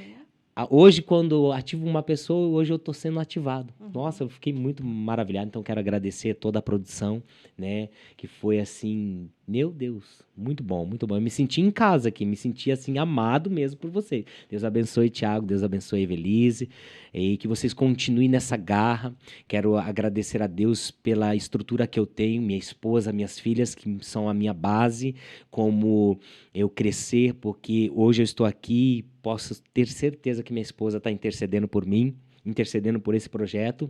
Hoje, quando eu ativo uma pessoa, hoje eu estou sendo ativado. Nossa, eu fiquei muito maravilhado, então quero agradecer toda a produção, né, que foi assim, meu Deus, muito bom, muito bom. Eu me senti em casa aqui, me senti assim, amado mesmo por vocês. Deus abençoe, Thiago, Deus abençoe, Evelise, e que vocês continuem nessa garra. Quero agradecer a Deus pela estrutura que eu tenho, minha esposa, minhas filhas, que são a minha base, como eu crescer, porque hoje eu estou aqui, posso ter certeza que minha esposa está intercedendo por mim, intercedendo por esse projeto.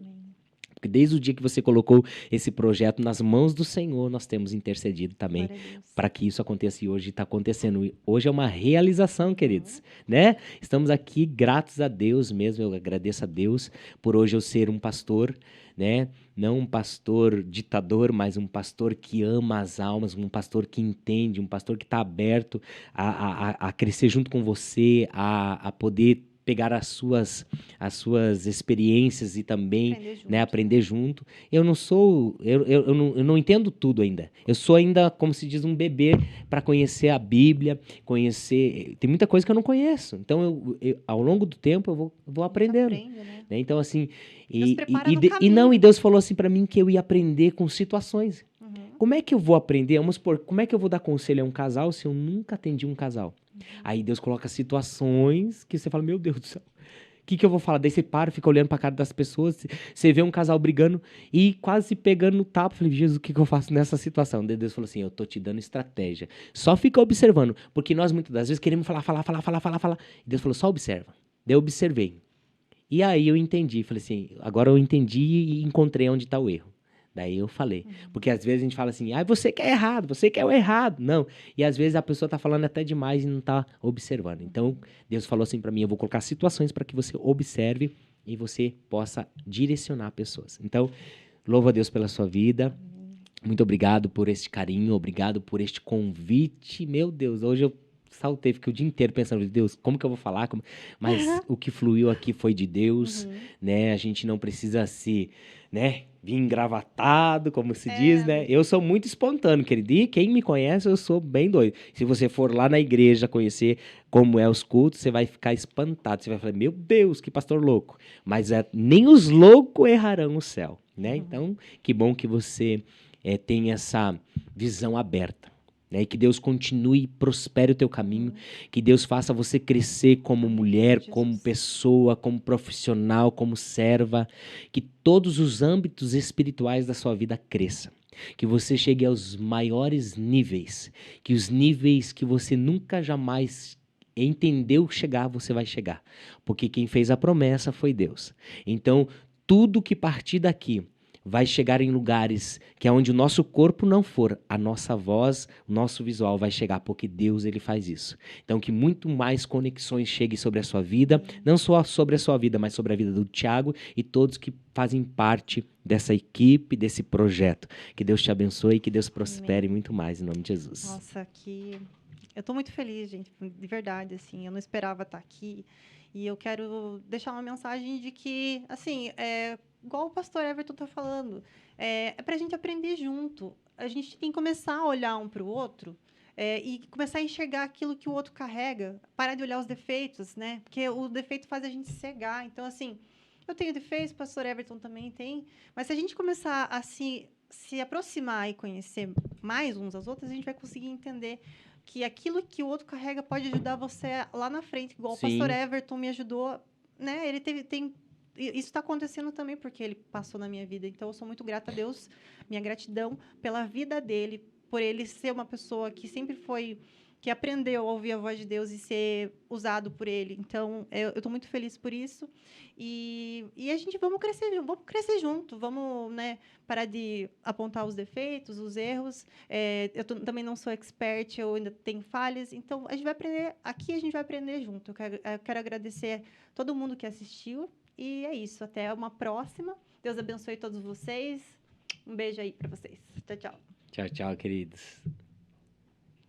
Porque desde o dia que você colocou esse projeto nas mãos do Senhor, nós temos intercedido também para que isso aconteça, e hoje está acontecendo. Hoje é uma realização, queridos, né? Estamos aqui gratos a Deus mesmo, eu agradeço a Deus por hoje eu ser um pastor, né? Não um pastor ditador, mas um pastor que ama as almas, um pastor que entende, um pastor que está aberto a crescer junto com você, a poder pegar as suas experiências e também aprender junto. Eu não entendo tudo ainda. Eu sou ainda, como se diz, um bebê para conhecer a Bíblia, tem muita coisa que eu não conheço. Então, ao longo do tempo, eu vou aprendendo. Né? Então, assim, e Deus falou assim para mim que eu ia aprender com situações. Como é que eu vou aprender? Vamos supor, como é que eu vou dar conselho a um casal se eu nunca atendi um casal? Aí Deus coloca situações que você fala, meu Deus do céu, que eu vou falar? Daí você para, fica olhando pra cara das pessoas, você vê um casal brigando e quase se pegando no tapa. Eu falei, Jesus, o que eu faço nessa situação? Daí Deus falou assim, eu tô te dando estratégia. Só fica observando, porque nós muitas das vezes queremos falar. E Deus falou, só observa. Daí eu observei. E aí eu entendi, falei assim, agora eu entendi e encontrei onde está o erro. Daí eu falei. Porque às vezes a gente fala assim, você quer errado, você quer o errado. Não. E às vezes a pessoa tá falando até demais e não tá observando. Então, Deus falou assim para mim, eu vou colocar situações para que você observe e você possa direcionar pessoas. Então, louvo a Deus pela sua vida. Muito obrigado por este carinho, obrigado por este convite. Meu Deus, hoje eu saltei, fiquei o dia inteiro pensando, Deus, como que eu vou falar? Mas o que fluiu aqui foi de Deus, né? A gente não precisa se, né, vir engravatado, como se diz, né? Eu sou muito espontâneo, querido. E quem me conhece, eu sou bem doido. Se você for lá na igreja conhecer como é os cultos, você vai ficar espantado. Você vai falar, meu Deus, que pastor louco. Mas nem os loucos errarão o céu, né? Então, que bom que você tem essa visão aberta. Né? E que Deus continue e prospere o teu caminho, que Deus faça você crescer como mulher, como pessoa, como profissional, como serva, que todos os âmbitos espirituais da sua vida cresçam. Que você chegue aos maiores níveis, que os níveis que você nunca jamais entendeu chegar, você vai chegar. Porque quem fez a promessa foi Deus. Então, tudo que partir daqui vai chegar em lugares que é onde o nosso corpo não for, a nossa voz, o nosso visual vai chegar, porque Deus ele faz isso. Então que muito mais conexões cheguem sobre a sua vida, não só sobre a sua vida, mas sobre a vida do Thiago e todos que fazem parte dessa equipe, desse projeto. Que Deus te abençoe e que Deus prospere muito mais, em nome de Jesus. Nossa, eu estou muito feliz, gente, de verdade, assim, eu não esperava estar aqui. E eu quero deixar uma mensagem de que, assim, igual o pastor Everton está falando, é para a gente aprender junto. A gente tem que começar a olhar um para o outro e começar a enxergar aquilo que o outro carrega, parar de olhar os defeitos, né? Porque o defeito faz a gente cegar. Então, assim, eu tenho defeitos, o pastor Everton também tem, mas se a gente começar a se aproximar e conhecer mais uns aos outros, a gente vai conseguir entender que aquilo que o outro carrega pode ajudar você lá na frente, igual Sim. o pastor Everton me ajudou, né? Ele isso está acontecendo também porque ele passou na minha vida. Então, eu sou muito grata a Deus, minha gratidão pela vida dele, por ele ser uma pessoa que sempre que aprendeu a ouvir a voz de Deus e ser usado por ele. Então, eu estou muito feliz por isso. E a gente vamos crescer junto, vamos, né, parar de apontar os defeitos, os erros. Eu também não sou expert, eu ainda tenho falhas. Então, a gente vai aprender, aqui a gente vai aprender junto. Eu quero agradecer todo mundo que assistiu. E é isso, até uma próxima. Deus abençoe todos vocês. Um beijo aí para vocês. Tchau, tchau. Tchau, tchau, queridos.